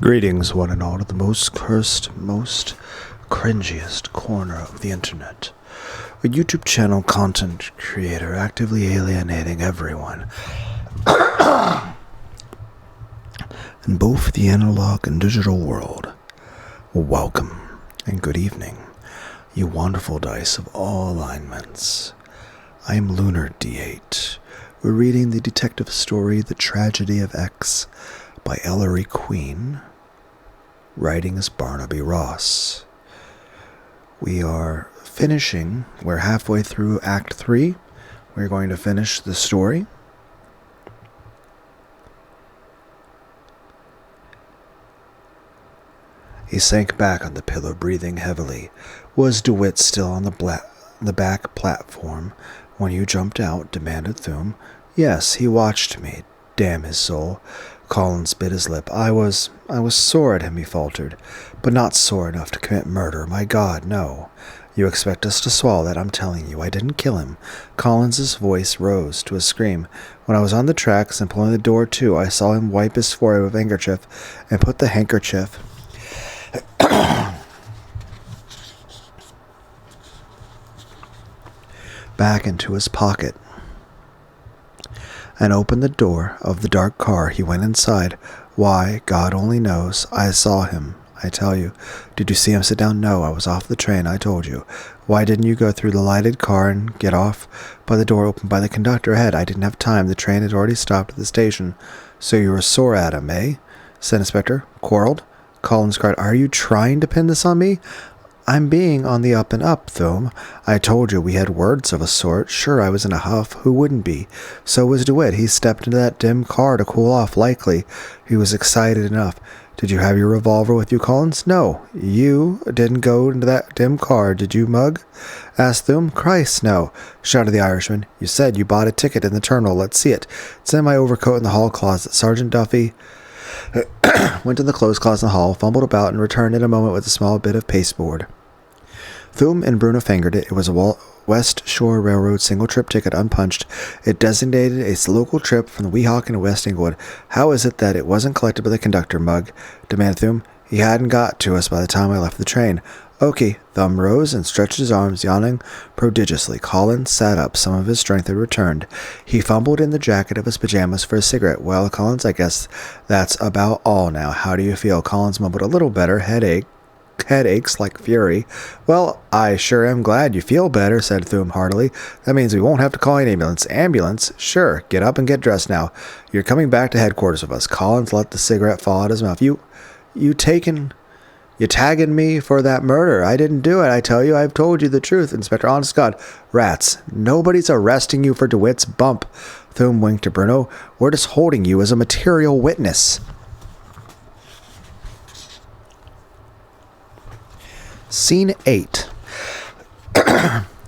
Greetings, one and all, to the most cursed, most cringiest corner of the internet. A YouTube channel content creator actively alienating everyone in both the analog and digital world. Welcome and good evening, you wonderful dice of all alignments. I am Lunar D8. We're reading the detective story The Tragedy of X by Ellery Queen. Writing is Barnaby Ross. We are finishing, we're halfway through Act 3. We're going to finish the story. He sank back on the pillow, breathing heavily. Was DeWitt still on the back platform when you jumped out? Demanded Thum. Yes, he watched me. Damn his soul. Collins bit his lip. I was sore at him, he faltered, but not sore enough to commit murder. My God, no. You expect us to swallow that? I'm telling you, I didn't kill him. Collins's voice rose to a scream. When I was on the tracks and pulling the door to, I saw him wipe his forehead with a handkerchief and put the handkerchief back into his pocket and opened the door of the dark car. He went inside. Why, God only knows. I saw him, I tell you. Did you see him sit down? No, I was off the train, I told you. Why didn't you go through the lighted car and get off by the door opened by the conductor ahead? I didn't have time. The train had already stopped at the station. So you were sore at him, eh? Said Inspector. Quarreled? Collins cried. Are you trying to pin this on me? I'm being on the up and up, Thum. I told you we had words of a sort. Sure, I was in a huff. Who wouldn't be? So was DeWitt. He stepped into that dim car to cool off, likely. He was excited enough. Did you have your revolver with you, Collins? No. You didn't go into that dim car, did you, Mug? Asked Thum. Christ, no, shouted the Irishman. You said you bought a ticket in the terminal. Let's see it. It's in my overcoat in the hall closet. Sergeant Duffy went to the clothes closet in the hall, fumbled about, and returned in a moment with a small bit of pasteboard. Thum and Bruno fingered it. It was a West Shore Railroad single-trip ticket, unpunched. It designated a local trip from the Weehawken to West Englewood. How is it that it wasn't collected by the conductor, Mug? Demanded Thum. He hadn't got to us by the time I left the train. Okay. Thum rose and stretched his arms, yawning prodigiously. Collins sat up. Some of his strength had returned. He fumbled in the jacket of his pajamas for a cigarette. Well, Collins, I guess that's about all now. How do you feel? Collins mumbled. A little better. Headaches like fury. Well, I sure am glad you feel better, said Thum heartily. That means we won't have to call an ambulance. Ambulance? Sure. Get up and get dressed now. You're coming back to headquarters with us. Collins let the cigarette fall out of his mouth. You tagging me for that murder. I didn't do it. I tell you, I've told you the truth, Inspector. Honest God. Rats. Nobody's arresting you for DeWitt's bump. Thum winked to Bruno. We're just holding you as a material witness. Scene 8.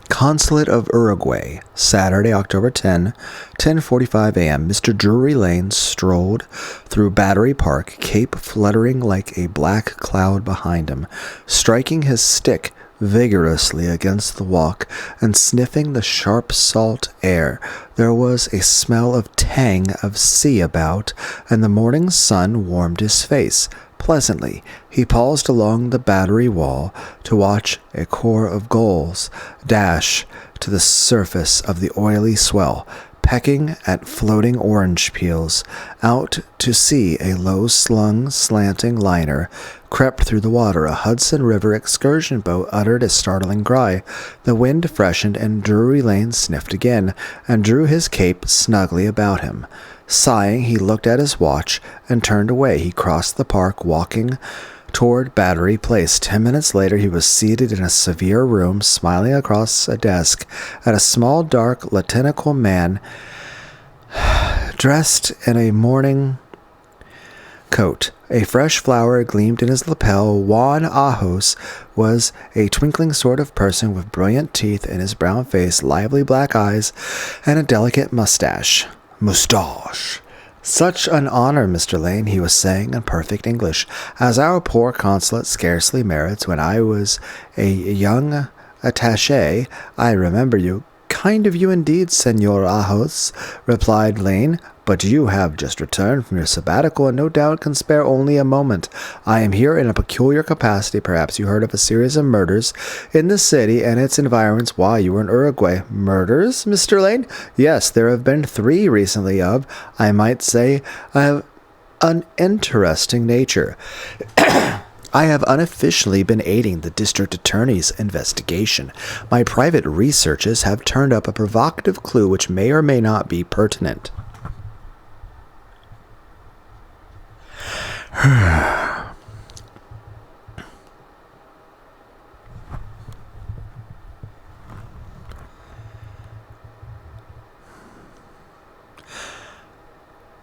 Consulate of Uruguay, Saturday, October 10, 10:45 a.m. Mr. Drury Lane strolled through Battery Park, cape fluttering like a black cloud behind him, striking his stick vigorously against the walk and sniffing the sharp salt air. There was a smell of tang of sea about, and the morning sun warmed his face pleasantly. He paused along the battery wall to watch a corps of gulls dash to the surface of the oily swell, pecking at floating orange peels. Out to sea, a low-slung, slanting liner crept through the water. A Hudson River excursion boat uttered a startling cry. The wind freshened, and Drury Lane sniffed again, and drew his cape snugly about him. Sighing, he looked at his watch and turned away. He crossed the park, walking toward Battery Place. 10 minutes later, he was seated in a severe room, smiling across a desk at a small, dark, Latinical man dressed in a morning coat. A fresh flower gleamed in his lapel. Juan Ajos was a twinkling sort of person with brilliant teeth in his brown face, lively black eyes, and a delicate mustache. Such an honor, Mr. Lane, he was saying in perfect English, as our poor consulate scarcely merits. When I was a young attaché, I remember you. Kind of you indeed, Senor Ajos, replied Lane. But you have just returned from your sabbatical and no doubt can spare only a moment. I am here in a peculiar capacity. Perhaps you heard of a series of murders in the city and its environs while you were in Uruguay. Murders, Mr. Lane? Yes, there have been 3 recently of, I might say, an interesting nature. I have unofficially been aiding the district attorney's investigation. My private researches have turned up a provocative clue which may or may not be pertinent.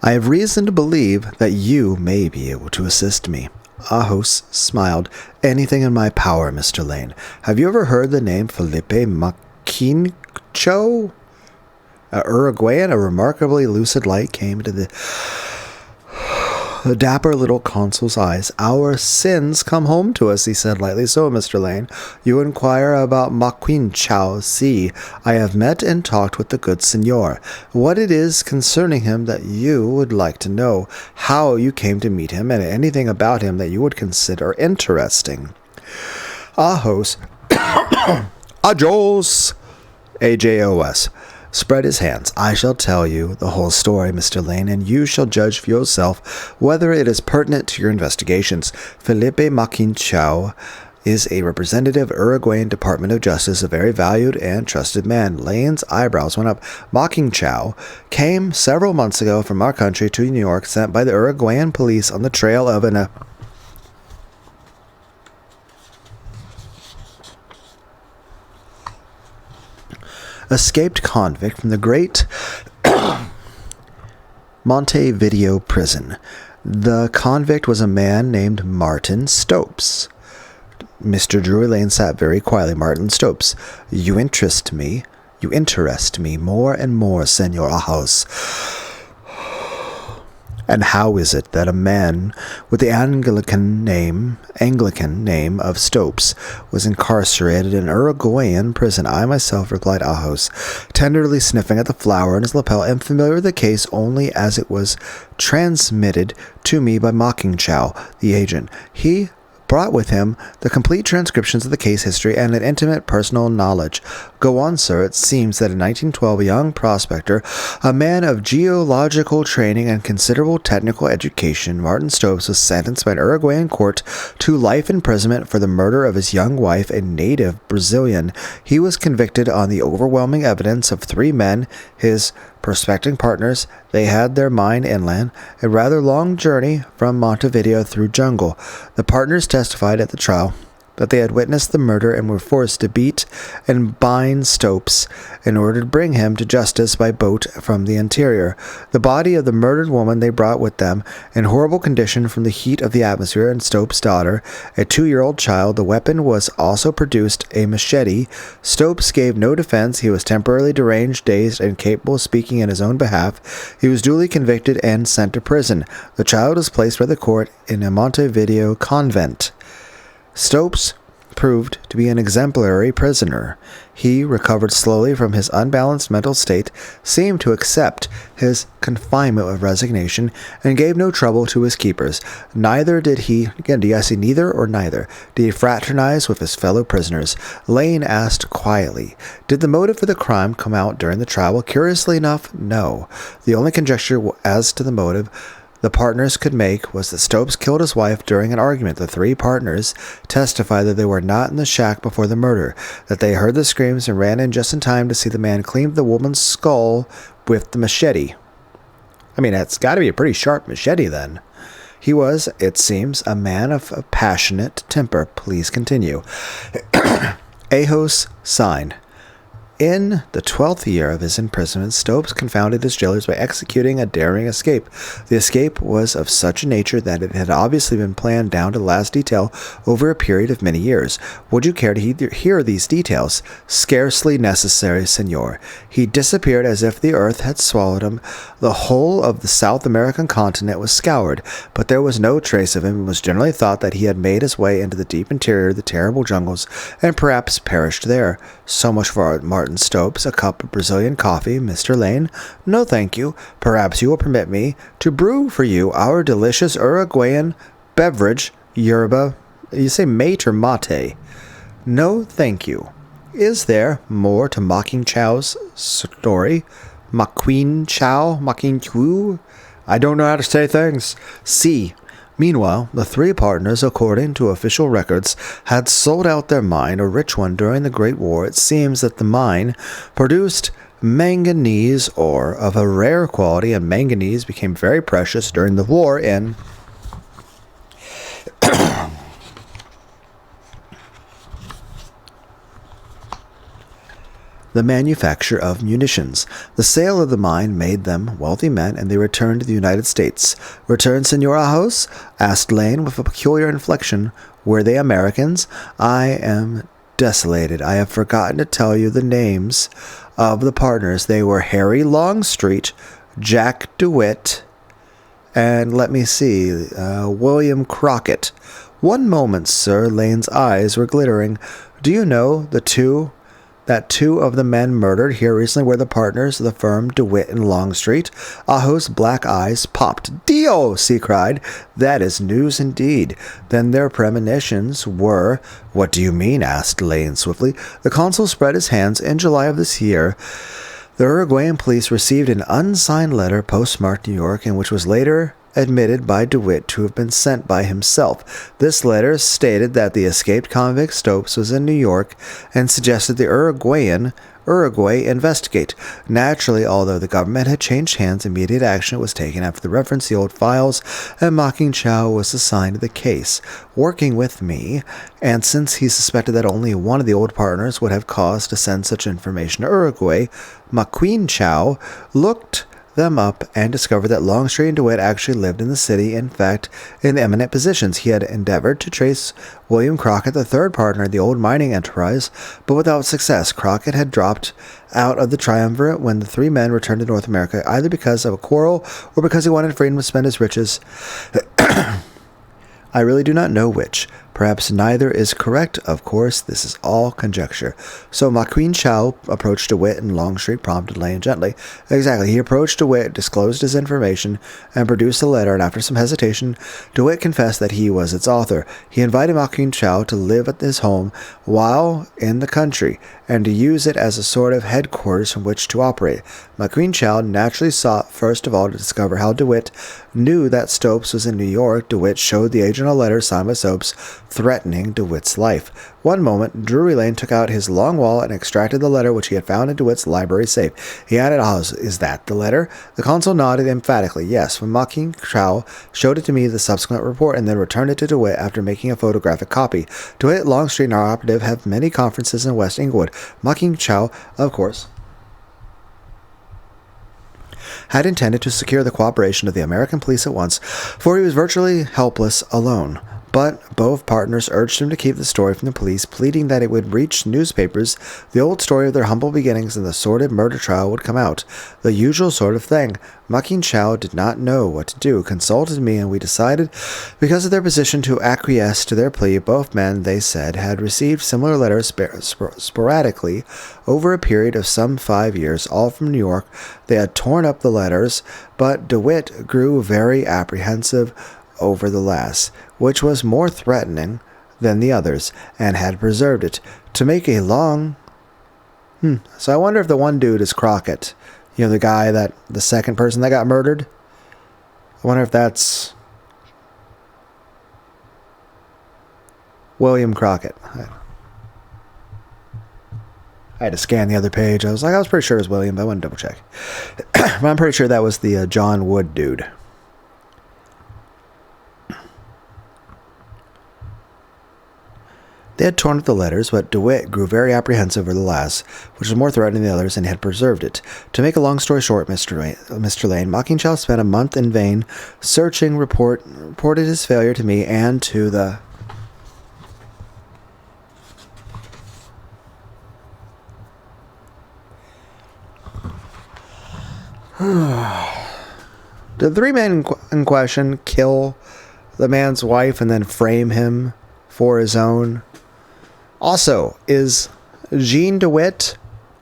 I have reason to believe that you may be able to assist me. Ahos smiled. Anything in my power, Mr. Lane. Have you ever heard the name Felipe Machincho? Uruguayan, a remarkably lucid light came into the dapper little consul's eyes. Our sins come home to us, he said lightly. So, Mr. Lane, you inquire about Machincho. See, I have met and talked with the good senor. What it is concerning him that you would like to know, how you came to meet him, and anything about him that you would consider interesting. Ajos, Ajos, Ajos, spread his hands. I shall tell you the whole story, Mr. Lane, and you shall judge for yourself whether it is pertinent to your investigations. Felipe Machincho is a representative of Uruguayan Department of Justice, a very valued and trusted man. Lane's eyebrows went up. Machincho came several months ago from our country to New York, sent by the Uruguayan police on the trail of an escaped convict from the great Montevideo prison. The convict was a man named Martin Stopes. Mr. Drury Lane sat very quietly. Martin Stopes, you interest me more and more, Senor Ajos. And how is it that a man with the Anglican name of Stopes was incarcerated in Uruguayan prison? I myself, replied Ajos, tenderly sniffing at the flower in his lapel, am familiar with the case only as it was transmitted to me by Machincho, the agent. He brought with him the complete transcriptions of the case history and an intimate personal knowledge. Go on, sir. It seems that in 1912, a young prospector, a man of geological training and considerable technical education, Martin Stopes, was sentenced by an Uruguayan court to life imprisonment for the murder of his young wife, a native Brazilian. He was convicted on the overwhelming evidence of 3 men, his prospecting partners. They had their mine inland, a rather long journey from Montevideo through jungle. The partners testified at the trial that they had witnessed the murder and were forced to beat and bind Stopes in order to bring him to justice by boat from the interior. The body of the murdered woman they brought with them, in horrible condition from the heat of the atmosphere, and Stopes' daughter, a 2-year-old child. The weapon was also produced, a machete. Stopes gave no defense. He was temporarily deranged, dazed, and capable of speaking in his own behalf. He was duly convicted and sent to prison. The child was placed by the court in a Montevideo convent. Stopes proved to be an exemplary prisoner. He recovered slowly from his unbalanced mental state, seemed to accept his confinement with resignation, and gave no trouble to his keepers. Neither did he, again, do I say neither or neither, did he fraternize with his fellow prisoners. Lane asked quietly, did the motive for the crime come out during the trial? Curiously enough, no. The only conjecture as to the motive the partners could make was that Stopes killed his wife during an argument. The 3 partners testified that they were not in the shack before the murder, that they heard the screams and ran in just in time to see the man clean the woman's skull with the machete. I mean, that's got to be a pretty sharp machete then. He was, it seems, a man of a passionate temper. Please continue. Ajos signed. In the 12th year of his imprisonment, Stopes confounded his jailers by executing a daring escape. The escape was of such a nature that it had obviously been planned down to the last detail over a period of many years. Would you care to hear these details? Scarcely necessary, senor. He disappeared as if the earth had swallowed him. The whole of the South American continent was scoured, but there was no trace of him. It was generally thought that he had made his way into the deep interior of the terrible jungles and perhaps perished there. So much for Martin Martin Stopes a cup of Brazilian coffee, Mr. Lane? No, thank you. Perhaps you will permit me to brew for you our delicious Uruguayan beverage, yerba. You say mate or mate? No, thank you. Is there more to Mocking Chow's story? Mocking Chow? Mocking Chu? I don't know how to say things. See. Meanwhile, the three partners, according to official records, had sold out their mine, a rich one, during the Great War. It seems that the mine produced manganese ore of a rare quality, and manganese became very precious during the war in the manufacture of munitions. The sale of the mine made them wealthy men, and they returned to the United States. Return, Senor Ajos? Asked Lane with a peculiar inflection. Were they Americans? I am desolated. I have forgotten to tell you the names of the partners. They were Harry Longstreet, Jack DeWitt, and let me see, William Crockett. One moment, sir. Lane's eyes were glittering. Do you know that two of the men murdered here recently were the partners of the firm DeWitt and Longstreet? Ajo's black eyes popped. Dios! He cried. That is news indeed. Then their premonitions were... What do you mean? Asked Lane swiftly. The consul spread his hands. In July of this year, the Uruguayan police received an unsigned letter postmarked New York, in which was later admitted by DeWitt to have been sent by himself. This letter stated that the escaped convict Stopes was in New York and suggested the Uruguay investigate. Naturally, although the government had changed hands, immediate action was taken after the reference to the old files, and Mocking Chow was assigned to the case, working with me, and since he suspected that only one of the old partners would have cause to send such information to Uruguay, Mocking Chow looked them up and discovered that Longstreet and DeWitt actually lived in the city, in fact, in eminent positions. He had endeavored to trace William Crockett, the third partner of the old mining enterprise, but without success. Crockett had dropped out of the triumvirate when the three men returned to North America, either because of a quarrel or because he wanted freedom to spend his riches. I really do not know which. Perhaps neither is correct. Of course, this is all conjecture. So Mocking Chow approached DeWitt, and Longstreet prompted Lane gently. Exactly. He approached DeWitt, disclosed his information, and produced a letter, and after some hesitation, DeWitt confessed that he was its author. He invited Mocking Chow to live at his home while in the country, and to use it as a sort of headquarters from which to operate. Mocking Chow naturally sought first of all to discover how DeWitt knew that Stopes was in New York. DeWitt showed the agent a letter signed by Stopes, threatening DeWitt's life. One moment, Drury Lane took out his long wallet and extracted the letter which he had found in DeWitt's library safe. He added, is that the letter? The consul nodded emphatically. Yes. When Mocking Chow showed it to me, the subsequent report, and then returned it to DeWitt after making a photographic copy. DeWitt, Longstreet, and our operative have many conferences in West Englewood. Mocking Chow, of course, had intended to secure the cooperation of the American police at once, for he was virtually helpless alone. But both partners urged him to keep the story from the police, pleading that it would reach newspapers. The old story of their humble beginnings and the sordid murder trial would come out. The usual sort of thing. Mocking Chow did not know what to do, consulted me, and we decided, because of their position, to acquiesce to their plea. Both men, they said, had received similar letters sporadically over a period of some 5 years, all from New York. They had torn up the letters, but DeWitt grew very apprehensive over the last, which was more threatening than the others, and had preserved it. To make a long... So I wonder if the one dude is Crockett. You know, the second person that got murdered? I wonder if that's William Crockett. I had to scan the other page. I was pretty sure it was William, but I wanted to double check. But I'm pretty sure that was the John Wood dude. They had torn up the letters, but DeWitt grew very apprehensive over the last, which was more threatening than the others, and had preserved it. To make a long story short, Mr. Lane, Mocking Chow spent a month in vain searching, reported his failure to me and to the... Did the three men in question kill the man's wife and then frame him for his own? Also, is Jean DeWitt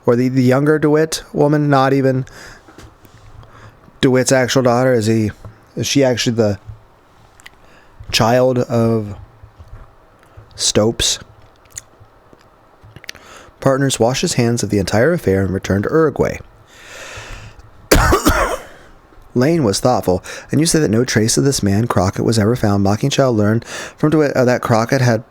Or the younger DeWitt woman, not even DeWitt's actual daughter? Is she actually the child of Stopes? Partners washed his hands of the entire affair and returned to Uruguay. Lane was thoughtful. And you say that no trace of this man, Crockett, was ever found. Mockingchild learned from DeWitt that Crockett had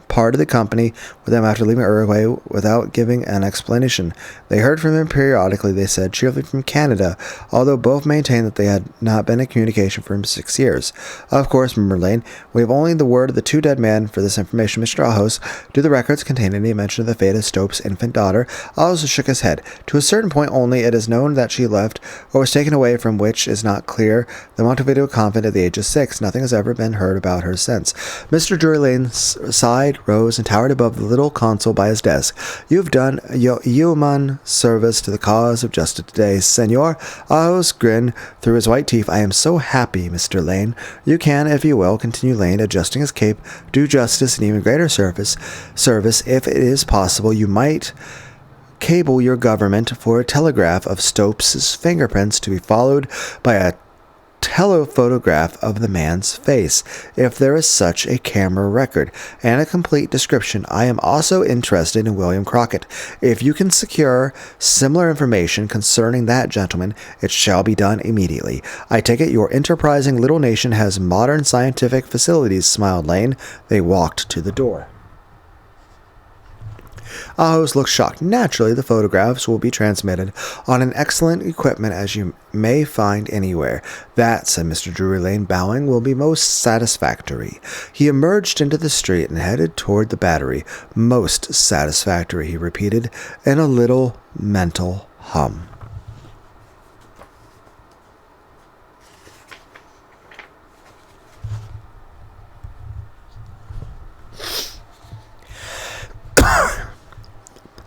parted the company with them after leaving Uruguay without giving an explanation. They heard from him periodically, they said, chiefly from Canada, although both maintained that they had not been in communication for 6 years. Of course, remember Lane, we have only the word of the two dead men for this information. Mr. Ahos, do the records contain any mention of the fate of Stopes' infant daughter? Ahos shook his head. To a certain point only, it is known that she left or was taken away, from which is not clear the Montevideo convent at the age of 6. Nothing has ever been heard about her since. Mr. Drury Lane sighed, rose, and towered above the little console by his desk. You have done yeoman service to the cause of justice today, Senor. Ahos grinned through his white teeth. I am so happy, Mr. Lane. You can, if you will, continue Lane, adjusting his cape, do justice and even greater service. If it is possible, you might cable your government for a telegraph of Stopes' fingerprints to be followed by a telephotograph of the man's face, if there is such a camera record, and a complete description. I am also interested in William Crockett. If you can secure similar information concerning that gentleman, it shall be done immediately. I take it your enterprising little nation has modern scientific facilities, smiled Lane. They walked to the door. Ahos looked shocked. Naturally, the photographs will be transmitted on an excellent equipment as you may find anywhere. That, said Mr. Drury Lane, bowing, will be most satisfactory. He emerged into the street and headed toward the Battery. Most satisfactory, he repeated, in a little mental hum.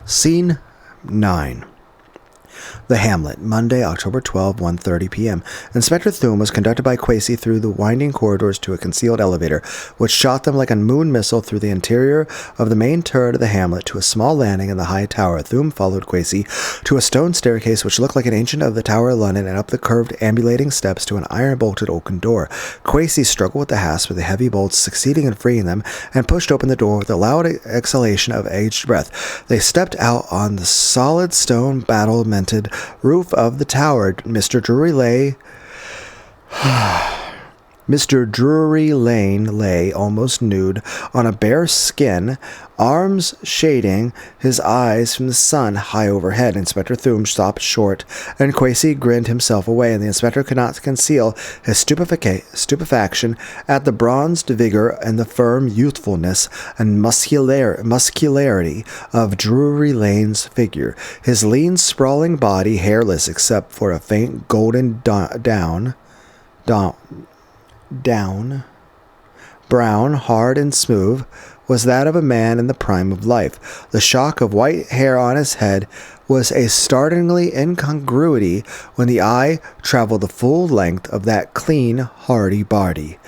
Scene 9. The Hamlet, Monday, October 12, 1:30 p.m. Inspector Thune was conducted by Quasey through the winding corridors to a concealed elevator, which shot them like a moon missile through the interior of the main turret of the Hamlet to a small landing in the high tower. Thune followed Quasey to a stone staircase which looked like an ancient of the Tower of London, and up the curved, ambulating steps to an iron-bolted oaken door. Quasey struggled with the hasp with the heavy bolts, succeeding in freeing them, and pushed open the door with a loud exhalation of aged breath. They stepped out on the solid stone battlemented roof of the tower. Mr. Drury Lane lay almost nude on a bare skin, arms shading his eyes from the sun high overhead. Inspector Thune stopped short, and Quasey grinned himself away, and the inspector could not conceal his stupefaction at the bronzed vigor and the firm youthfulness and muscularity of Drury Lane's figure. His lean, sprawling body, hairless except for a faint golden down, brown, hard and smooth, was that of a man in the prime of life. The shock of white hair on his head was a startlingly incongruity when the eye traveled the full length of that clean, hardy body.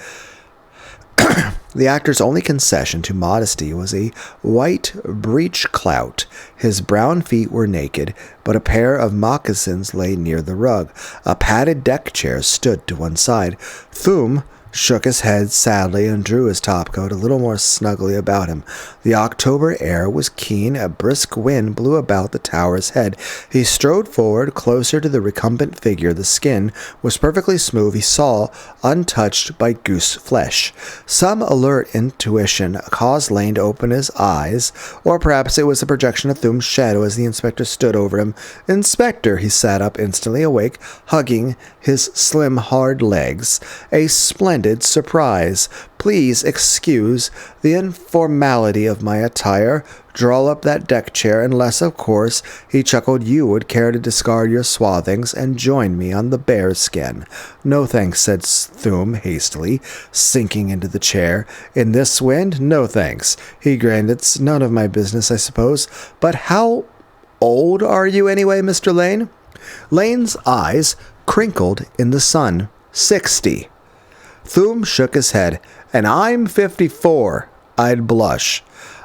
The actor's only concession to modesty was a white breech-clout. His brown feet were naked, but a pair of moccasins lay near the rug. A padded deck chair stood to one side. Thune shook his head sadly and drew his topcoat a little more snugly about him. The October air was keen. A brisk wind blew about the tower's head. He strode forward, closer to the recumbent figure. The skin was perfectly smooth, he saw, untouched by goose flesh. Some alert intuition caused Lane to open his eyes, or perhaps it was the projection of Thune's shadow as the inspector stood over him. Inspector, he sat up, instantly awake, hugging his slim, hard legs. A splendid surprise. Please excuse the informality of my attire. Draw up that deck chair, unless, of course, he chuckled, you would care to discard your swathings and join me on the bear skin. No thanks, said Thune hastily, sinking into the chair. In this wind? No thanks. He grinned. It's none of my business, I suppose. But how old are you anyway, Mr. Lane? Lane's eyes crinkled in the sun. 60. Thune shook his head. And I'm 54. I'd blush.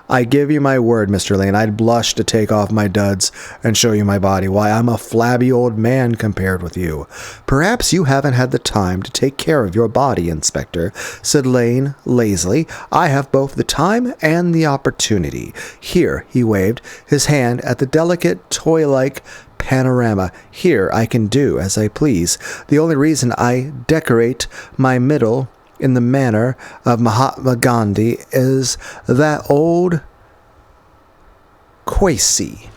I give you my word, Mr. Lane, I'd blush to take off my duds and show you my body. Why, I'm a flabby old man compared with you. Perhaps you haven't had the time to take care of your body, Inspector, said Lane lazily. I have both the time and the opportunity. Here, he waved his hand at the delicate, toy-like panorama. Here I can do as I please. The only reason I decorate my middle in the manner of Mahatma Gandhi is that old Quasi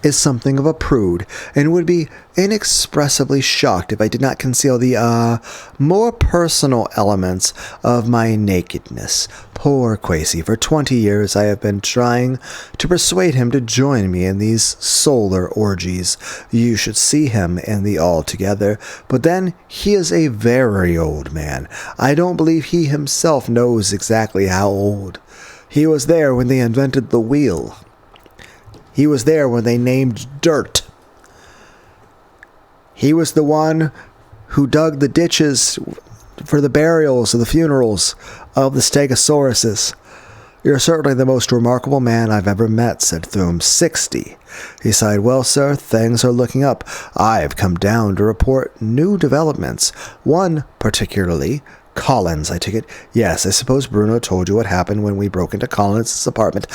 is something of a prude, and would be inexpressibly shocked if I did not conceal the, more personal elements of my nakedness. Poor Quasi, for 20 years I have been trying to persuade him to join me in these solar orgies. You should see him in the altogether, but then he is a very old man. I don't believe he himself knows exactly how old. He was there when they invented the wheel. He was there when they named dirt. He was the one who dug the ditches for the burials and the funerals of the Stegosauruses. You're certainly the most remarkable man I've ever met, said Thum. 60. He sighed. Well, sir, things are looking up. I've come down to report new developments. One particularly. Collins, I take it. Yes, I suppose Bruno told you what happened when we broke into Collins' apartment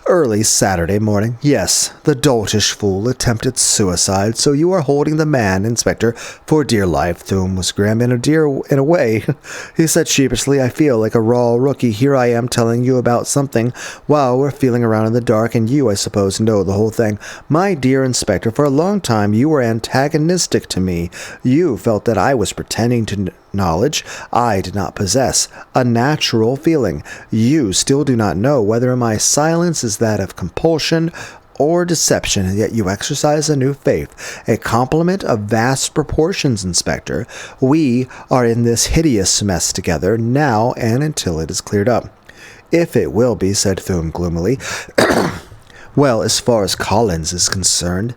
early Saturday morning. Yes, the doltish fool attempted suicide, so you are holding the man, Inspector, for dear life. Thum was grim in a way. He said sheepishly, I feel like a raw rookie. Here I am telling you about something while we're feeling around in the dark, and you, I suppose, know the whole thing. My dear Inspector, for a long time you were antagonistic to me. You felt that I was pretending to knowledge I did not possess, a natural feeling. You still do not know whether my silence is that of compulsion or deception, yet you exercise a new faith, a compliment of vast proportions, Inspector. We are in this hideous mess together, now and until it is cleared up. If it will be, said Thum gloomily. Well, as far as Collins is concerned,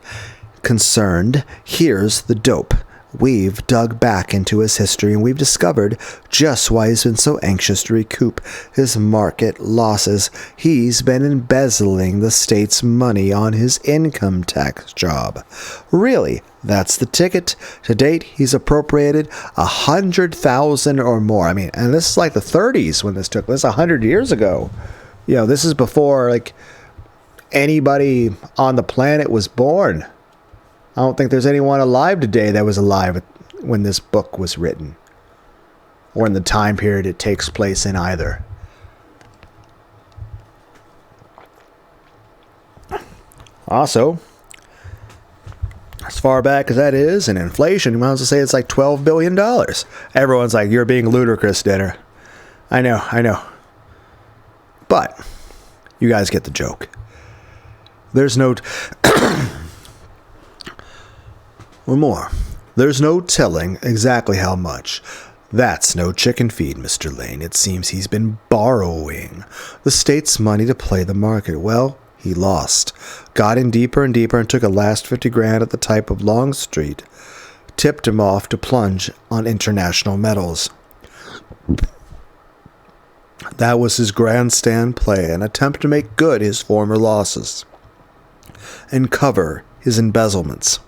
here's the dope. We've dug back into his history, and we've discovered just why he's been so anxious to recoup his market losses. He's been embezzling the state's money on his income tax job. Really, that's the ticket. To date, he's appropriated 100,000 or more. I mean, and this is like the 30s when this took place, 100 years ago. You know, this is before, like, anybody on the planet was born. I don't think there's anyone alive today that was alive when this book was written, or in the time period it takes place in either. Also, as far back as that is, in inflation, you might as well say it's like $12 billion. Everyone's like, you're being ludicrous, Dinner. I know. But, you guys get the joke. There's no... or more. There's no telling exactly how much. That's no chicken feed, Mr. Lane. It seems he's been borrowing the state's money to play the market. Well, he lost. Got in deeper and deeper and took a last 50 grand at the type of Longstreet. Tipped him off to plunge on international metals. That was his grandstand play, an attempt to make good his former losses and cover his embezzlements.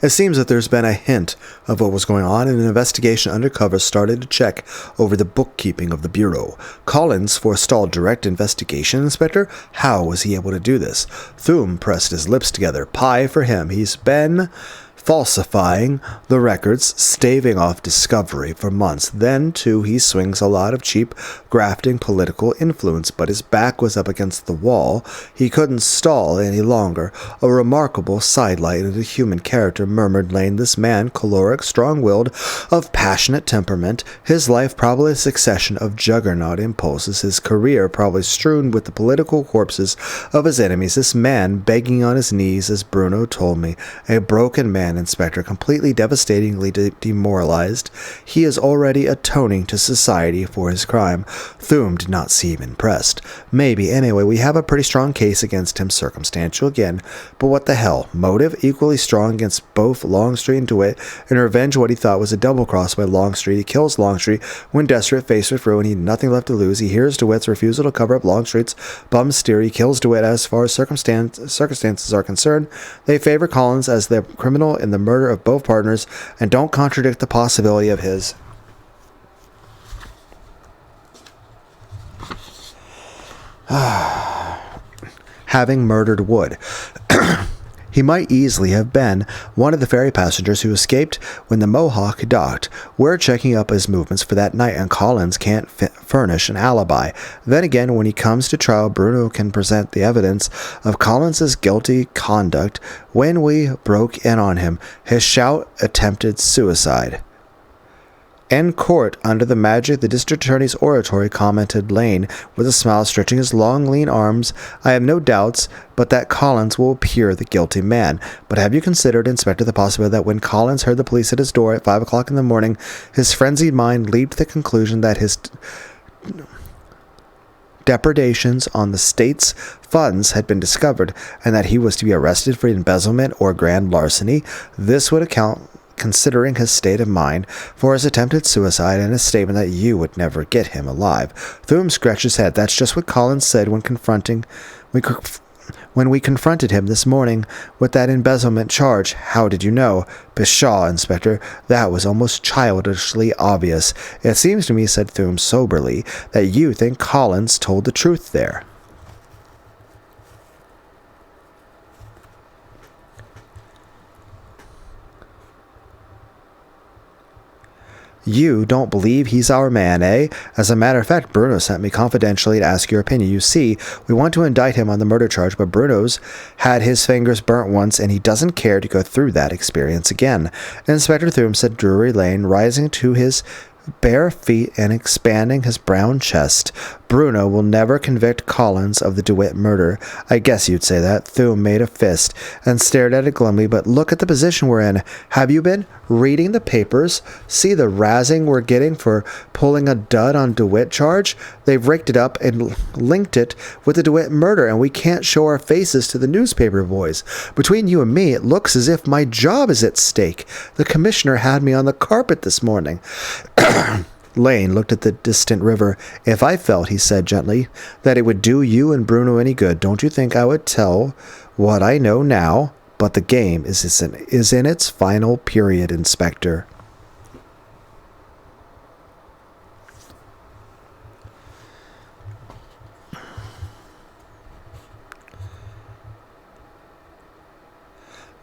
It seems that there's been a hint of what was going on, and an investigation undercover started to check over the bookkeeping of the Bureau. Collins forestalled direct investigation, Inspector. How was he able to do this? Thum pressed his lips together. Pie for him. He's been falsifying the records, staving off discovery for months. Then, too, he swings a lot of cheap, grafting political influence, but his back was up against the wall. He couldn't stall any longer. A remarkable sidelight into human character, murmured Lane. This man, caloric, strong-willed, of passionate temperament, his life probably a succession of juggernaut impulses, his career probably strewn with the political corpses of his enemies. This man, begging on his knees, as Bruno told me, a broken man, man, Inspector, completely devastatingly demoralized. He is already atoning to society for his crime. Thum did not seem impressed. Maybe, anyway, we have a pretty strong case against him, circumstantial again, but what the hell? Motive equally strong against both Longstreet and DeWitt, and revenge what he thought was a double cross by Longstreet. He kills Longstreet when desperate, faced with ruin, he had nothing left to lose. He hears DeWitt's refusal to cover up Longstreet's bum steer. He kills DeWitt. As far as circumstances are concerned, they favor Collins as the criminal in the murder of both partners and don't contradict the possibility of his having murdered Wood. He might easily have been one of the ferry passengers who escaped when the Mohawk docked. We're checking up his movements for that night, and Collins can't furnish an alibi. Then again, when he comes to trial, Bruno can present the evidence of Collins's guilty conduct. When we broke in on him, his shout attempted suicide. In court, under the magic of the district attorney's oratory, commented Lane, with a smile stretching his long, lean arms, I have no doubts but that Collins will appear the guilty man. But have you considered, Inspector, the possibility that when Collins heard the police at his door at 5 o'clock in the morning, his frenzied mind leaped to the conclusion that his depredations on the state's funds had been discovered, and that he was to be arrested for embezzlement or grand larceny? This would account, considering his state of mind, for his attempted suicide and his statement that you would never get him alive. Thum scratched his head. That's just what Collins said when we confronted him this morning with that embezzlement charge. How did you know? Pshaw, Inspector, that was almost childishly obvious. It seems to me, said Thum soberly, that you think Collins told the truth there. You don't believe he's our man, eh? As a matter of fact, Bruno sent me confidentially to ask your opinion. You see, we want to indict him on the murder charge, but Bruno's had his fingers burnt once, and he doesn't care to go through that experience again. Inspector Thum, said Drury Lane, rising to his bare feet and expanding his brown chest. Bruno will never convict Collins of the DeWitt murder. I guess you'd say that. Thum made a fist and stared at it glumly. But look at the position we're in. Have you been reading the papers? See the razzing we're getting for pulling a dud on DeWitt charge? They've raked it up and linked it with the DeWitt murder, and we can't show our faces to the newspaper boys. Between you and me, it looks as if my job is at stake. The commissioner had me on the carpet this morning. Lane looked at the distant river. If I felt, he said gently, that it would do you and Bruno any good, don't you think I would tell what I know now? But the game is in its final period, Inspector.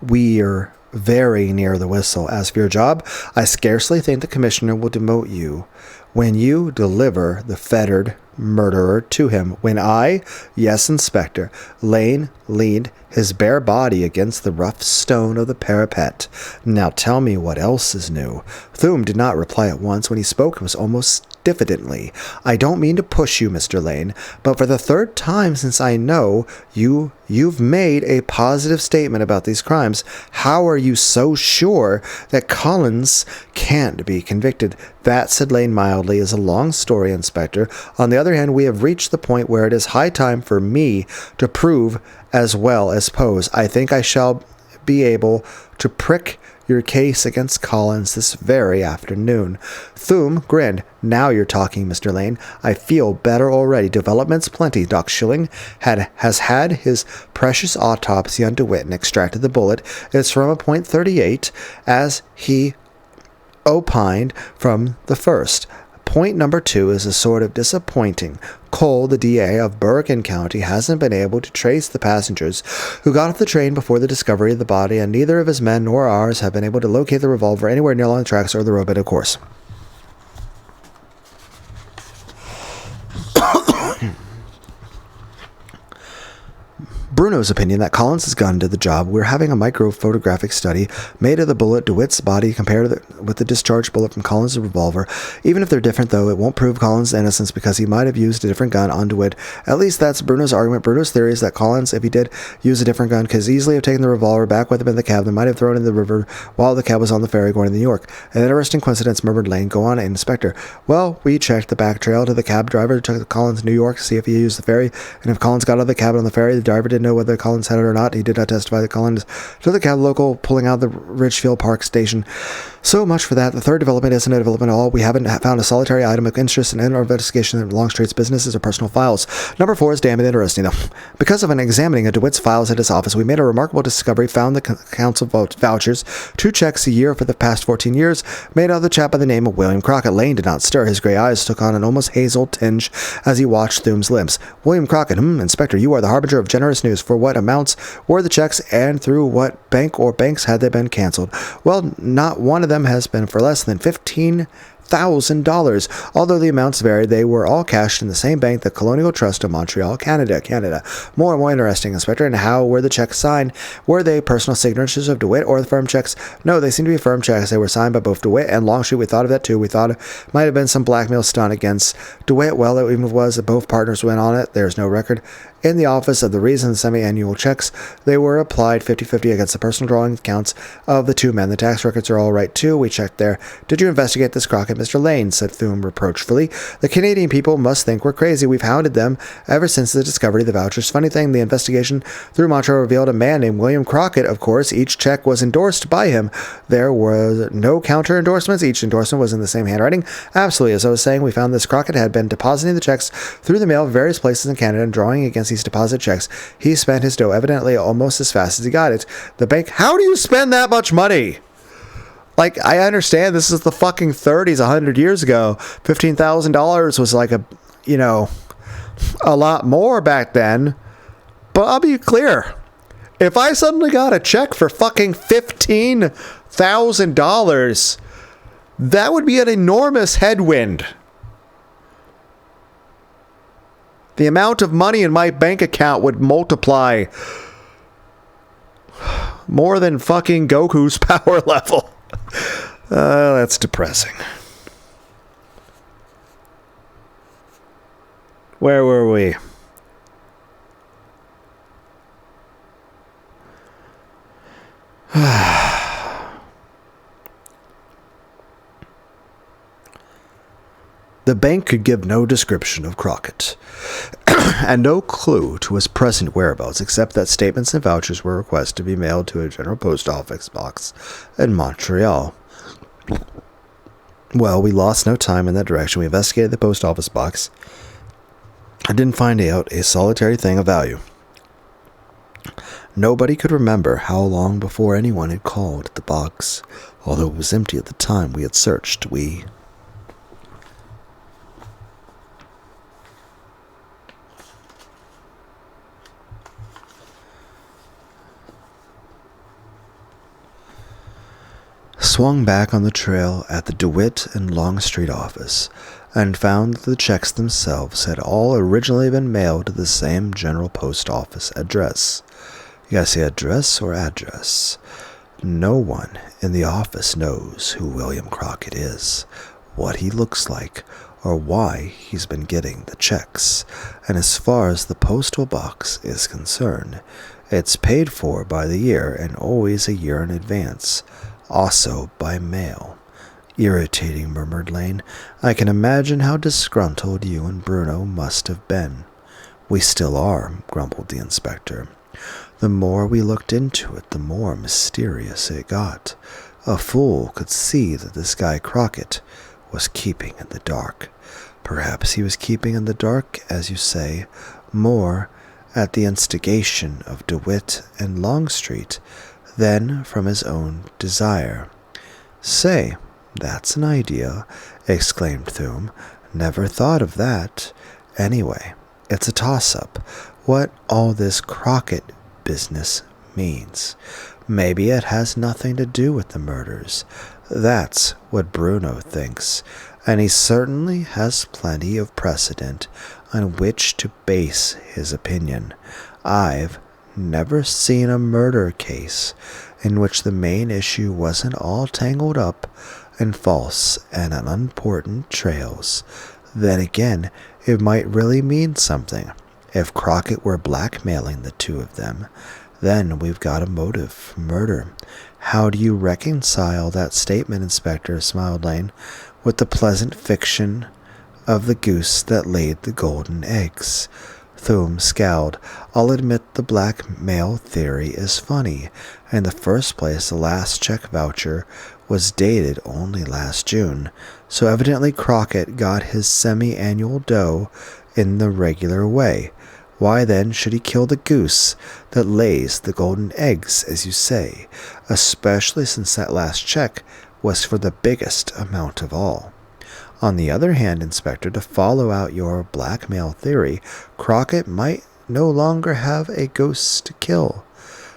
We're very near the whistle. As for your job, I scarcely think the commissioner will demote you when you deliver the fettered murderer to him. When I, yes, Inspector. Lane leaned his bare body against the rough stone of the parapet. Now tell me what else is new. Thum did not reply at once. When he spoke, it was almost diffidently. I don't mean to push you, Mr. Lane, but for the third time since I know you've made a positive statement about these crimes. How are you so sure that Collins can't be convicted? That, said Lane mildly, is a long story, Inspector. On the other hand, we have reached the point where it is high time for me to prove as well as pose. I think I shall be able to prick your case against Collins this very afternoon. Thum grinned. Now you're talking, Mr. Lane. I feel better already. Developments plenty. Doc Schilling has had his precious autopsy on DeWitt and extracted the bullet. It's from a .38, as he opined from the first. Point number 2 is a sort of disappointing. Cole, the DA of Bergen County, hasn't been able to trace the passengers who got off the train before the discovery of the body, and neither of his men nor ours have been able to locate the revolver anywhere near along the tracks or the roadbed, of course. Bruno's opinion that Collins' gun did the job. We're having a microphotographic study made of the bullet, DeWitt's body, compared with the discharged bullet from Collins' revolver. Even if they're different, though, it won't prove Collins' innocence because he might have used a different gun on DeWitt. At least that's Bruno's argument. Bruno's theory is that Collins, if he did use a different gun, could easily have taken the revolver back with him in the cab and might have thrown it in the river while the cab was on the ferry going to New York. An interesting coincidence, murmured Lane. Go on, Inspector. Well, we checked the back trail to the cab driver who took Collins to New York to see if he used the ferry, and if Collins got out of the cab on the ferry, the driver didn't know whether Collins had it or not. He did not testify that Collins took the cab local pulling out of the Ridgefield Park station. So much for that. The third development isn't a development at all. We haven't found a solitary item of interest in our investigation of Longstreet's businesses or personal files. Number 4 is damn interesting, though. Because of an examining of DeWitt's files at his office, we made a remarkable discovery, found the accounts of vouchers, 2 checks a year for the past 14 years, made out of the chap by the name of William Crockett. Lane did not stir. His gray eyes took on an almost hazel tinge as he watched Thume's lips. William Crockett, Inspector, you are the harbinger of generous news. For what amounts were the checks, and through what bank or banks had they been canceled? Well, not one of them has been for less than $15,000. Although the amounts varied, they were all cashed in the same bank, the Colonial Trust of Montreal, Canada. More and more interesting, Inspector. And how were the checks signed? Were they personal signatures of DeWitt or the firm checks? No, they seem to be firm checks. They were signed by both DeWitt and Longstreet. We thought of that too. We thought it might have been some blackmail stunt against DeWitt. Well, even if it was that both partners went on it, there's no record in the office of the reason the semi-annual checks. They were applied 50-50 against the personal drawing accounts of the 2 men. The tax records are all right too. We checked there. Did you investigate this, Crockett? Mr. Lane, said Thume reproachfully. The Canadian people must think we're crazy. We've hounded them ever since the discovery of the vouchers. Funny thing, the investigation through Montreal revealed a man named William Crockett. Of course, each check was endorsed by him. There were no counter endorsements. Each endorsement was in the same handwriting. Absolutely. As I was saying, we found this Crockett had been depositing the checks through the mail at various places in Canada and drawing against these deposit checks. He spent his dough evidently almost as fast as he got it. The bank, how do you spend that much money? Like, I understand this is the fucking 30s, 100 years ago. $15,000 was like a lot more back then. But I'll be clear. If I suddenly got a check for fucking $15,000, that would be an enormous headwind. The amount of money in my bank account would multiply more than fucking Goku's power level. That's depressing. Where were we? The bank could give no description of Crockett, and no clue to his present whereabouts except that statements and vouchers were requested to be mailed to a general post office box in Montreal. Well, we lost no time in that direction. We investigated the post office box and didn't find out a solitary thing of value. Nobody could remember how long before anyone had called at the box, although it was empty at the time we had searched. We swung back on the trail at the DeWitt and Longstreet office and found that the checks themselves had all originally been mailed to the same general post office address. You gotta say address or address. No one in the office knows who William Crockett is, what he looks like, or why he's been getting the checks. And as far as the postal box is concerned, it's paid for by the year and always a year in advance. Also by mail. Irritating, murmured Lane. I can imagine how disgruntled you and Bruno must have been. We still are, grumbled the inspector. The more we looked into it, the more mysterious it got. A fool could see that this guy Crockett was keeping in the dark. Perhaps he was keeping in the dark, as you say, more at the instigation of DeWitt and Longstreet than from his own desire. Say, that's an idea, exclaimed Thume. Never thought of that. Anyway, it's a toss-up. What all this Crockett business means. Maybe it has nothing to do with the murders. That's what Bruno thinks, and he certainly has plenty of precedent on which to base his opinion. I've never seen a murder case in which the main issue wasn't all tangled up in false and unimportant trails. Then again, it might really mean something. If Crockett were blackmailing the two of them, then we've got a motive for murder. How do you reconcile that statement, Inspector, smiled Lane, with the pleasant fiction of the goose that laid the golden eggs? Thum scowled. I'll admit the blackmail theory is funny. In the first place, the last check voucher was dated only last June, so evidently Crockett got his semi-annual dough in the regular way. Why then should he kill the goose that lays the golden eggs, as you say, especially since that last check was for the biggest amount of all? On the other hand, Inspector, to follow out your blackmail theory, Crockett might no longer have a ghost to kill.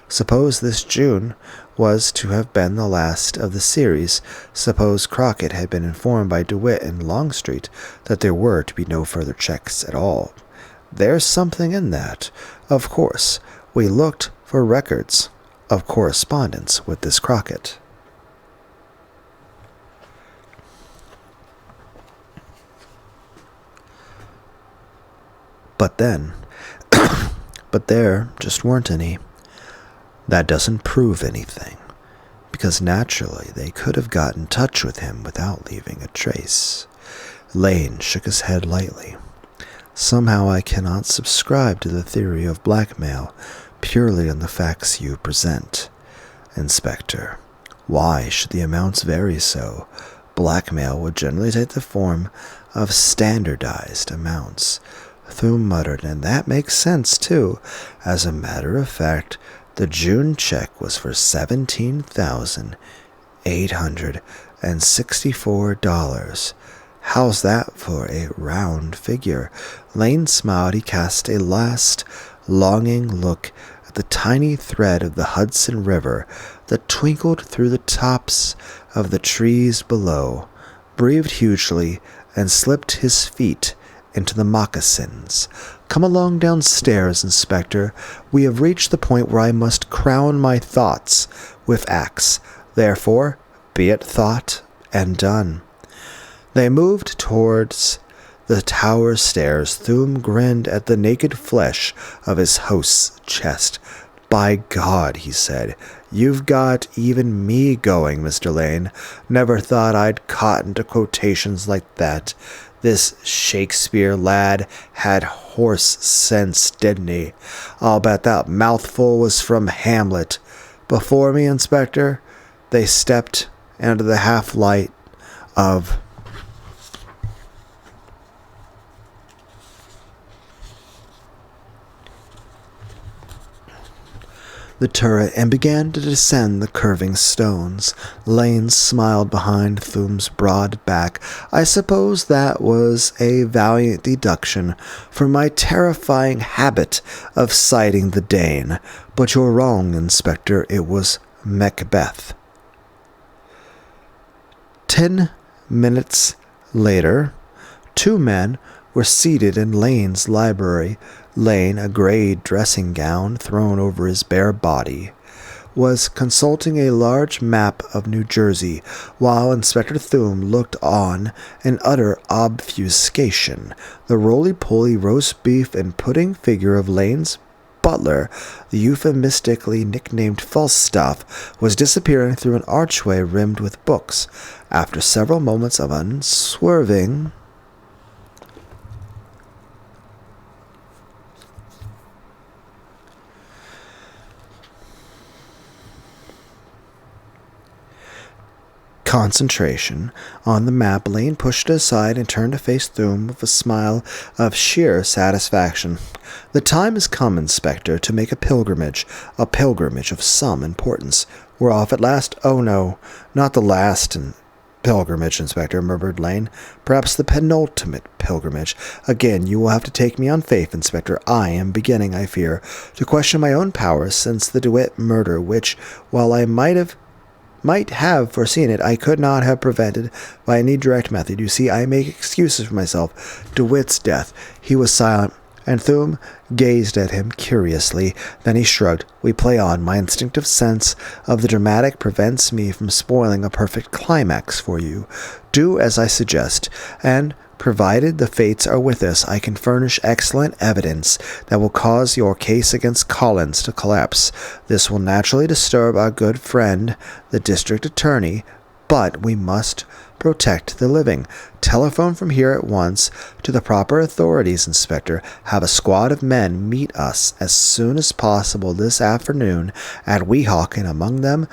Suppose this June was to have been the last of the series. Suppose Crockett had been informed by DeWitt and Longstreet that there were to be no further checks at all. There's something in that. Of course, we looked for records of correspondence with this Crockett. But there just weren't any. That doesn't prove anything, because naturally they could have got in touch with him without leaving a trace. Lane shook his head lightly. Somehow I cannot subscribe to the theory of blackmail purely on the facts you present, Inspector. Why should the amounts vary so? Blackmail would generally take the form of standardized amounts. Thum muttered, and that makes sense, too. As a matter of fact, the June check was for $17,864. How's that for a round figure? Lane smiled. He cast a last longing look at the tiny thread of the Hudson River that twinkled through the tops of the trees below, breathed hugely, and slipped his feet into the moccasins. Come along downstairs, Inspector. We have reached the point where I must crown my thoughts with acts. Therefore, be it thought and done. They moved towards the tower stairs. Thum grinned at the naked flesh of his host's chest. By God, he said, you've got even me going, Mr. Lane. Never thought I'd cotton to quotations like that. This Shakespeare lad had horse sense, didn't he? I'll bet that mouthful was from Hamlet. Before me, Inspector, they stepped into the half-light of the turret and began to descend the curving stones. Lane smiled behind Thum's broad back. I suppose that was a valiant deduction from my terrifying habit of sighting the Dane. But you're wrong, Inspector. It was Macbeth. 10 minutes later, two men were seated in Lane's library. Lane, a gray dressing gown thrown over his bare body, was consulting a large map of New Jersey, while Inspector Thum looked on in utter obfuscation. The roly-poly roast beef and pudding figure of Lane's butler, the euphemistically nicknamed Falstaff, was disappearing through an archway rimmed with books. After several moments of unswerving concentration on the map, Lane pushed it aside and turned to face Thum with a smile of sheer satisfaction. The time has come, Inspector, to make a pilgrimage of some importance. We're off at last? Oh, no, not the last pilgrimage, Inspector, murmured Lane. Perhaps the penultimate pilgrimage. Again, you will have to take me on faith, Inspector. I am beginning, I fear, to question my own powers since the DeWitt murder, which, while I might have foreseen it, I could not have prevented by any direct method. You see, I make excuses for myself. DeWitt's death. He was silent. And Thum gazed at him curiously. Then he shrugged. We play on. My instinctive sense of the dramatic prevents me from spoiling a perfect climax for you. Do as I suggest, and provided the fates are with us, I can furnish excellent evidence that will cause your case against Collins to collapse. This will naturally disturb our good friend, the district attorney, but we must protect the living. Telephone from here at once to the proper authorities, Inspector. Have a squad of men meet us as soon as possible this afternoon at Weehawken, and among them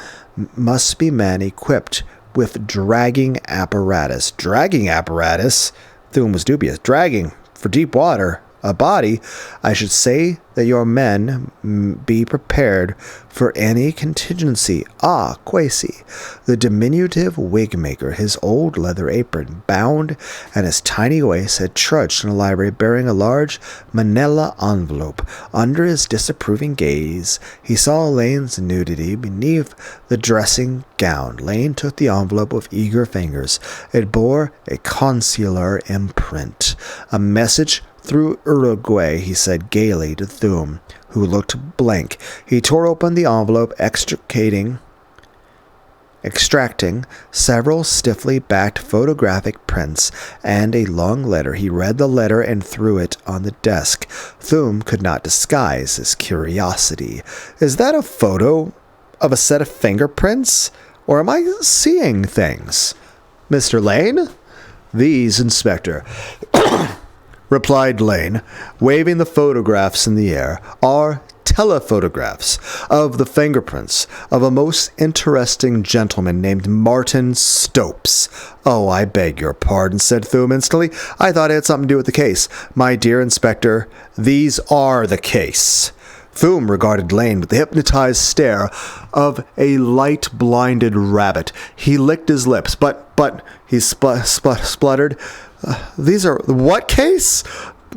must be men equipped with dragging apparatus. Dragging apparatus? Thum was dubious. Dragging for deep water. A body. I should say that your men be prepared for any contingency. Ah, Quasi, the diminutive wig-maker, his old leather apron bound and his tiny waist, had trudged in the library bearing a large manila envelope. Under his disapproving gaze, he saw Lane's nudity beneath the dressing gown. Lane took the envelope with eager fingers. It bore a consular imprint. A message through Uruguay, he said gaily to Thum, who looked blank. He tore open the envelope, extracting several stiffly backed photographic prints and a long letter. He read the letter and threw it on the desk. Thum could not disguise his curiosity. Is that a photo of a set of fingerprints? Or am I seeing things? Mr. Lane? These, Inspector, replied Lane, waving the photographs in the air, are telephotographs of the fingerprints of a most interesting gentleman named Martin Stopes. Oh, I beg your pardon, said Thum instantly. I thought it had something to do with the case. My dear Inspector, these are the case. Thum regarded Lane with the hypnotized stare of a light-blinded rabbit. He licked his lips, but he spluttered. These are... What case?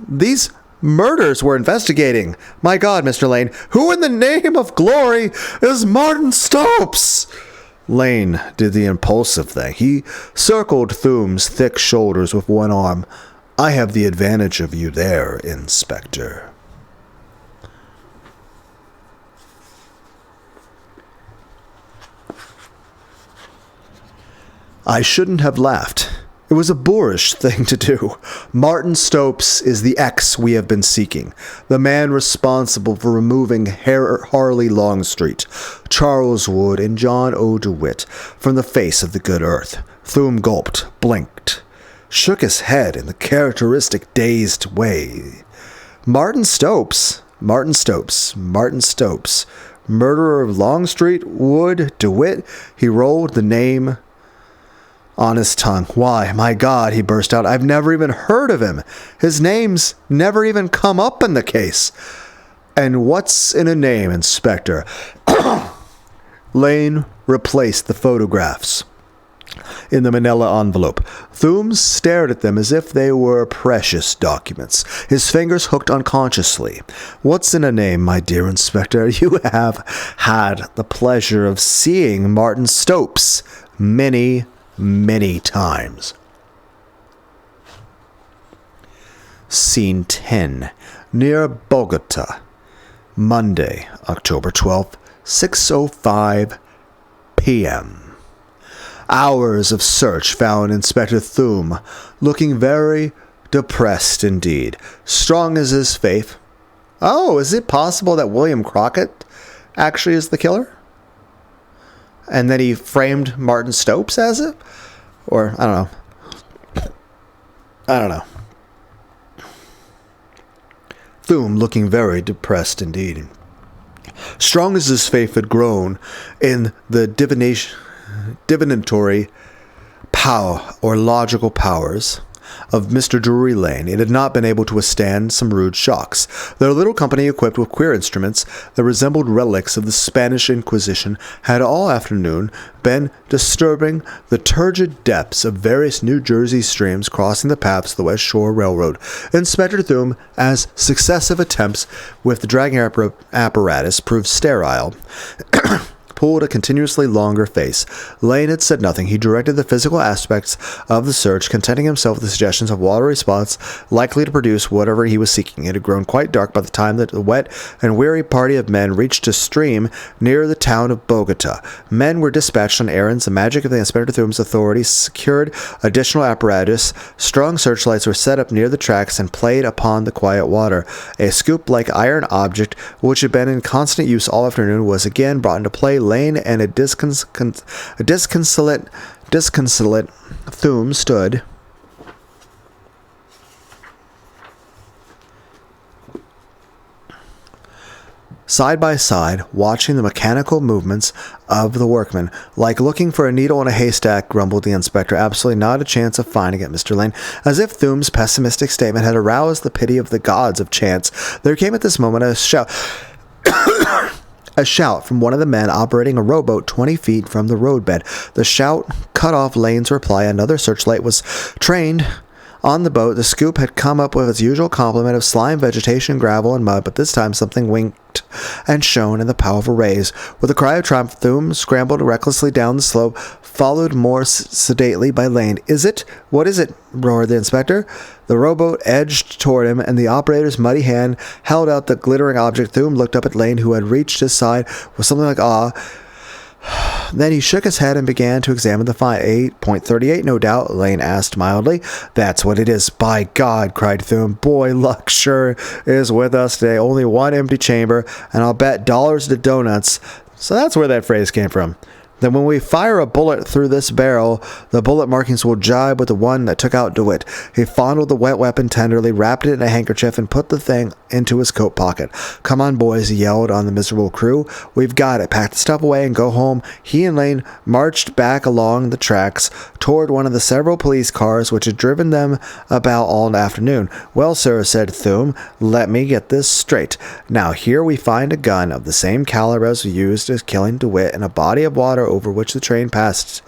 These murders we're investigating. My God, Mr. Lane, who in the name of glory is Martin Stopes? Lane did the impulsive thing. He circled Thum's thick shoulders with one arm. I have the advantage of you there, Inspector. I shouldn't have laughed. It was a boorish thing to do. Martin Stopes is the X we have been seeking, the man responsible for removing Harley Longstreet, Charles Wood, and John O. DeWitt from the face of the good earth. Thum gulped, blinked, shook his head in the characteristic dazed way. Martin Stopes, Martin Stopes, Martin Stopes, murderer of Longstreet, Wood, DeWitt. He rolled the name on his tongue. Why, my God, he burst out, I've never even heard of him. His name's never even come up in the case. And what's in a name, Inspector? Lane replaced the photographs in the manila envelope. Thum stared at them as if they were precious documents. His fingers hooked unconsciously. What's in a name, my dear Inspector? You have had the pleasure of seeing Martin Stopes many times. Scene 10. Near Bogota. Monday, October 12th, 6:05 p.m. Hours of search found Inspector Thum looking very depressed indeed. Strong as his faith. Oh, is it possible that William Crockett actually is the killer? And then he framed Martin Stopes as it? Or, I don't know. Thum looking very depressed indeed. Strong as his faith had grown in the divinatory power or logical powers of Mr. Drury Lane, it had not been able to withstand some rude shocks. Their little company, equipped with queer instruments that resembled relics of the Spanish Inquisition, had all afternoon been disturbing the turgid depths of various New Jersey streams crossing the paths of the West Shore Railroad. Inspector Thum, as successive attempts with the dragging apparatus proved sterile, pulled a continuously longer face. Lane had said nothing. He directed the physical aspects of the search, contenting himself with the suggestions of watery spots likely to produce whatever he was seeking. It had grown quite dark by the time that the wet and weary party of men reached a stream near the town of Bogota. Men were dispatched on errands. The magic of the Inspector Thume's authorities secured additional apparatus. Strong searchlights were set up near the tracks and played upon the quiet water. A scoop-like iron object, which had been in constant use all afternoon, was again brought into play. Lane and a disconsolate Thume stood side by side, watching the mechanical movements of the workmen. Like looking for a needle in a haystack, grumbled the inspector. Absolutely not a chance of finding it, Mr. Lane. As if Thume's pessimistic statement had aroused the pity of the gods of chance, there came at this moment a shout. A shout from one of the men operating a rowboat 20 feet from the roadbed. The shout cut off Lane's reply. Another searchlight was trained on the boat. The scoop had come up with its usual complement of slime, vegetation, gravel, and mud, but this time something winked and shone in the powerful rays. With a cry of triumph, Thume scrambled recklessly down the slope, followed more sedately by Lane. "Is it? What is it?" roared the inspector. The rowboat edged toward him, and the operator's muddy hand held out the glittering object. Thume looked up at Lane, who had reached his side with something like awe. Then he shook his head and began to examine the find. 8.38, no doubt, Lane asked mildly. "That's what it is, by God," cried Thume. "Boy, luck sure is with us today. Only one empty chamber, and I'll bet dollars to donuts." So that's where that phrase came from. "Then when we fire a bullet through this barrel, the bullet markings will jibe with the one that took out DeWitt." He fondled the wet weapon tenderly, wrapped it in a handkerchief, and put the thing into his coat pocket. "Come on, boys," he yelled on the miserable crew. "We've got it. Pack the stuff away and go home." He and Lane marched back along the tracks toward one of the several police cars which had driven them about all afternoon. "Well, sir," said Thume, "let me get this straight. Now here we find a gun of the same caliber as used as killing DeWitt in a body of water over which the train passed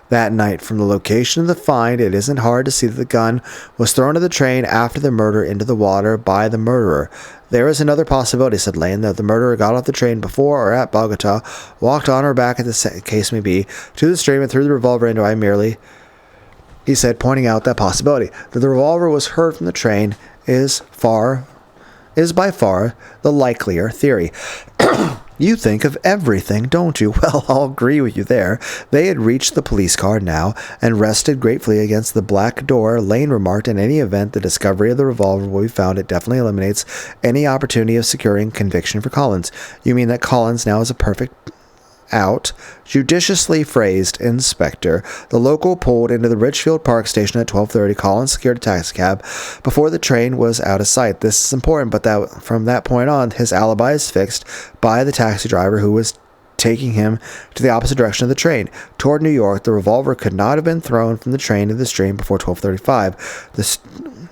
that night. From the location of the find, it isn't hard to see that the gun was thrown to the train after the murder into the water by the murderer. There is another possibility," said Lane, "that the murderer got off the train before or at Bogota, walked on or back, as the case may be, to the stream and threw the revolver into it merely," he said, pointing out that possibility. "That the revolver was heard from the train is by far the likelier theory." "You think of everything, don't you?" "Well, I'll agree with you there." They had reached the police car now and rested gratefully against the black door. Lane remarked, "In any event, the discovery of the revolver will be found. It definitely eliminates any opportunity of securing conviction for Collins." "You mean that Collins now is a perfect out?" "Judiciously phrased, Inspector." The local pulled into the Richfield Park station at 12:30. Collins secured a taxicab before the train was out of sight. This is important, but that from that point on, his alibi is fixed by the taxi driver who was taking him to the opposite direction of the train, toward New York. The revolver could not have been thrown from the train into the stream before 12:35.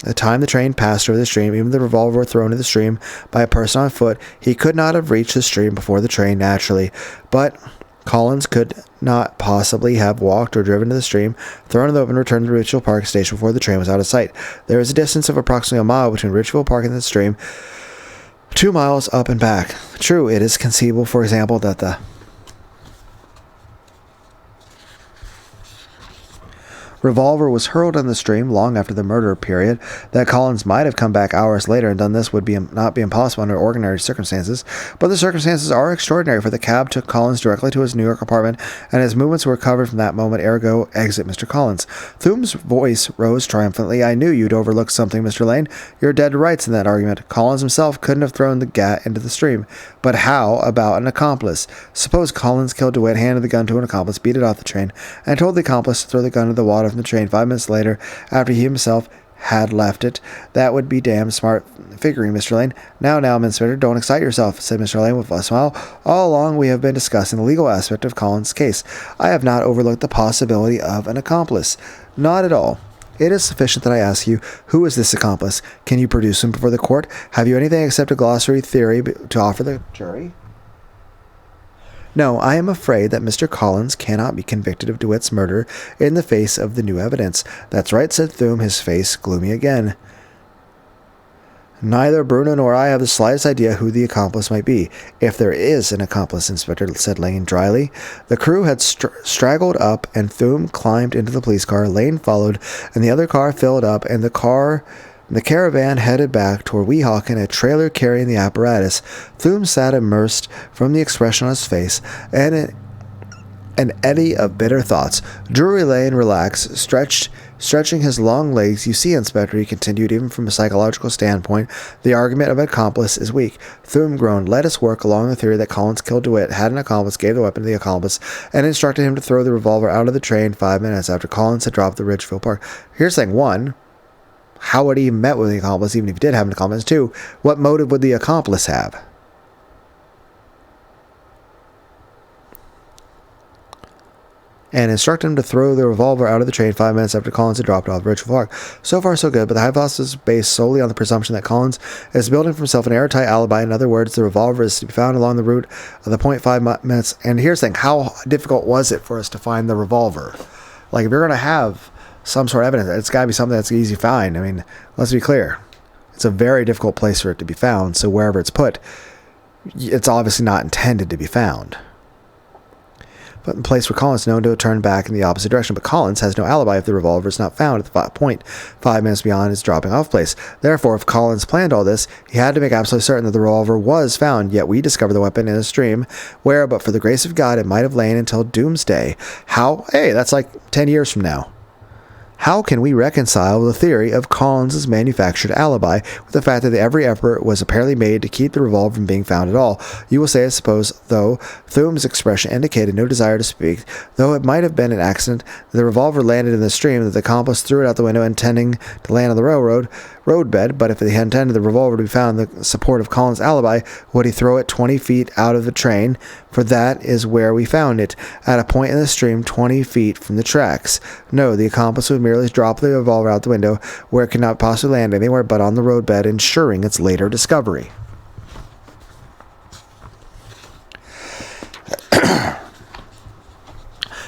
The time the train passed over the stream, even the revolver thrown into the stream by a person on foot, he could not have reached the stream before the train, naturally. But Collins could not possibly have walked or driven to the stream, thrown it open, and returned to the Richfield Park station before the train was out of sight. There is a distance of approximately a mile between Richfield Park and the stream, 2 miles up and back. True, it is conceivable, for example, that the revolver was hurled in the stream long after the murder period. That Collins might have come back hours later and done this would not be impossible under ordinary circumstances, but the circumstances are extraordinary, for the cab took Collins directly to his New York apartment, and his movements were covered from that moment. Ergo, exit Mr. Collins. Thume's voice rose triumphantly. "I knew you'd overlook something, Mr. Lane. You're dead to rights in that argument. Collins himself couldn't have thrown the gat into the stream. But how about an accomplice? Suppose Collins killed DeWitt, handed the gun to an accomplice, beat it off the train, and told the accomplice to throw the gun into the water from the train 5 minutes later after he himself had left it. That would be damn smart figuring, Mr. Lane." Now, Inspector, don't excite yourself," said Mr. Lane with a smile. "All along we have been discussing the legal aspect of Collins' case. I have not overlooked the possibility of an accomplice. Not at all. It is sufficient that I ask you, who is this accomplice? Can you produce him before the court? Have you anything except a glossary theory to offer the jury?" "No, I am afraid that Mr. Collins cannot be convicted of DeWitt's murder in the face of the new evidence." "That's right," said Thume, his face gloomy again. Neither Bruno nor I have the slightest idea who the accomplice might be. If there is an accomplice, Inspector said Lane dryly. The crew had straggled up, and Thum climbed into the police car. Lane followed, and the other car filled up, and the caravan headed back toward Weehawken, a trailer carrying the apparatus. Thum sat immersed from the expression on his face, and an eddy of bitter thoughts. Drury Lane relaxed, stretching his long legs. You see, Inspector, he continued, even from a psychological standpoint, the argument of an accomplice is weak. Thum groaned. Let us work along the theory that Collins killed DeWitt, had an accomplice, gave the weapon to the accomplice, and instructed him to throw the revolver out of the train 5 minutes after Collins had dropped the Ridgefield Park. Here's thing one. How would he have met with the accomplice, even if he did have an accomplice? Two, what motive would the accomplice have? And instructed him to throw the revolver out of the train 5 minutes after Collins had dropped off Ridgefield Park. So far, so good, but the hypothesis is based solely on the presumption that Collins is building for himself an airtight alibi. In other words, the revolver is to be found along the route of the 0.5 minutes. And here's the thing, how difficult was it for us to find the revolver? Like, if you're going to have some sort of evidence, it's got to be something that's easy to find. I mean, let's be clear. It's a very difficult place for it to be found, so wherever it's put, it's obviously not intended to be found. But in the place where Collins is known to turn back in the opposite direction. But Collins has no alibi if the revolver is not found at the point 5 minutes beyond his dropping off place. Therefore, if Collins planned all this, he had to make absolutely certain that the revolver was found. Yet we discovered the weapon in a stream where, but for the grace of God, it might have lain until doomsday. How? Hey, that's like 10 years from now. How can we reconcile the theory of Collins's manufactured alibi with the fact that every effort was apparently made to keep the revolver from being found at all? You will say, I suppose, though Thum's expression indicated no desire to speak, though it might have been an accident that the revolver landed in the stream, that the accomplice threw it out the window intending to land on the roadbed, but if he intended the revolver to be found in the support of Collins' alibi, would he throw it 20 feet out of the train? For that is where we found it, at a point in the stream 20 feet from the tracks. No, the accomplice would merely drop the revolver out the window, where it could not possibly land anywhere but on the roadbed, ensuring its later discovery.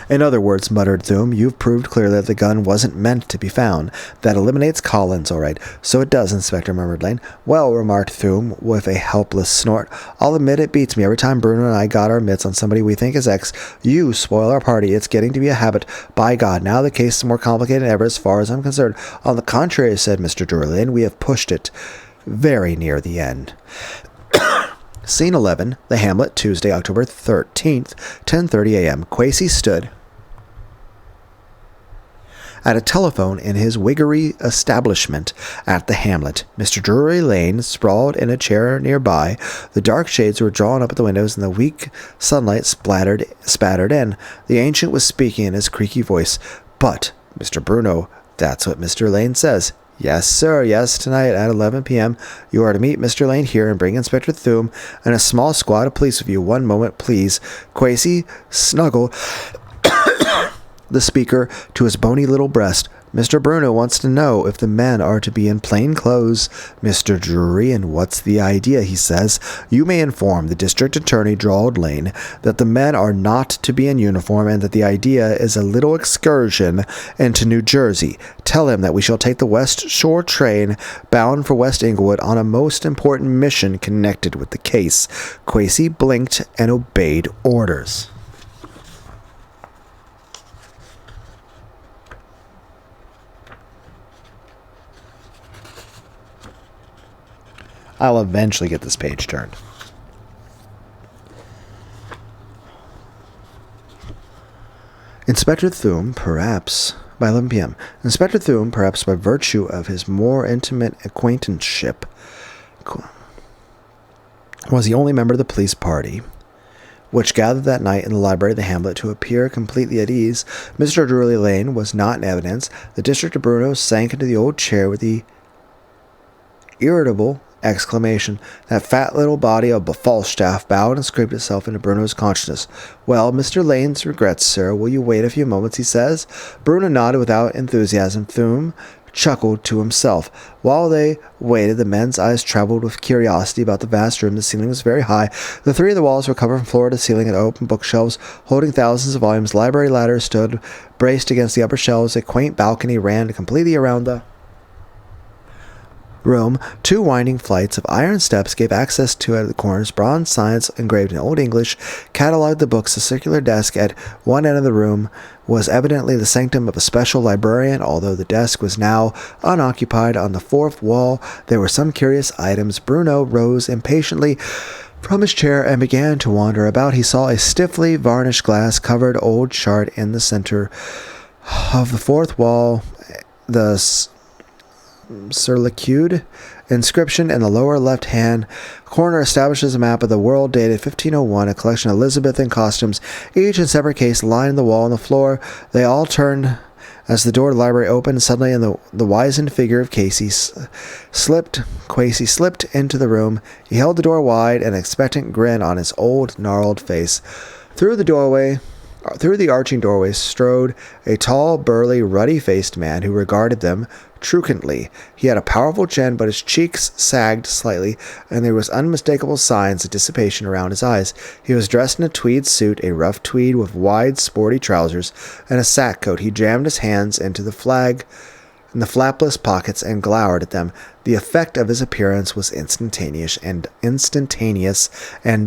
In other words, muttered Thum, you've proved clearly that the gun wasn't meant to be found. That eliminates Collins, all right. So it does, Inspector, murmured Lane. Well, remarked Thum, with a helpless snort, I'll admit it beats me. Every time Bruno and I got our mitts on somebody we think is X, you spoil our party. It's getting to be a habit. By God, now the case is more complicated than ever as far as I'm concerned. On the contrary, said Mr. Drury Lane, we have pushed it very near the end. Scene 11, The Hamlet, Tuesday, October 13th, 10:30 a.m. Quasey stood at a telephone in his wiggery establishment at the Hamlet. Mr. Drury Lane sprawled in a chair nearby. The dark shades were drawn up at the windows, and the weak sunlight spattered in. The ancient was speaking in his creaky voice. But, Mr. Bruno, that's what Mr. Lane says. Yes, sir, yes, tonight at 11 p.m. You are to meet Mr. Lane here and bring Inspector Thum and a small squad of police with you. 1 moment, please. Quasey snuggled the speaker to his bony little breast. Mr. Bruno wants to know if the men are to be in plain clothes, Mr. Drury, and what's the idea, he says. You may inform the district attorney, drawled Lane, that the men are not to be in uniform and that the idea is a little excursion into New Jersey. Tell him that we shall take the West Shore train bound for West Englewood on a most important mission connected with the case. Quasey blinked and obeyed orders. I'll eventually get this page turned. Inspector Thum, perhaps by 11 p.m. Inspector Thum, perhaps by virtue of his more intimate acquaintanceship, was the only member of the police party which gathered that night in the library of the Hamlet to appear completely at ease. Mr. Drury Lane was not in evidence. The district of Bruno sank into the old chair with the irritable exclamation. That fat little body of Falstaff bowed and scraped itself into Bruno's consciousness. Well, Mr. Lane's regrets, sir. Will you wait a few moments, he says. Bruno nodded without enthusiasm. Thum chuckled to himself. While they waited, the men's eyes traveled with curiosity about the vast room. The ceiling was very high. The three of the walls were covered from floor to ceiling, and open bookshelves holding thousands of volumes. Library ladders stood braced against the upper shelves. A quaint balcony ran completely around the room. 2 winding flights of iron steps gave access to at the corners. Bronze signs engraved in Old English cataloged the books. A circular desk at one end of the room was evidently the sanctum of a special librarian, although the desk was now unoccupied. On the fourth wall there were some curious items. Bruno rose impatiently from his chair and began to wander about. He saw a stiffly varnished glass-covered old chart in the center of the fourth wall. The Surlicude inscription in the lower left-hand corner establishes a map of the world dated 1501, a collection of Elizabethan costumes, each in separate case, lined the wall and the floor. They all turned as the door of the library opened. Suddenly, and the wizened figure of Quasi slipped into the room. He held the door wide, an expectant grin on his old, gnarled face. Through the arching doorway strode a tall, burly, ruddy-faced man who regarded them truculently. He had a powerful chin, but his cheeks sagged slightly, and there was unmistakable signs of dissipation around his eyes. He was dressed in a tweed suit, a rough tweed with wide, sporty trousers, and a sack coat. He jammed his hands into the flapless pockets and glowered at them. The effect of his appearance was instantaneous and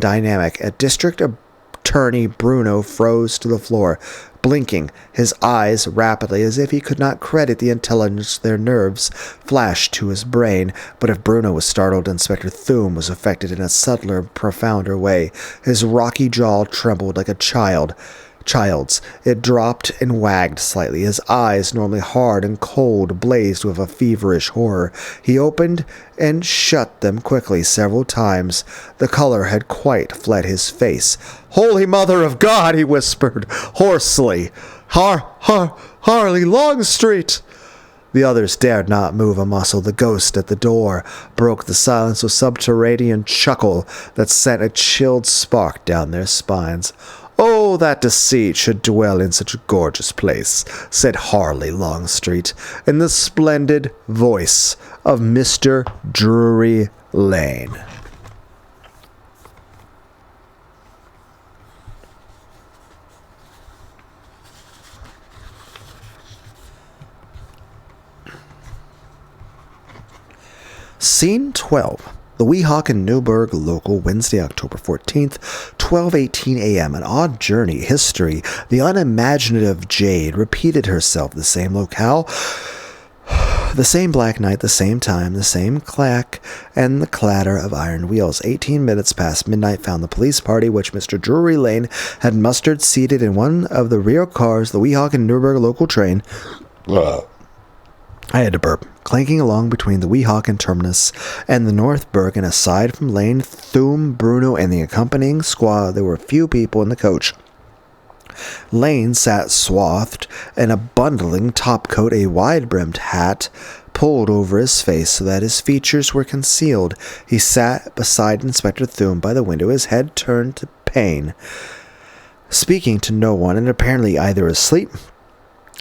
dynamic. A district attorney Bruno froze to the floor, blinking his eyes rapidly as if he could not credit the intelligence their nerves flashed to his brain. But if Bruno was startled, Inspector Thum was affected in a subtler, profounder way. His rocky jaw trembled like a child's. It dropped and wagged slightly. His eyes, normally hard and cold, blazed with a feverish horror. He opened and shut them quickly several times. The color had quite fled his face. "Holy Mother of God!" he whispered hoarsely. Harley Longstreet!" The others dared not move a muscle. The ghost at the door broke the silence with a subterranean chuckle that sent a chilled spark down their spines. "Oh, that deceit should dwell in such a gorgeous place," said Harley Longstreet, in the splendid voice of Mr. Drury Lane. Scene 12. The Weehawken Newburgh local, Wednesday, October 14th, 12:18 a.m. An odd journey. History. The unimaginative Jade repeated herself. The same locale, the same black night, the same time, the same clack and the clatter of iron wheels. 18 minutes past midnight found the police party, which Mr. Drury Lane had mustered, seated in one of the rear cars, the Weehawken Newburgh local train. I had to burp. Clanking along between the Weehawken terminus and the North Bergen. Aside from Lane, Thum, Bruno, and the accompanying squad, there were few people in the coach. Lane sat swathed in a bundling topcoat, a wide-brimmed hat pulled over his face so that his features were concealed. He sat beside Inspector Thum by the window, his head turned to pane, speaking to no one, and apparently either asleep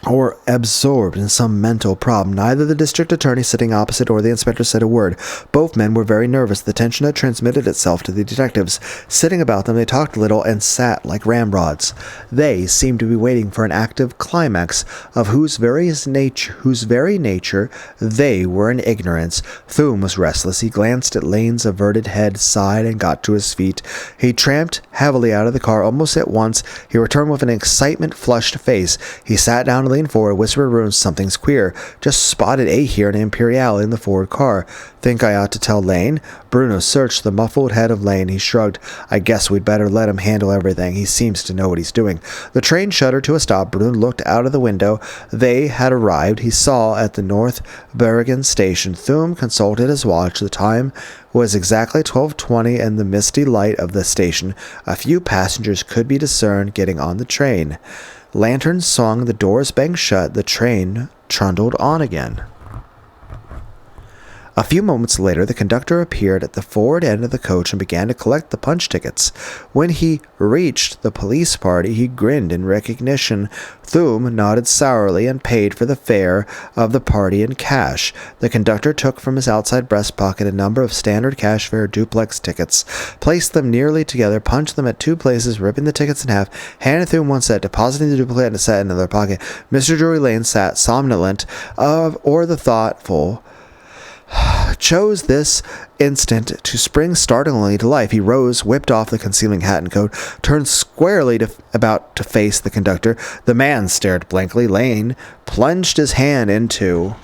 or absorbed in some mental problem. Neither the district attorney sitting opposite or the inspector said a word. Both men were very nervous. The tension had transmitted itself to the detectives. Sitting about them, they talked little and sat like ramrods. They seemed to be waiting for an active climax of whose very nature they were in ignorance. Thum was restless. He glanced at Lane's averted head, sighed, and got to his feet. He tramped heavily out of the car. Almost at once, he returned with an excitement-flushed face. He sat down and leaned forward, whispered, "Bruno, something's queer. Just spotted a here in Imperiale in the forward car. Think I ought to tell Lane?" Bruno searched the muffled head of Lane. He shrugged. "I guess we'd better let him handle everything. He seems to know what he's doing." The train shuddered to a stop. Bruno looked out of the window. They had arrived, he saw, at the North Bergen station. Thum consulted his watch. The time was exactly 12:20 in the misty light of the station. A few passengers could be discerned getting on the train. Lanterns swung, the doors banged shut, the train trundled on again. A few moments later, the conductor appeared at the forward end of the coach and began to collect the punch tickets. When he reached the police party, he grinned in recognition. Thum nodded sourly and paid for the fare of the party in cash. The conductor took from his outside breast pocket a number of standard cash fare duplex tickets, placed them nearly together, punched them at two places, ripping the tickets in half, handed Thum one set, depositing the duplicate in a set in another pocket. Mr. Drury Lane sat somnolent, or the thoughtful, chose this instant to spring startlingly to life. He rose, whipped off the concealing hat and coat, turned squarely about to face the conductor. The man stared blankly. Lane plunged his hand into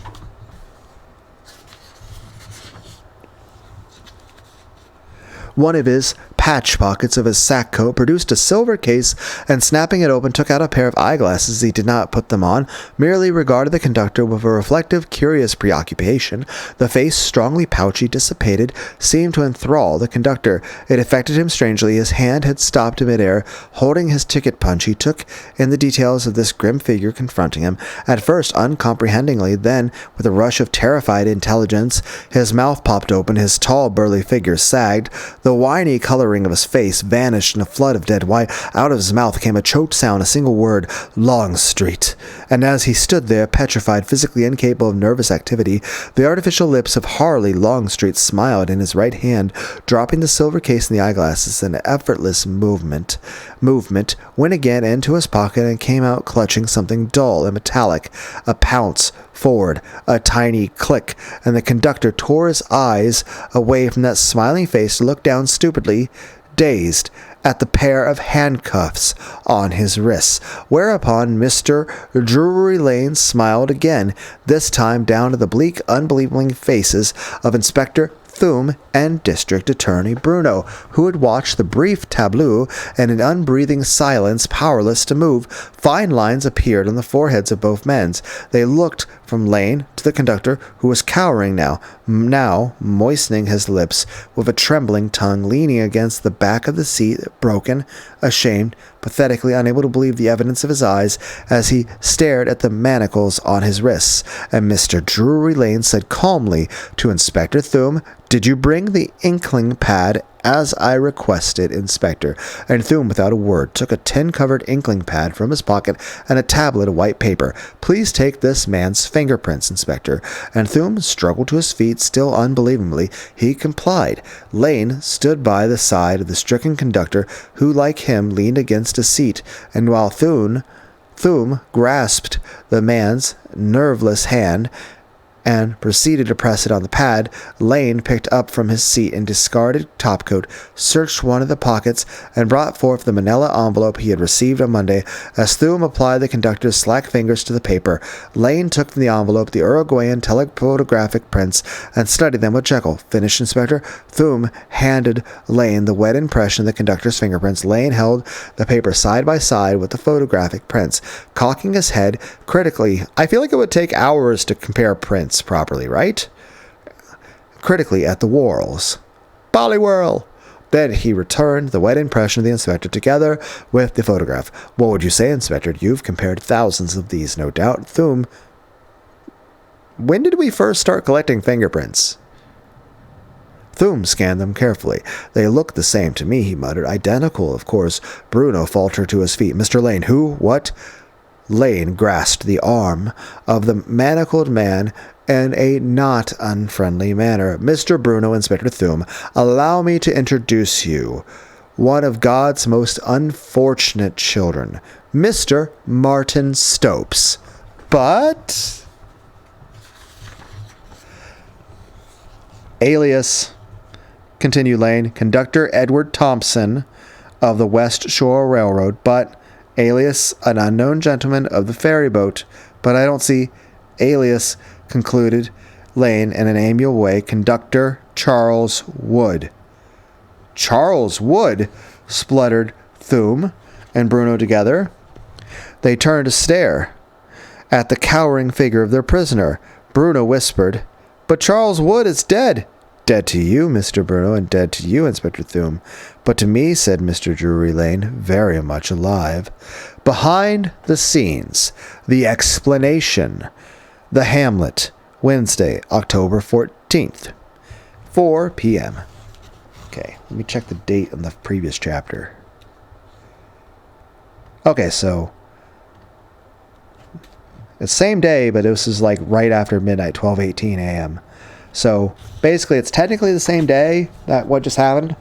one of his patch pockets of his sack coat, produced a silver case, and snapping it open, took out a pair of eyeglasses. He did not put them on, merely regarded the conductor with a reflective, curious preoccupation. The face, strongly pouchy, dissipated, seemed to enthrall the conductor. It affected him strangely. His hand had stopped in midair, holding his ticket punch. He took in the details of this grim figure confronting him, at first uncomprehendingly, then, with a rush of terrified intelligence, his mouth popped open, his tall, burly figure sagged, the whiny coloring of his face vanished in a flood of dead white. Out of his mouth came a choked sound, a single word, Longstreet. And as he stood there, petrified, physically incapable of nervous activity, the artificial lips of Harley Longstreet smiled in his right hand, dropping the silver case and the eyeglasses. An effortless movement went again into his pocket and came out clutching something dull and metallic. A pounce forward, a tiny click, and the conductor tore his eyes away from that smiling face to look down stupidly, dazed, at the pair of handcuffs on his wrists, whereupon Mr. Drury Lane smiled again, this time down to the bleak, unbelieving faces of Inspector Thum and District Attorney Bruno, who had watched the brief tableau in an unbreathing silence, powerless to move. Fine lines appeared on the foreheads of both men. They looked from Lane to the conductor, who was cowering now moistening his lips with a trembling tongue, leaning against the back of the seat, broken, ashamed, pathetically unable to believe the evidence of his eyes as he stared at the manacles on his wrists. And Mr. Drury Lane said calmly to Inspector Thum, "Did you bring the inkling pad as I requested, Inspector?" And Thum, without a word, took a tin-covered inkling pad from his pocket and a tablet of white paper. "Please take this man's fingerprints, Inspector." And Thum struggled to his feet, still unbelievingly. He complied. Lane stood by the side of the stricken conductor, who, like him, leaned against a seat, and while Thum grasped the man's nerveless hand and proceeded to press it on the pad, Lane picked up from his seat and discarded topcoat, searched one of the pockets, and brought forth the manila envelope he had received on Monday. As Thum applied the conductor's slack fingers to the paper, Lane took from the envelope the Uruguayan telephotographic prints and studied them with Jekyll. "Finished, Inspector?" Thum handed Lane the wet impression of the conductor's fingerprints. Lane held the paper side by side with the photographic prints, cocking his head critically. I feel like it would take hours to compare prints properly, right? Critically at the whorls. "Bollywhirl!" Then he returned the wet impression of the inspector together with the photograph. "What would you say, Inspector? You've compared thousands of these, no doubt." Thum, when did we first start collecting fingerprints? Thum scanned them carefully. "They look the same to me," he muttered. "Identical, of course." Bruno faltered to his feet. "Mr. Lane, who? What?" Lane grasped the arm of the manacled man in a not unfriendly manner. "Mr. Bruno, Inspector Thum, allow me to introduce you, one of God's most unfortunate children, Mr. Martin Stopes." But alias, continued Lane, Conductor Edward Thompson of the West Shore Railroad, but alias, an unknown gentleman of the ferry boat. But I don't see alias, concluded Lane in an amiable way, Conductor Charles Wood. "Charles Wood?" spluttered Thum and Bruno together. They turned to stare at the cowering figure of their prisoner. Bruno whispered, "But Charles Wood is dead." "Dead to you, Mr. Bruno, and dead to you, Inspector Thum. But to me," said Mr. Drury Lane, "very much alive." Behind the scenes, the explanation. The Hamlet, Wednesday, October 14th, 4 p.m. Okay, let me check the date on the previous chapter. Okay, so it's same day, but this is like right after midnight, 12:18 a.m. So basically, it's technically the same day that what just happened.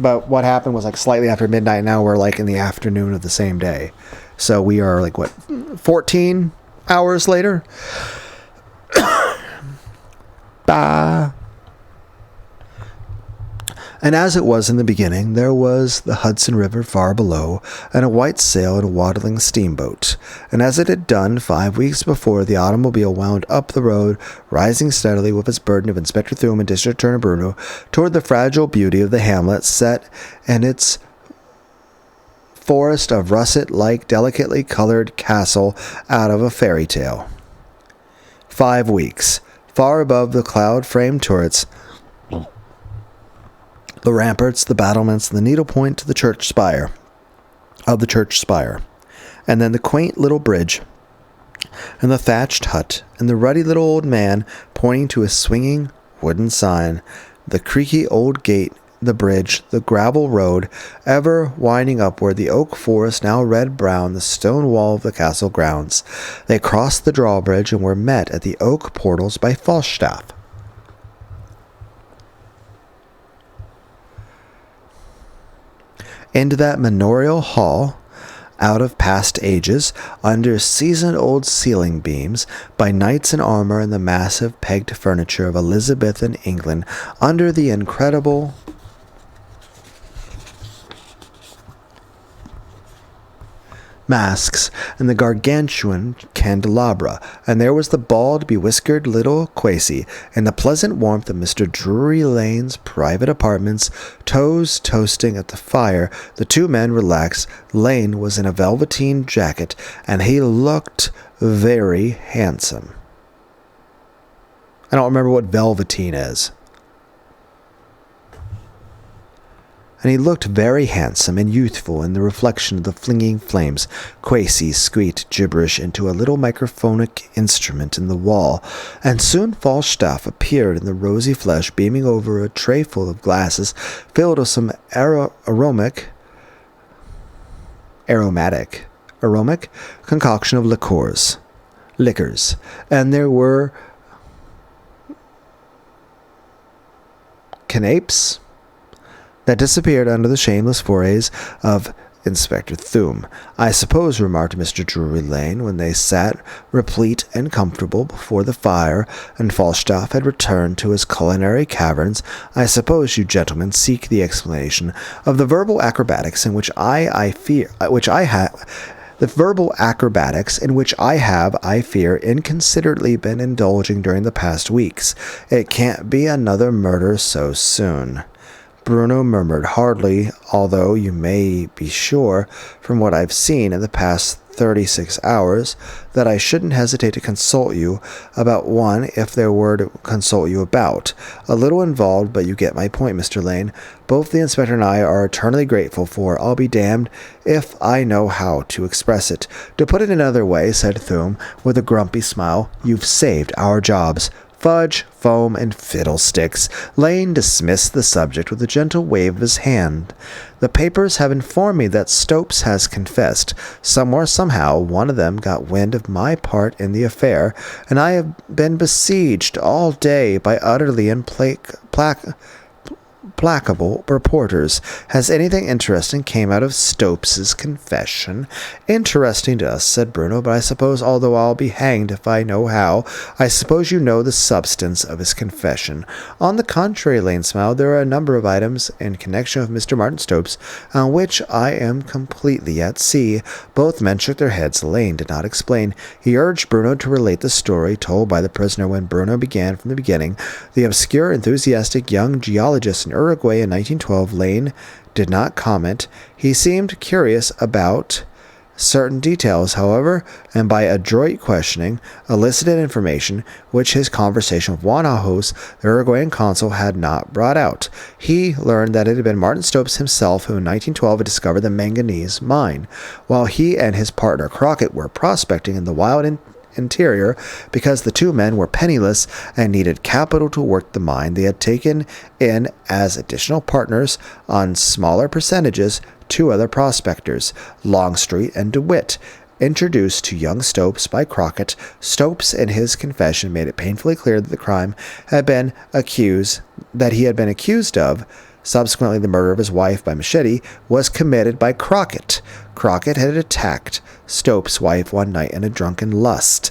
But what happened was like slightly after midnight. Now we're like in the afternoon of the same day. So we are like, 14 hours later? Bah! And as it was in the beginning, there was the Hudson River far below, and a white sail and a waddling steamboat. And as it had done 5 weeks before, the automobile wound up the road, rising steadily with its burden of Inspector Thum and District Attorney Bruno toward the fragile beauty of the hamlet set in its forest of russet-like, delicately colored castle out of a fairy tale. 5 weeks. Far above the cloud-framed turrets, the ramparts, the battlements, the needlepoint to the church spire, and then the quaint little bridge, and the thatched hut, and the ruddy little old man pointing to a swinging wooden sign, the creaky old gate, the bridge, the gravel road, ever winding upward, the oak forest now red-brown, the stone wall of the castle grounds. They crossed the drawbridge and were met at the oak portals by Falstaff. Into that manorial hall, out of past ages, under seasoned-old ceiling beams, by knights in armor and the massive pegged furniture of Elizabethan England, under the incredible masks and the gargantuan candelabra, and there was the bald, bewhiskered little Quasi, in the pleasant warmth of Mr. Drury Lane's private apartments, toes toasting at the fire. The two men relaxed. Lane was in a velveteen jacket, and he looked very handsome. I don't remember what velveteen is. And he looked very handsome and youthful in the reflection of the flinging flames. Quasi squeaked gibberish into a little microphonic instrument in the wall, and soon Falstaff appeared in the rosy flesh, beaming over a tray full of glasses filled with some aromatic concoction of liquors, and there were canapes that disappeared under the shameless forays of Inspector Thum. I suppose, remarked Mr. Drury Lane, when they sat replete and comfortable before the fire, and Falstaff had returned to his culinary caverns, I suppose you gentlemen seek the explanation of the verbal acrobatics in which I have, I fear, inconsiderately been indulging during the past weeks. It can't be another murder so soon. Bruno murmured, hardly, although you may be sure, from what I've seen in the past 36 hours, that I shouldn't hesitate to consult you about one if there were to consult you about. A little involved, but you get my point, Mr. Lane. Both the inspector and I are eternally grateful for, I'll be damned if I know how to express it. To put it another way, said Thum, with a grumpy smile, you've saved our jobs. Fudge, foam, and fiddlesticks. Lane dismissed the subject with a gentle wave of his hand. The papers have informed me that Stopes has confessed. Somewhere, somehow, one of them got wind of my part in the affair, and I have been besieged all day by utterly implacable reporters. Has anything interesting came out of Stopes's confession? Interesting to us, said Bruno, but I suppose, although I'll be hanged if I know how, I suppose you know the substance of his confession. On the contrary, Lane smiled, there are a number of items in connection with Mr. Martin Stopes on which I am completely at sea. Both men shook their heads. Lane did not explain. He urged Bruno to relate the story told by the prisoner when Bruno began from the beginning. The obscure, enthusiastic young geologist in Uruguay in 1912, Lane did not comment. He seemed curious about certain details, however, and by adroit questioning, elicited information which his conversation with Juan Ajos, the Uruguayan consul, had not brought out. He learned that it had been Martin Stopes himself who in 1912 had discovered the manganese mine, while he and his partner Crockett were prospecting in the wild interior. Because the two men were penniless and needed capital to work the mine, they had taken in as additional partners on smaller percentages two other prospectors, Longstreet and DeWitt. Introduced to young Stopes by Crockett, Stopes in his confession made it painfully clear that the crime he had been accused of, subsequently the murder of his wife by machete, was committed by Crockett. Crockett had attacked Stopes' wife one night in a drunken lust.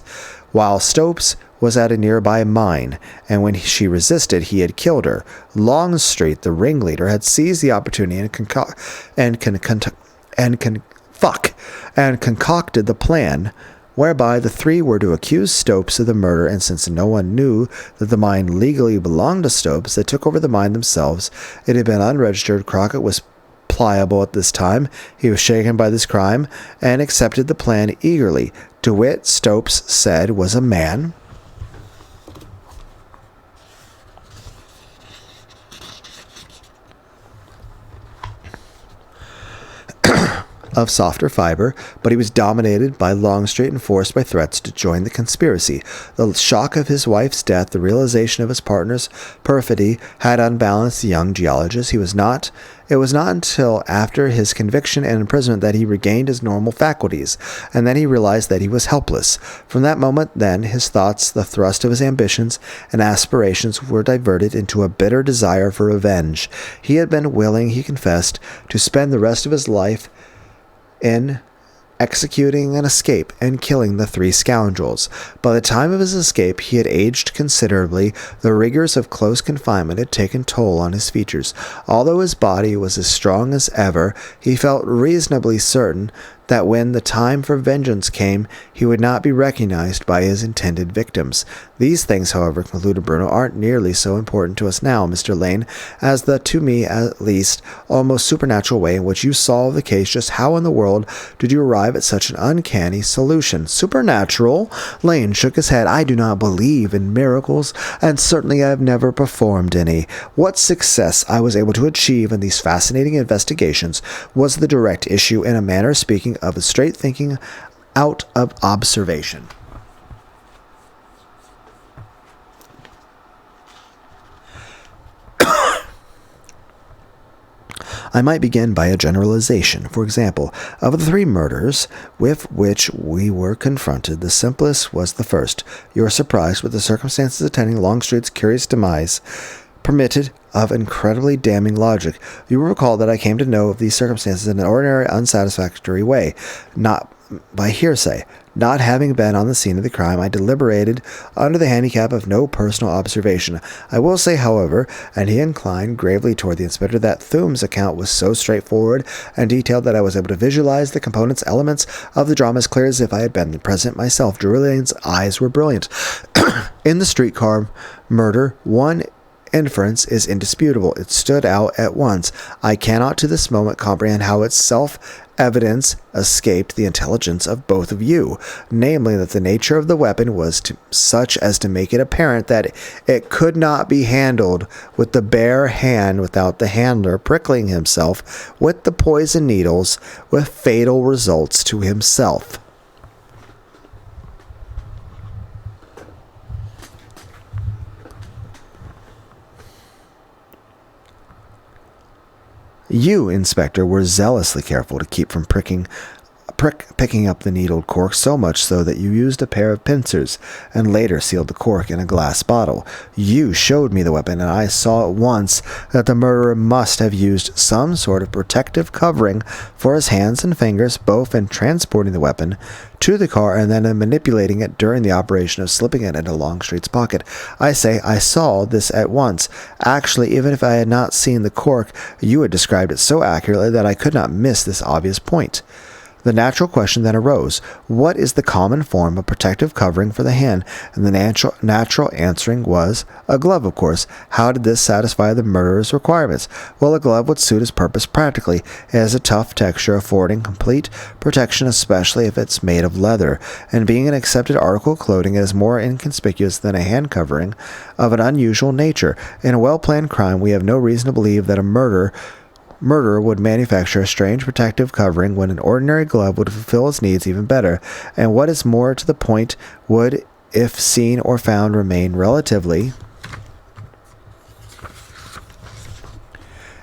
While Stopes was at a nearby mine, and when she resisted, he had killed her. Longstreet, the ringleader, had seized the opportunity and concocted the plan whereby the three were to accuse Stopes of the murder, and since no one knew that the mine legally belonged to Stopes, they took over the mine themselves. It had been unregistered. Crockett was pliable at this time. He was shaken by this crime and accepted the plan eagerly. DeWitt, Stopes said, was a man of softer fiber, but he was dominated by Longstreet and forced by threats to join the conspiracy. The shock of his wife's death, the realization of his partner's perfidy, had unbalanced the young geologist. It was not until after his conviction and imprisonment that he regained his normal faculties, and then he realized that he was helpless. From that moment, then, his thoughts, the thrust of his ambitions and aspirations, were diverted into a bitter desire for revenge. He had been willing, he confessed, to spend the rest of his life in executing an escape and killing the three scoundrels. By the time of his escape, he had aged considerably. The rigors of close confinement had taken toll on his features. Although his body was as strong as ever, he felt reasonably certain that when the time for vengeance came, he would not be recognized by his intended victims. These things, however, concluded Bruno, aren't nearly so important to us now, Mr. Lane, as the, to me at least, almost supernatural way in which you solved the case. Just how in the world did you arrive at such an uncanny solution? Supernatural? Lane shook his head. I do not believe in miracles, and certainly I have never performed any. What success I was able to achieve in these fascinating investigations was the direct issue, in a manner of speaking, of a straight thinking out of observation. I might begin by a generalization. For example, of the three murders with which we were confronted, the simplest was the first. You are surprised with the circumstances attending Longstreet's curious demise, permitted of incredibly damning logic. You will recall that I came to know of these circumstances in an ordinary, unsatisfactory way, not by hearsay. Not having been on the scene of the crime, I deliberated under the handicap of no personal observation. I will say, however, and he inclined gravely toward the inspector, that Thume's account was so straightforward and detailed that I was able to visualize the components, elements of the drama as clear as if I had been present myself. Drury-Lane's eyes were brilliant. In the streetcar murder, one inference is indisputable. It stood out at once. I cannot to this moment comprehend how its self-evidence escaped the intelligence of both of you, namely that the nature of the weapon was such as to make it apparent that it could not be handled with the bare hand without the handler prickling himself with the poison needles, with fatal results to himself. You, Inspector, were zealously careful to keep from picking up the needled cork, so much so that you used a pair of pincers and later sealed the cork in a glass bottle. You showed me the weapon, and I saw at once that the murderer must have used some sort of protective covering for his hands and fingers, both in transporting the weapon to the car and then in manipulating it during the operation of slipping it into Longstreet's pocket. I say I saw this at once. Actually, even if I had not seen the cork, you had described it so accurately that I could not miss this obvious point. The natural question then arose, what is the common form of protective covering for the hand? And the natural answering was, a glove, of course. How did this satisfy the murderer's requirements? Well, a glove would suit his purpose practically. It has a tough texture, affording complete protection, especially if it's made of leather. And being an accepted article of clothing, it is more inconspicuous than a hand covering of an unusual nature. In a well-planned crime, we have no reason to believe that a murderer would manufacture a strange protective covering when an ordinary glove would fulfill its needs even better, and what is more to the point, would, if seen or found, remain relatively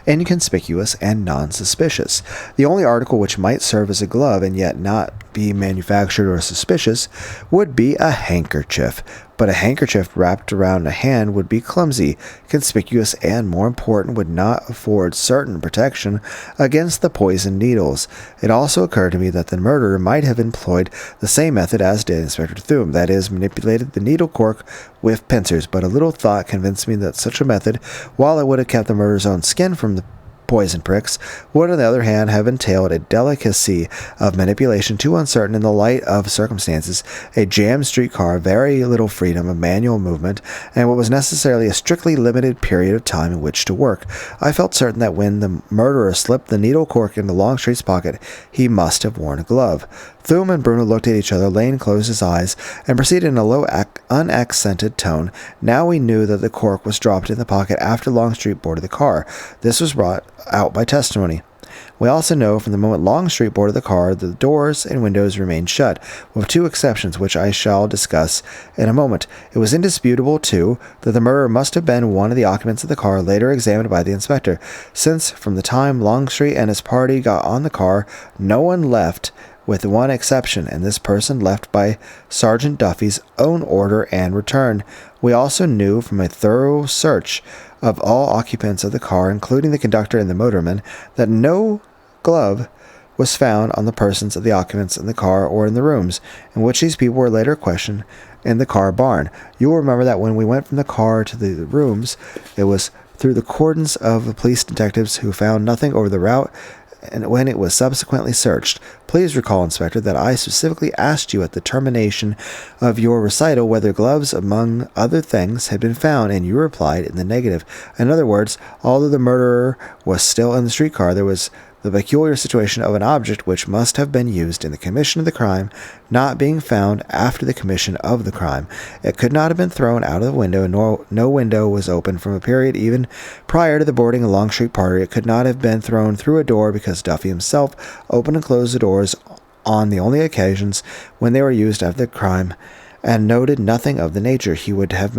inconspicuous and non-suspicious. The only article which might serve as a glove and yet not be manufactured or suspicious, would be a handkerchief. But a handkerchief wrapped around a hand would be clumsy, conspicuous, and, more important, would not afford certain protection against the poison needles. It also occurred to me that the murderer might have employed the same method as did Inspector Thum, that is, manipulated the needle cork with pincers, but a little thought convinced me that such a method, while it would have kept the murderer's own skin from the poison pricks, would on the other hand have entailed a delicacy of manipulation too uncertain in the light of circumstances, a jammed streetcar, very little freedom of manual movement, and what was necessarily a strictly limited period of time in which to work. I felt certain that when the murderer slipped the needle cork into Longstreet's pocket, he must have worn a glove. Thum and Bruno looked at each other. Lane closed his eyes and proceeded in a low, unaccented tone. Now we knew that the cork was dropped in the pocket after Longstreet boarded the car. This was brought out by testimony. We also know from the moment Longstreet boarded the car, the doors and windows remained shut, with two exceptions which I shall discuss in a moment. It was indisputable, too, that the murderer must have been one of the occupants of the car, later examined by the inspector, since from the time Longstreet and his party got on the car, no one left, with one exception, and this person left by Sergeant Duffy's own order and return. We also knew from a thorough search of all occupants of the car, including the conductor and the motorman, that no glove was found on the persons of the occupants in the car or in the rooms, in which these people were later questioned in the car barn. You will remember that when we went from the car to the rooms, it was through the cordons of the police detectives who found nothing over the route, and when it was subsequently searched. Please recall, Inspector, that I specifically asked you at the termination of your recital whether gloves, among other things, had been found, and you replied in the negative. In other words, although the murderer was still in the streetcar, there was the peculiar situation of an object which must have been used in the commission of the crime not being found after the commission of the crime. It could not have been thrown out of the window, nor no window was open from a period even prior to the boarding of Longstreet party. It could not have been thrown through a door because Duffy himself opened and closed the doors on the only occasions when they were used after the crime, and noted nothing of the nature. He would have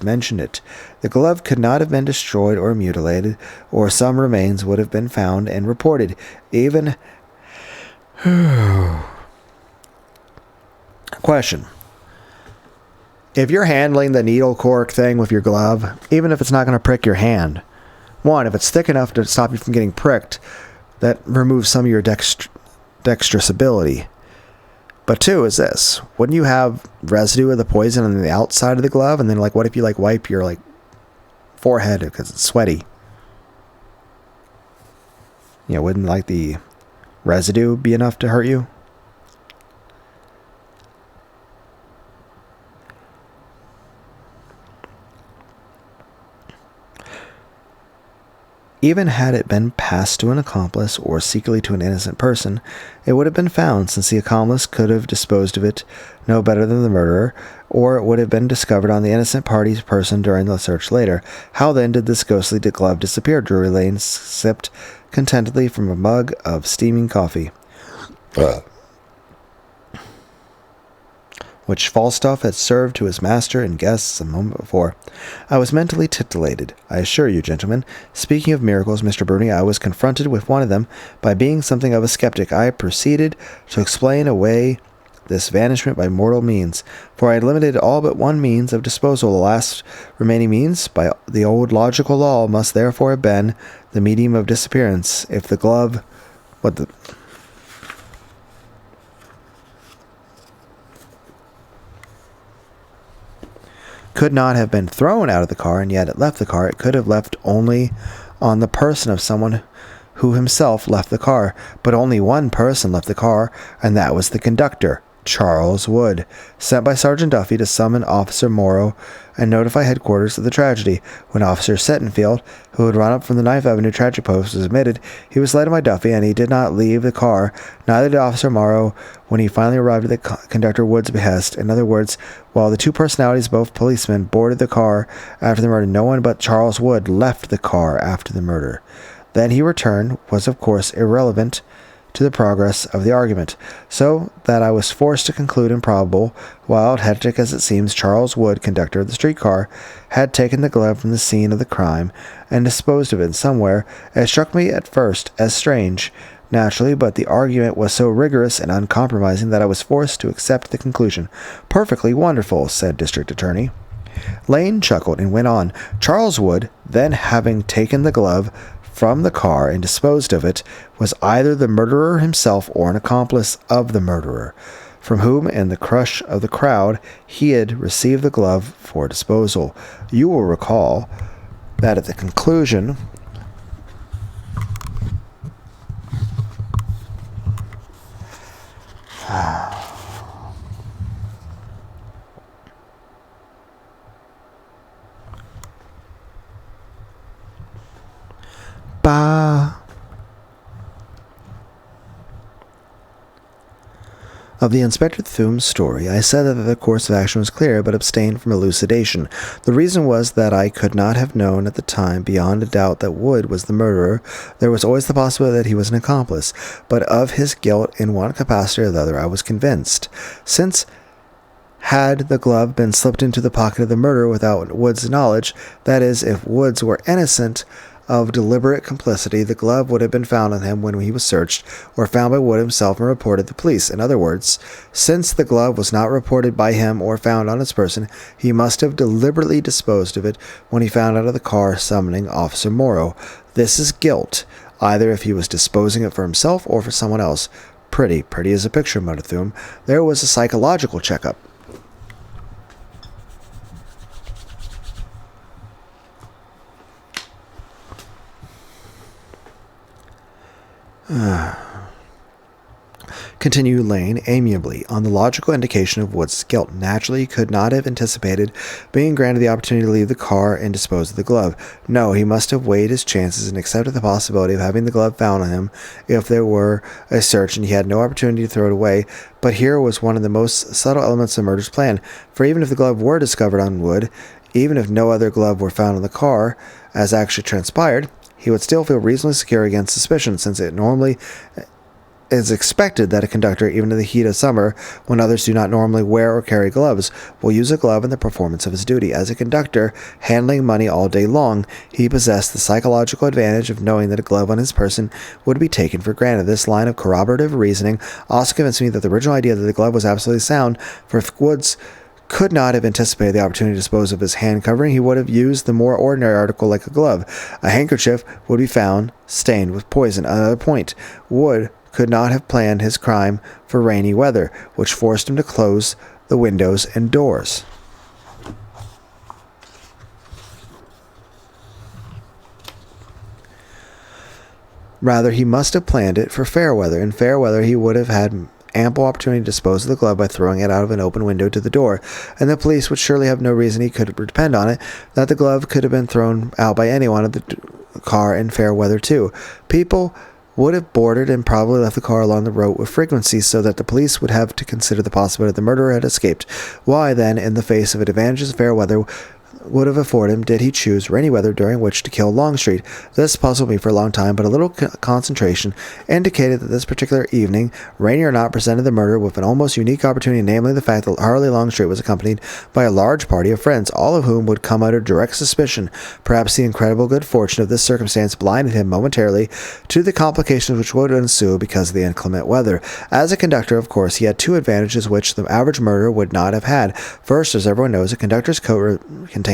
mentioned it. The glove could not have been destroyed or mutilated, or some remains would have been found and reported. Even question. If you're handling the needle cork thing with your glove, even if it's not going to prick your hand, one, if it's thick enough to stop you from getting pricked, that removes some of your dexterous ability. But two is this. Wouldn't you have residue of the poison on the outside of the glove? And then, what if you, wipe your, forehead because it's sweaty? Wouldn't, the residue be enough to hurt you? Even had it been passed to an accomplice or secretly to an innocent person, it would have been found, since the accomplice could have disposed of it no better than the murderer, or it would have been discovered on the innocent party's person during the search later. How then did this ghostly glove disappear? Drury Lane sipped contentedly from a mug of steaming coffee, which Falstaff had served to his master and guests a moment before. I was mentally titillated, I assure you, gentlemen. Speaking of miracles, Mr. Bruni, I was confronted with one of them. By being something of a skeptic, I proceeded to explain away this vanishment by mortal means, for I had limited all but one means of disposal. The last remaining means, by the old logical law, must therefore have been the medium of disappearance. If the glove... could not have been thrown out of the car, and yet it left the car, it could have left only on the person of someone who himself left the car. But only one person left the car, and that was the conductor, Charles Wood, sent by Sergeant Duffy to summon Officer Morrow and notify headquarters of the tragedy. When Officer Settenfield, who had run up from the 9th Avenue traffic post, was admitted, he was led by Duffy, and he did not leave the car. Neither did Officer Morrow when he finally arrived at the conductor Wood's behest. In other words, while the two personalities, both policemen, boarded the car after the murder, no one but Charles Wood left the car after the murder. Then he returned was, of course, irrelevant to the progress of the argument, so that I was forced to conclude improbable, wild, hectic as it seems, Charles Wood, conductor of the streetcar, had taken the glove from the scene of the crime and disposed of it somewhere. It struck me at first as strange, naturally, but the argument was so rigorous and uncompromising that I was forced to accept the conclusion. Perfectly wonderful, said District Attorney. Lane chuckled and went on. Charles Wood, then having taken the glove from the car and disposed of it, was either the murderer himself or an accomplice of the murderer, from whom, in the crush of the crowd, he had received the glove for disposal. You will recall that at the conclusion of the Inspector Thume's story, I said that the course of action was clear, but abstained from elucidation. The reason was that I could not have known at the time beyond a doubt that Wood was the murderer. There was always the possibility that he was an accomplice, but of his guilt in one capacity or the other I was convinced. Since had the glove been slipped into the pocket of the murderer without Wood's knowledge, that is, if Woods were innocent of deliberate complicity, the glove would have been found on him when he was searched, or found by Wood himself and reported to the police. In other words, since the glove was not reported by him or found on his person, he must have deliberately disposed of it when he found out of the car, summoning Officer Morrow. This is guilt, either if he was disposing it for himself or for someone else. Pretty as a picture, muttered Thume. There was a psychological checkup. Continued Lane amiably, on the logical indication of Wood's guilt. Naturally, he could not have anticipated being granted the opportunity to leave the car and dispose of the glove. No, he must have weighed his chances and accepted the possibility of having the glove found on him if there were a search and he had no opportunity to throw it away. But here was one of the most subtle elements of the murder's plan, for even if the glove were discovered on Wood, even if no other glove were found in the car, as actually transpired, he would still feel reasonably secure against suspicion, since it normally is expected that a conductor, even in the heat of summer, when others do not normally wear or carry gloves, will use a glove in the performance of his duty. As a conductor, handling money all day long, he possessed the psychological advantage of knowing that a glove on his person would be taken for granted. This line of corroborative reasoning also convinced me that the original idea that the glove was absolutely sound, for if Woods could not have anticipated the opportunity to dispose of his hand covering, he would have used the more ordinary article like a glove. A handkerchief would be found stained with poison. Another point, Wood could not have planned his crime for rainy weather, which forced him to close the windows and doors. Rather, he must have planned it for fair weather. In fair weather, he would have had ample opportunity to dispose of the glove by throwing it out of an open window to the door, and the police would surely have no reason he could depend on it that the glove could have been thrown out by anyone of the car in fair weather too. People would have boarded and probably left the car along the road with frequency, so that the police would have to consider the possibility that the murderer had escaped. Why, then, in the face of advantages of fair weather would have afforded him, did he choose rainy weather during which to kill Longstreet? This puzzled me for a long time, but a little concentration indicated that this particular evening, rainy or not, presented the murderer with an almost unique opportunity, namely the fact that Harley Longstreet was accompanied by a large party of friends, all of whom would come under direct suspicion. Perhaps the incredible good fortune of this circumstance blinded him momentarily to the complications which would ensue because of the inclement weather. As a conductor, of course, he had two advantages which the average murderer would not have had. First, as everyone knows, a conductor's coat contains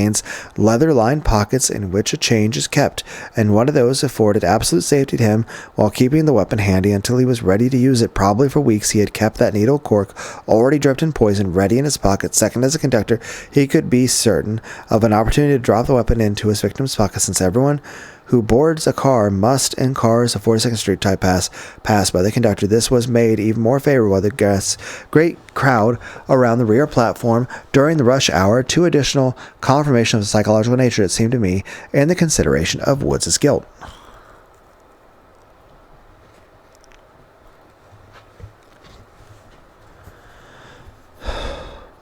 leather-lined pockets in which a change is kept, and one of those afforded absolute safety to him while keeping the weapon handy until he was ready to use it. Probably for weeks he had kept that needle cork, already dripped in poison, ready in his pocket. Second, as a conductor, he could be certain of an opportunity to drop the weapon into his victim's pocket, since everyone who boards a car must, in cars of 42nd Street type pass by the conductor. This was made even more favorable by the great crowd around the rear platform during the rush hour. Two additional confirmation of the psychological nature, it seemed to me, in the consideration of Woods' guilt.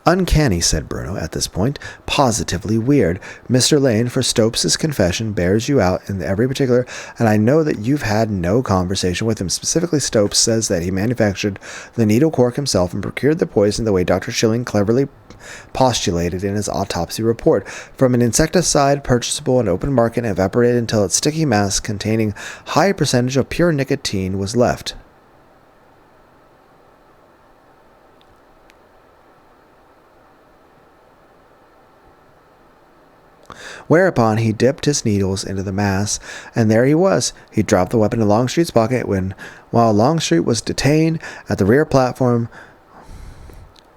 Uncanny, said Bruno at this point. Positively weird. Mr. Lane, for Stopes' confession bears you out in every particular, and I know that you've had no conversation with him. Specifically, Stopes says that he manufactured the needle cork himself and procured the poison the way Dr. Schilling cleverly postulated in his autopsy report. From an insecticide purchasable in open market and evaporated until its sticky mass containing high percentage of pure nicotine was left. Whereupon he dipped his needles into the mass, and there he was. He dropped the weapon in Longstreet's pocket while Longstreet was detained at the rear platform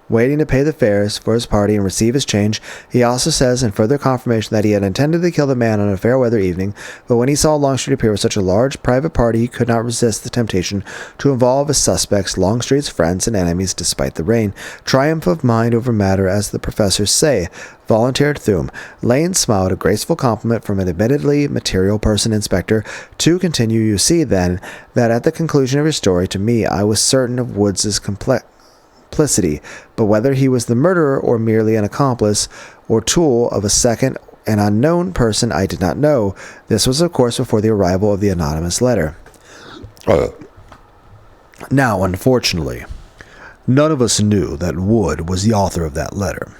waiting to pay the fares for his party and receive his change. He also says, in further confirmation, that he had intended to kill the man on a fair weather evening, but when he saw Longstreet appear with such a large private party, he could not resist the temptation to involve his suspects, Longstreet's friends and enemies, despite the rain. Triumph of mind over matter, as the professors say, volunteered Thum. Lane smiled, a graceful compliment from an admittedly material person, Inspector. To continue, you see, then, that at the conclusion of your story, to me, I was certain of Woods's complicity, but whether he was the murderer or merely an accomplice or tool of a second and unknown person, I did not know. This was, of course, before the arrival of the anonymous letter. Now, unfortunately, none of us knew that Wood was the author of that letter.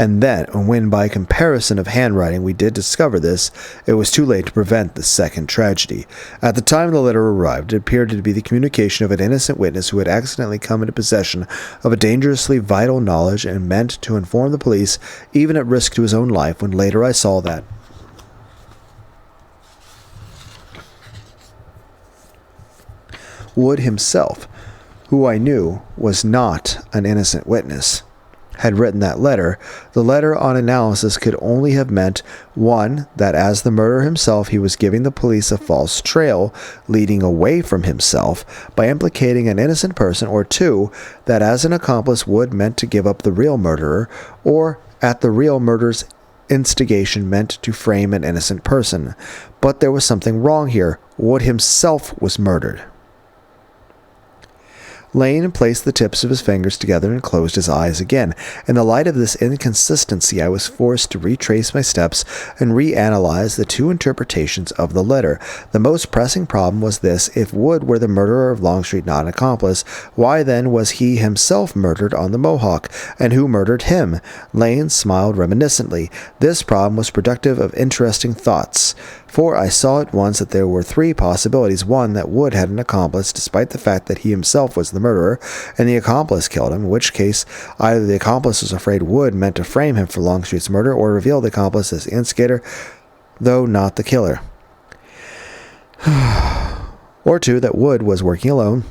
And then, when by comparison of handwriting we did discover this, it was too late to prevent the second tragedy. At the time the letter arrived, it appeared to be the communication of an innocent witness who had accidentally come into possession of a dangerously vital knowledge and meant to inform the police, even at risk to his own life, when later I saw that Wood himself, who I knew was not an innocent witness, had written that letter. The letter, on analysis, could only have meant, 1, that as the murderer himself he was giving the police a false trail leading away from himself by implicating an innocent person, or 2, that as an accomplice Wood meant to give up the real murderer, or at the real murderer's instigation meant to frame an innocent person. But there was something wrong here. Wood himself was murdered. Lane placed the tips of his fingers together and closed his eyes again. In the light of this inconsistency, I was forced to retrace my steps and reanalyze the two interpretations of the letter. The most pressing problem was this: if Wood were the murderer of Longstreet, not an accomplice, why then was he himself murdered on the Mohawk? And who murdered him? Lane smiled reminiscently. This problem was productive of interesting thoughts, for I saw at once that there were three possibilities. 1, that Wood had an accomplice, despite the fact that he himself was the murderer, and the accomplice killed him, in which case either the accomplice was afraid Wood meant to frame him for Longstreet's murder, or reveal the accomplice as the instigator, though not the killer. Or 2, that Wood was working alone,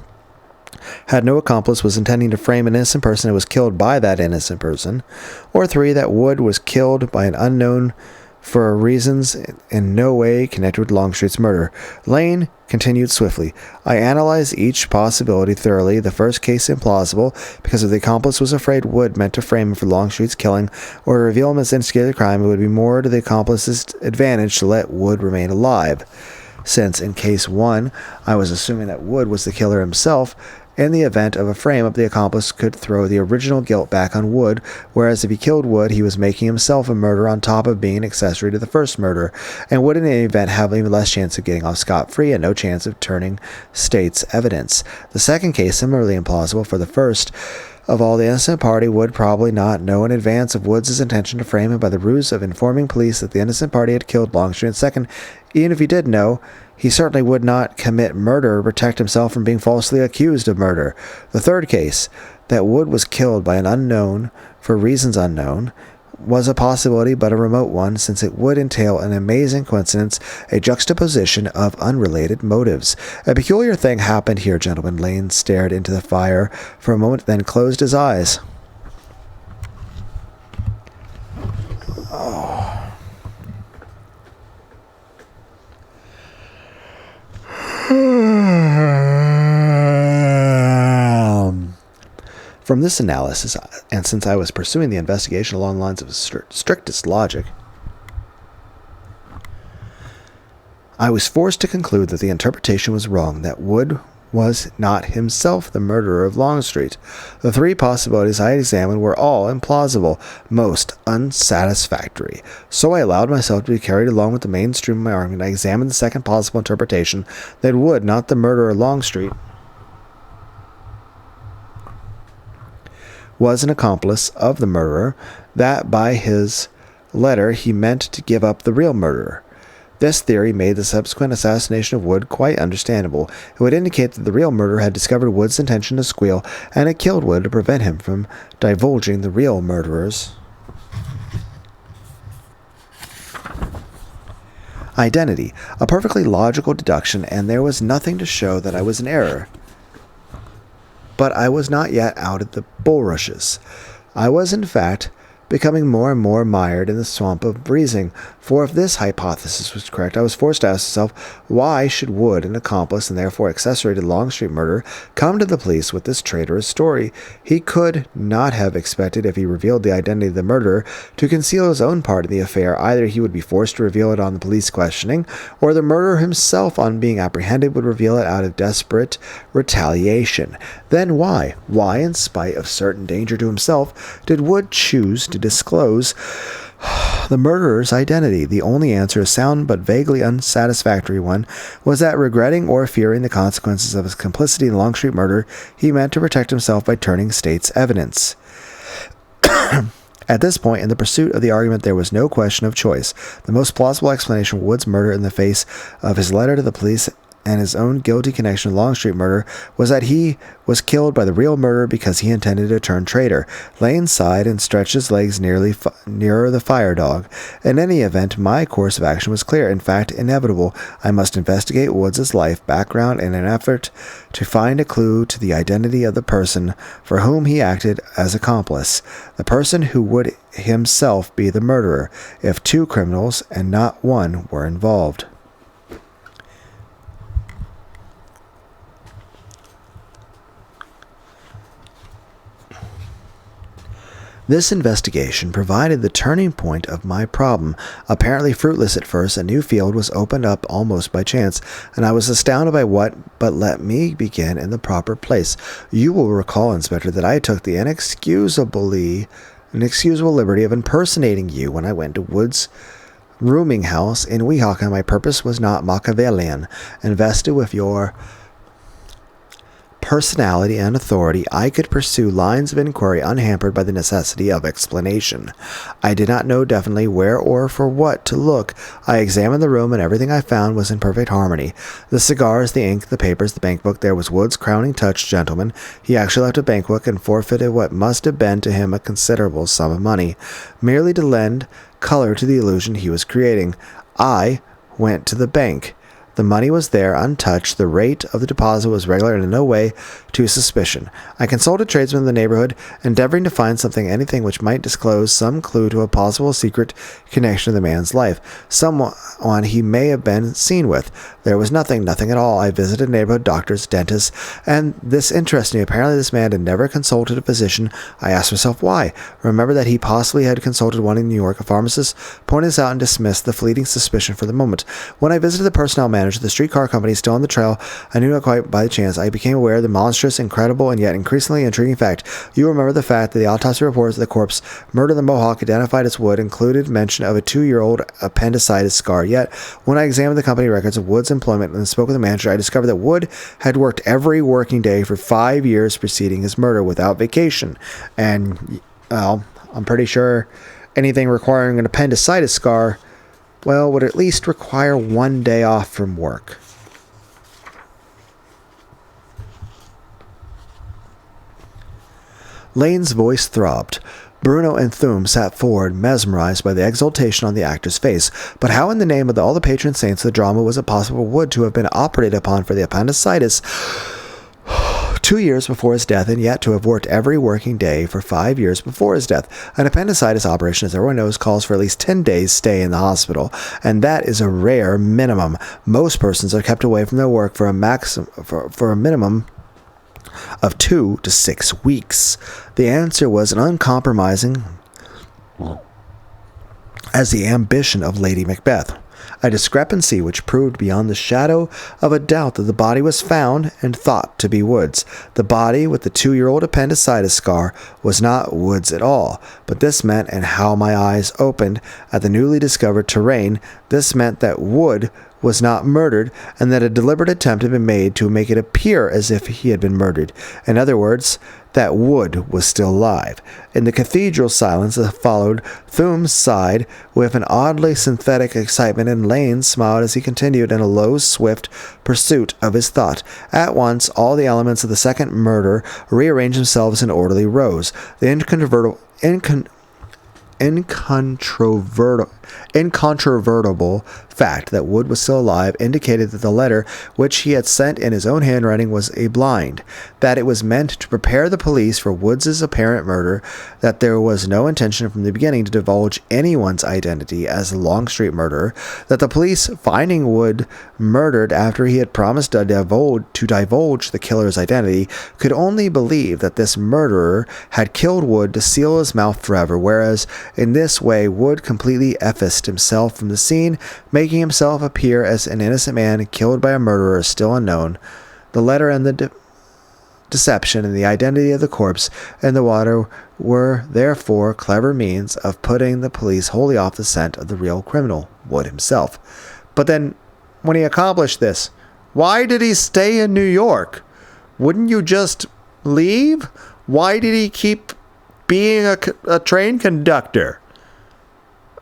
had no accomplice, was intending to frame an innocent person, and was killed by that innocent person. Or 3, that Wood was killed by an unknown for reasons in no way connected with Longstreet's murder. Lane continued swiftly. I analyzed each possibility thoroughly. The first case implausible, because if the accomplice was afraid Wood meant to frame him for Longstreet's killing, or to reveal him as instigated the crime, it would be more to the accomplice's advantage to let Wood remain alive. Since, in case 1, I was assuming that Wood was the killer himself, in the event of a frame-up, the accomplice could throw the original guilt back on Wood, whereas if he killed Wood, he was making himself a murderer on top of being an accessory to the first murder, and would in any event have even less chance of getting off scot-free and no chance of turning state's evidence. The second case, similarly implausible, for the first of all, the innocent party would probably not know in advance of Woods' intention to frame him by the ruse of informing police that the innocent party had killed Longstreet. And second, even if he did know, he certainly would not commit murder or protect himself from being falsely accused of murder. The third case, that Wood was killed by an unknown for reasons unknown, was a possibility, but a remote one, since it would entail an amazing coincidence, a juxtaposition of unrelated motives. A peculiar thing happened here, gentlemen. Lane stared into the fire for a moment, then closed his eyes. From this analysis, and since I was pursuing the investigation along the lines of strictest logic, I was forced to conclude that the interpretation was wrong, that Wood was not himself the murderer of Longstreet. The three possibilities I had examined were all implausible, most unsatisfactory. So I allowed myself to be carried along with the mainstream of my argument. I examined the second possible interpretation, that Wood, not the murderer of Longstreet, was an accomplice of the murderer, that by his letter he meant to give up the real murderer. This theory made the subsequent assassination of Wood quite understandable. It would indicate that the real murderer had discovered Wood's intention to squeal and had killed Wood to prevent him from divulging the real murderer's identity. A perfectly logical deduction, and there was nothing to show that I was in error. But I was not yet out of the bulrushes. I was, in fact, becoming more and more mired in the swamp of reasoning, for if this hypothesis was correct, I was forced to ask myself, why should Wood, an accomplice and therefore accessory to the Longstreet murder, come to the police with this traitorous story? He could not have expected, if he revealed the identity of the murderer, to conceal his own part in the affair. Either he would be forced to reveal it on the police questioning, or the murderer himself, on being apprehended, would reveal it out of desperate retaliation. Then why? Why, in spite of certain danger to himself, did Wood choose to disclose the murderer's identity? The only answer, a sound but vaguely unsatisfactory one, was that, regretting or fearing the consequences of his complicity in the Longstreet murder, he meant to protect himself by turning state's evidence. At this point in the pursuit of the argument, there was no question of choice. The most plausible explanation of Wood's murder in the face of his letter to the police and his own guilty connection to the Longstreet murder was that he was killed by the real murderer because he intended to turn traitor. Lane sighed and stretched his legs nearer the fire dog. In any event, my course of action was clear, in fact, inevitable. I must investigate Woods' life background in an effort to find a clue to the identity of the person for whom he acted as accomplice, the person who would himself be the murderer, if two criminals and not one were involved. This investigation provided the turning point of my problem. Apparently fruitless at first, a new field was opened up almost by chance, and I was astounded by what, but let me begin in the proper place. You will recall, Inspector, that I took the inexcusable liberty of impersonating you when I went to Wood's rooming house in Weehawken. My purpose was not Machiavellian. Invested with your personality and authority, I could pursue lines of inquiry unhampered by the necessity of explanation. I did not know definitely where or for what to look. I examined the room, and everything I found was in perfect harmony. The cigars, the ink, the papers, the bankbook. There was Wood's crowning touch, gentlemen. He actually left a bankbook and forfeited what must have been to him a considerable sum of money, merely to lend color to the illusion he was creating. I went to the bank. The money was there, untouched. The rate of the deposit was regular and in no way to suspicion. I consulted tradesmen in the neighborhood, endeavoring to find anything which might disclose some clue to a possible secret connection of the man's life, someone he may have been seen with. There was nothing at all. I visited neighborhood doctors, dentists, and this interested me. Apparently this man had never consulted a physician. I asked myself why. Remember that he possibly had consulted one in New York. A pharmacist pointed this out and dismissed the fleeting suspicion for the moment. When I visited the personnel manager of the streetcar company still on the trail, I knew not quite by chance, I became aware of the monstrous, incredible, and yet increasingly intriguing fact. You remember the fact that the autopsy reports of the corpse murdered in the Mohawk identified as Wood included mention of a 2-year-old appendicitis scar. Yet, when I examined the company records of Wood's employment and spoke with the manager, I discovered that Wood had worked every working day for 5 years preceding his murder without vacation. And, well, I'm pretty sure anything requiring an appendicitis scar, well, would at least require 1 day off from work. Lane's voice throbbed. Bruno and Thum sat forward, mesmerized by the exultation on the actor's face. But how in the name of all the patron saints of the drama was it possible Wood to have been operated upon for the appendicitis 2 years before his death, and yet to have worked every working day for 5 years before his death? An appendicitis operation, as everyone knows, calls for at least 10 days' stay in the hospital, and that is a rare minimum. Most persons are kept away from their work for a minimum of 2 to 6 weeks. The answer was an uncompromising as the ambition of Lady Macbeth, a discrepancy which proved beyond the shadow of a doubt that the body was found and thought to be Wood's. The body with the 2-year-old appendicitis scar was not Wood's at all, but this meant, and how my eyes opened at the newly discovered terrain, this meant that Wood was not murdered, and that a deliberate attempt had been made to make it appear as if he had been murdered. In other words, that Wood was still alive. In the cathedral silence that followed, Thum sighed with an oddly synthetic excitement, and Lane smiled as he continued in a low, swift pursuit of his thought. At once, all the elements of the second murder rearranged themselves in orderly rows. The incontrovertible fact that Wood was still alive indicated that the letter which he had sent in his own handwriting was a blind, that it was meant to prepare the police for Woods' apparent murder, that there was no intention from the beginning to divulge anyone's identity as the Longstreet murderer, that the police, finding Wood murdered after he had promised to divulge the killer's identity, could only believe that this murderer had killed Wood to seal his mouth forever, whereas in this way Wood completely effaced himself from the scene, making himself appear as an innocent man killed by a murderer still unknown. The letter and the deception and the identity of the corpse in the water were therefore clever means of putting the police wholly off the scent of the real criminal, Wood himself. But then, when he accomplished this, why did he stay in New York? Wouldn't you just leave? Why did he keep being a train conductor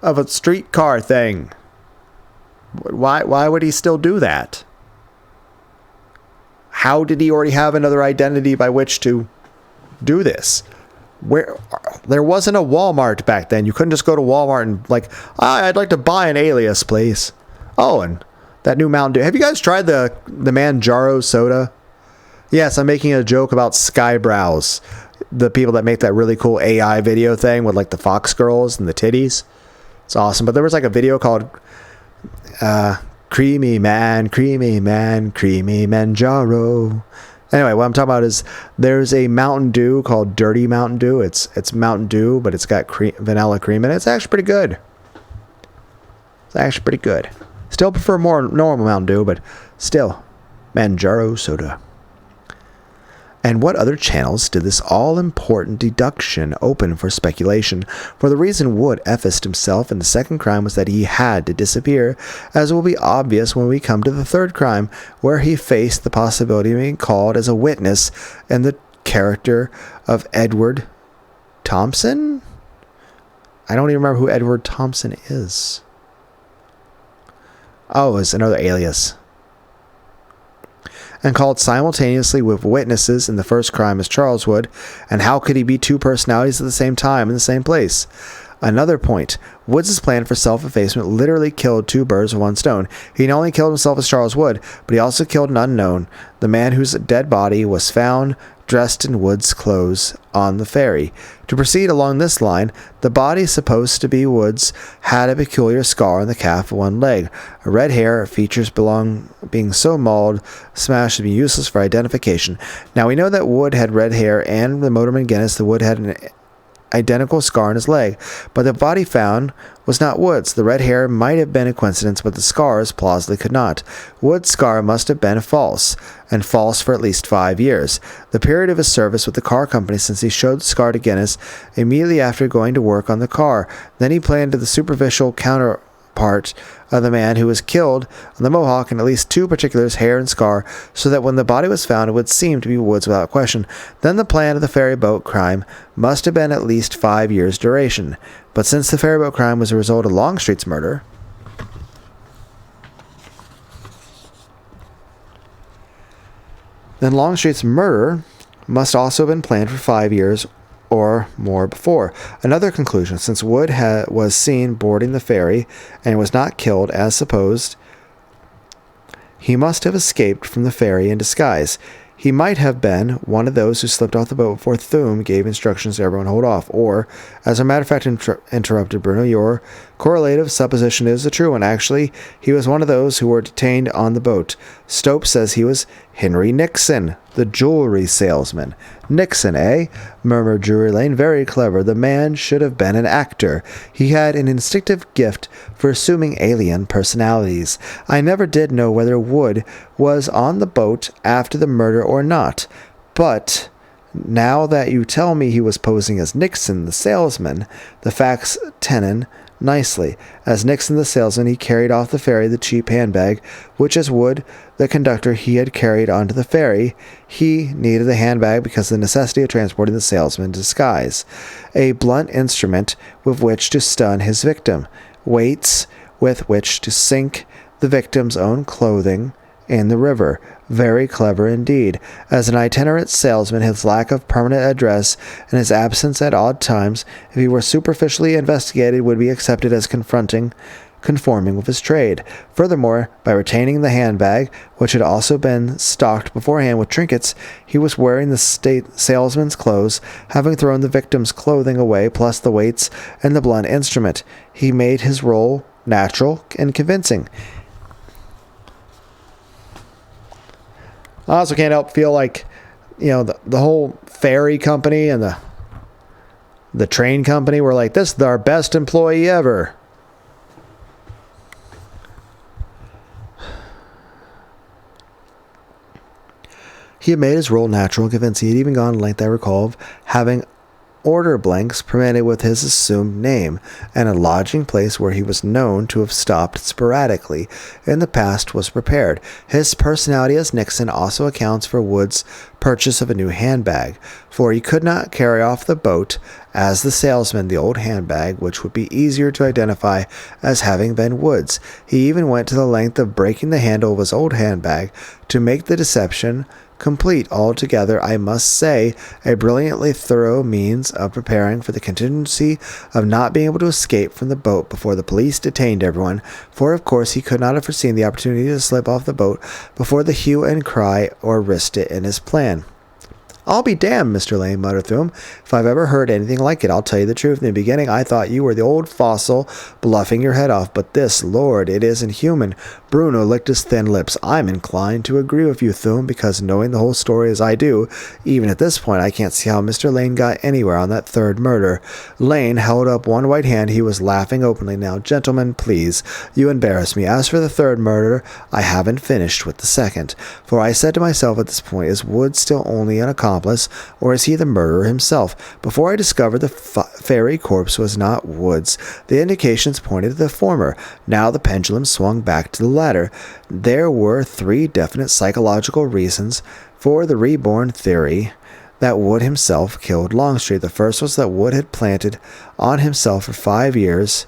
of a streetcar thing? Why would he still do that? How did he already have another identity by which to do this? There wasn't a Walmart back then. You couldn't just go to Walmart and I'd like to buy an alias, please. Oh, and that new Mountain Dew. Have you guys tried the Manjaro soda? Yes, I'm making a joke about Skybrows, the people that make that really cool AI video thing with the Fox girls and the titties. It's awesome. But there was a video called Creamy Man, Manjaro. Anyway, what I'm talking about is there's a Mountain Dew called Dirty Mountain Dew. It's Mountain Dew, but it's got vanilla cream in it. It's actually pretty good. Still prefer more normal Mountain Dew, but still, Manjaro soda. And what other channels did this all-important deduction open for speculation? For the reason Wood effaced himself in the second crime was that he had to disappear, as will be obvious when we come to the third crime, where he faced the possibility of being called as a witness in the character of Edward Thompson? I don't even remember who Edward Thompson is. Oh, it's another alias. And called simultaneously with witnesses in the first crime as Charles Wood, and how could he be two personalities at the same time in the same place? Another point, Woods' plan for self-effacement literally killed two birds with one stone. He not only killed himself as Charles Wood, but he also killed an unknown, the man whose dead body was found dressed in Wood's clothes on the ferry. To proceed along this line, the body supposed to be Wood's had a peculiar scar on the calf of one leg. Red hair features being so mauled, smashed to be useless for identification. Now we know that Wood had red hair, and the motorman Guinness, the Wood had an identical scar on his leg, but the body found was not Wood's. The red hair might have been a coincidence, but the scars plausibly could not. Wood's scar must have been false, and false for at least 5 years, the period of his service with the car company, since he showed the scar to Guinness immediately after going to work on the car. Then he planned to the superficial counterpart of the man who was killed on the Mohawk in at least two particulars, hair and scar, so that when the body was found it would seem to be Wood's without question. Then the plan of the ferry boat crime must have been at least 5 years' duration. But since the ferry boat crime was a result of Longstreet's murder, then Longstreet's murder must also have been planned for 5 years or more before. Another conclusion, since Wood was seen boarding the ferry and was not killed as supposed, he must have escaped from the ferry in disguise. He might have been one of those who slipped off the boat before Thum gave instructions to everyone to hold off. Or, as a matter of fact, interrupted Bruno, your correlative supposition is the true one. Actually, he was one of those who were detained on the boat. Stopes says he was Henry Nixon, the jewelry salesman. Nixon, eh? Murmured Drury Lane. Very clever. The man should have been an actor. He had an instinctive gift for assuming alien personalities. I never did know whether Wood was on the boat after the murder or not. But now that you tell me he was posing as Nixon, the salesman, the facts tenon nicely. As Nixon the salesman, he carried off the ferry the cheap handbag, which as Wood, the conductor, he had carried onto the ferry. He needed the handbag because of the necessity of transporting the salesman in disguise. A blunt instrument with which to stun his victim. Weights with which to sink the victim's own clothing in the river. Very clever indeed. As an itinerant salesman, his lack of permanent address and his absence at odd times, if he were superficially investigated, would be accepted as conforming with his trade. Furthermore, by retaining the handbag, which had also been stocked beforehand with trinkets, he was wearing the salesman's clothes, having thrown the victim's clothing away, plus the weights and the blunt instrument. He made his role natural and convincing. I also can't help feel like, the whole ferry company and the train company were like, this is our best employee ever. He had made his role natural and convincing. He had even gone to length, I recall, of having order blanks printed with his assumed name, and a lodging place where he was known to have stopped sporadically in the past was prepared. His personality as Nixon also accounts for Wood's purchase of a new handbag, for he could not carry off the boat as the salesman the old handbag, which would be easier to identify as having been Wood's. He even went to the length of breaking the handle of his old handbag to make the deception complete. Altogether, I must say, a brilliantly thorough means of preparing for the contingency of not being able to escape from the boat before the police detained everyone, for of course he could not have foreseen the opportunity to slip off the boat before the hue and cry or risked it in his plan. I'll be damned, Mr. Lane muttered through him. If I've ever heard anything like it, I'll tell you the truth. In the beginning, I thought you were the old fossil bluffing your head off, but this, Lord, it isn't human. Bruno licked his thin lips. I'm inclined to agree with you, Thune, because knowing the whole story as I do, even at this point, I can't see how Mr. Lane got anywhere on that third murder. Lane held up one white hand. He was laughing openly. Now, gentlemen, please, you embarrass me. As for the third murder, I haven't finished with the second. For I said to myself at this point, is Wood still only an accomplice, or is he the murderer himself? Before I discovered the ferry corpse was not Wood's, the indications pointed to the former. Now the pendulum swung back to the latter. There were three definite psychological reasons for the reborn theory that Wood himself killed Longstreet. The first was that Wood had planted on himself for 5 years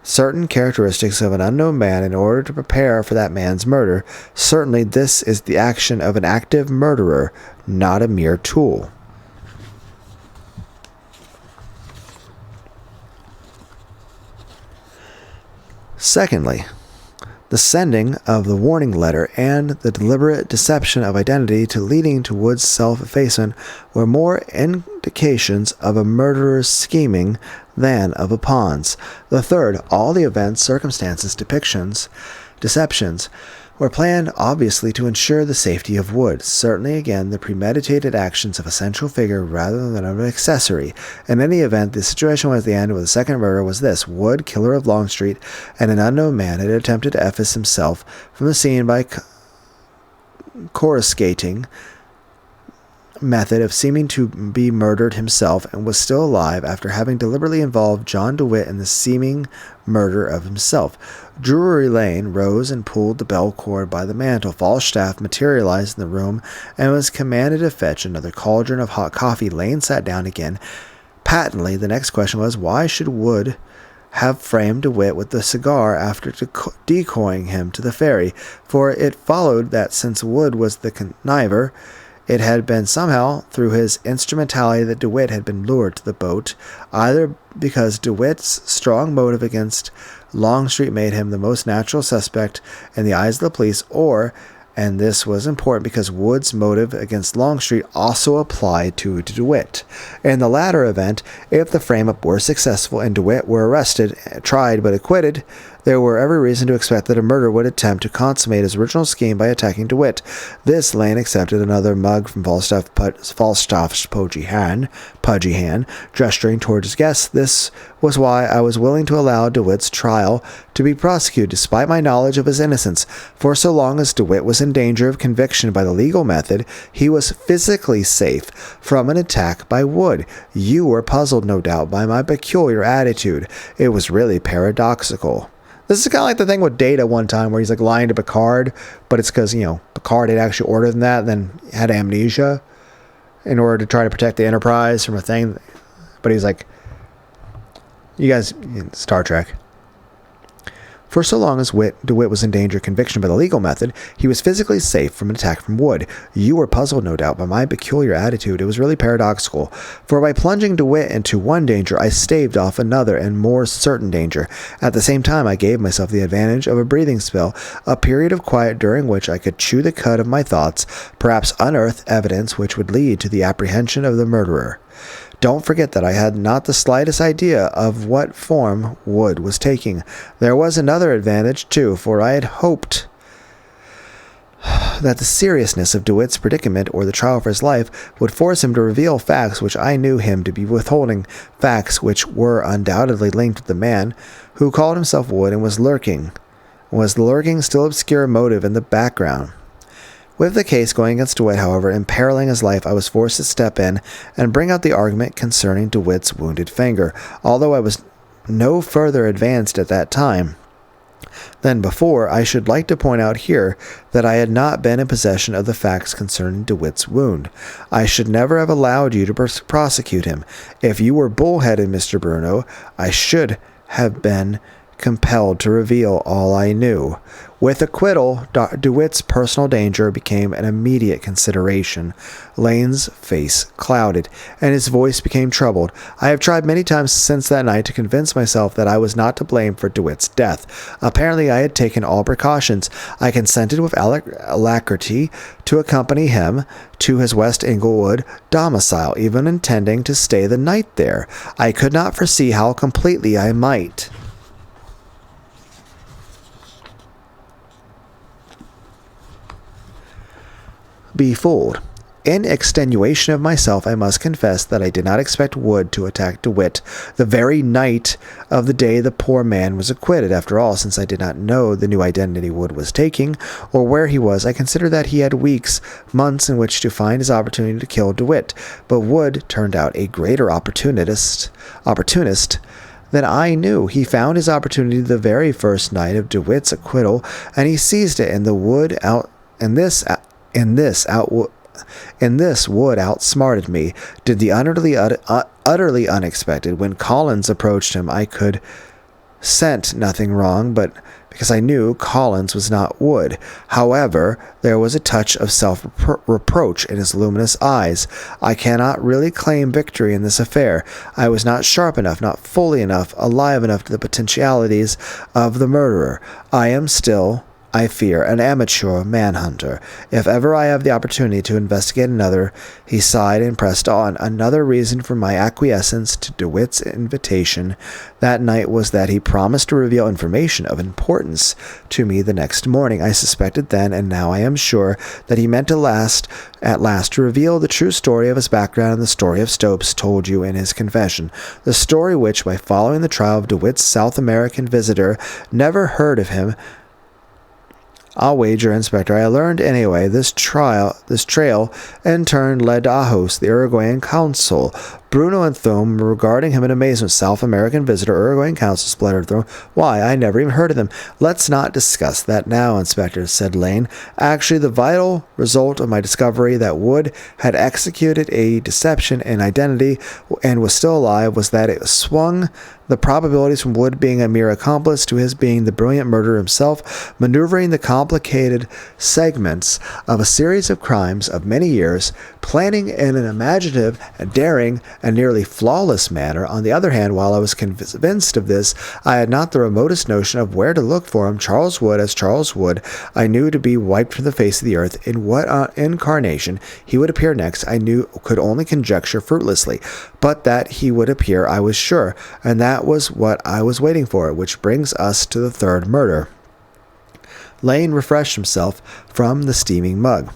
certain characteristics of an unknown man in order to prepare for that man's murder. Certainly this is the action of an active murderer, not a mere tool. Secondly, the sending of the warning letter and the deliberate deception of identity to leading to Wood's self-effacement were more indications of a murderer's scheming than of a pawn's. The third, all the events, circumstances, deceptions, were planned obviously to ensure the safety of Wood. Certainly, again, the premeditated actions of a central figure rather than of an accessory. In any event, the situation was the end with the second murder was this. Wood, killer of Longstreet, and an unknown man had attempted to efface himself from the scene by coruscating method of seeming to be murdered himself, and was still alive after having deliberately involved John DeWitt in the seeming murder of himself. Drury Lane rose and pulled the bell cord by the mantel. Falstaff materialized in the room and was commanded to fetch another cauldron of hot coffee. Lane sat down again. Patently, the next question was, why should Wood have framed DeWitt with the cigar after decoying him to the ferry? For it followed that since Wood was the conniver, it had been somehow through his instrumentality that DeWitt had been lured to the boat, either because DeWitt's strong motive against Longstreet made him the most natural suspect in the eyes of the police, or, and this was important, because Wood's motive against Longstreet also applied to DeWitt. In the latter event, if the frame-up were successful and DeWitt were arrested, tried but acquitted, there were every reason to expect that a murderer would attempt to consummate his original scheme by attacking DeWitt. This Lane accepted another mug from Falstaff's Pudgy hand, gesturing toward his guest. This was why I was willing to allow DeWitt's trial to be prosecuted despite my knowledge of his innocence. For so long as DeWitt was in danger of conviction by the legal method, he was physically safe from an attack by Wood. You were puzzled, no doubt, by my peculiar attitude. It was really paradoxical. This is kind of like the thing with Data one time where he's like lying to Picard, but it's because, Picard had actually ordered him that and then had amnesia in order to try to protect the Enterprise from a thing. But he's like, you guys, Star Trek. For so long as DeWitt was in danger of conviction by the legal method, he was physically safe from an attack from Wood. You were puzzled, no doubt, by my peculiar attitude. It was really paradoxical. For by plunging DeWitt into one danger, I staved off another and more certain danger. At the same time, I gave myself the advantage of a breathing spell, a period of quiet during which I could chew the cud of my thoughts, perhaps unearth evidence which would lead to the apprehension of the murderer. Don't forget that I had not the slightest idea of what form Wood was taking. There was another advantage, too, for I had hoped that the seriousness of DeWitt's predicament or the trial for his life would force him to reveal facts which I knew him to be withholding, facts which were undoubtedly linked with the man who called himself Wood and was lurking still obscure motive in the background. With the case going against DeWitt, however, imperiling his life, I was forced to step in and bring out the argument concerning DeWitt's wounded finger, although I was no further advanced at that time than before. I should like to point out here that I had not been in possession of the facts concerning DeWitt's wound. I should never have allowed you to prosecute him. If you were bullheaded, Mr. Bruno, I should have been compelled to reveal all I knew. With acquittal, DeWitt's personal danger became an immediate consideration. Lane's face clouded, and his voice became troubled. I have tried many times since that night to convince myself that I was not to blame for DeWitt's death. Apparently, I had taken all precautions. I consented with alacrity to accompany him to his West Englewood domicile, even intending to stay the night there. I could not foresee how completely I might be fooled. In extenuation of myself, I must confess that I did not expect Wood to attack DeWitt the very night of the day the poor man was acquitted. After all, since I did not know the new identity Wood was taking, or where he was, I considered that he had weeks, months in which to find his opportunity to kill DeWitt. But Wood turned out a greater opportunist than I knew. He found his opportunity the very first night of DeWitt's acquittal, and he seized it. This Wood outsmarted me. Did the utterly unexpected. When Collins approached him, I could scent nothing wrong, but because I knew Collins was not Wood. However, there was a touch of self-reproach in his luminous eyes. I cannot really claim victory in this affair. I was not sharp enough, not fully enough, alive enough to the potentialities of the murderer. I am still, I fear, an amateur manhunter. If ever I have the opportunity to investigate another, he sighed and pressed on. Another reason for my acquiescence to DeWitt's invitation that night was that he promised to reveal information of importance to me the next morning. I suspected then, and now I am sure, that he meant at last to reveal the true story of his background and the story of Stopes told you in his confession. The story which, by following the trial of DeWitt's South American visitor, never heard of him. I'll wager, Inspector, I learned anyway. This trail, in turn, led to Ajos, the Uruguayan consul. Bruno and Thome were regarding him in amazement. South American visitor, Uruguayan consul, spluttered Thome. Why, I never even heard of them. Let's not discuss that now, Inspector, said Lane. Actually, the vital result of my discovery that Wood had executed a deception in identity and was still alive was that it swung the probabilities from Wood being a mere accomplice to his being the brilliant murderer himself, maneuvering the complicated segments of a series of crimes of many years, planning in an imaginative, daring, and nearly flawless manner. On the other hand, while I was convinced of this, I had not the remotest notion of where to look for him. Charles Wood, as Charles Wood, I knew to be wiped from the face of the earth. In what incarnation he would appear next, I could only conjecture fruitlessly, but that he would appear I was sure, and that was what I was waiting for, which brings us to the third murder. Lane refreshed himself from the steaming mug.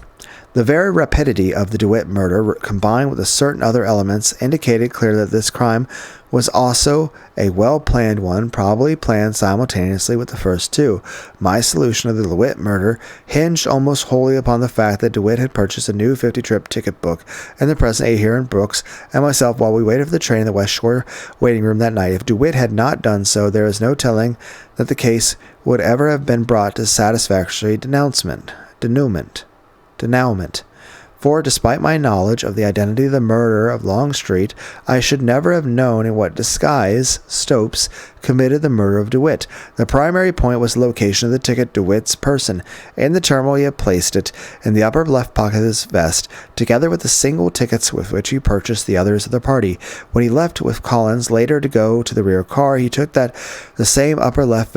The very rapidity of the DeWitt murder, combined with certain other elements, indicated clearly that this crime was also a well-planned one, probably planned simultaneously with the first two. My solution of the DeWitt murder hinged almost wholly upon the fact that DeWitt had purchased a new 50-trip ticket book and the present Ahearn, Brooks, and myself while we waited for the train in the West Shore waiting room that night. If DeWitt had not done so, there is no telling that the case would ever have been brought to satisfactory denouement. For despite my knowledge of the identity of the murderer of Longstreet, I should never have known in what disguise Stopes committed the murder of DeWitt. The primary point was the location of the ticket, DeWitt's person. In the terminal he had placed it in the upper left pocket of his vest, together with the single tickets with which he purchased the others of the party. When he left with Collins later to go to the rear car, he took the same upper left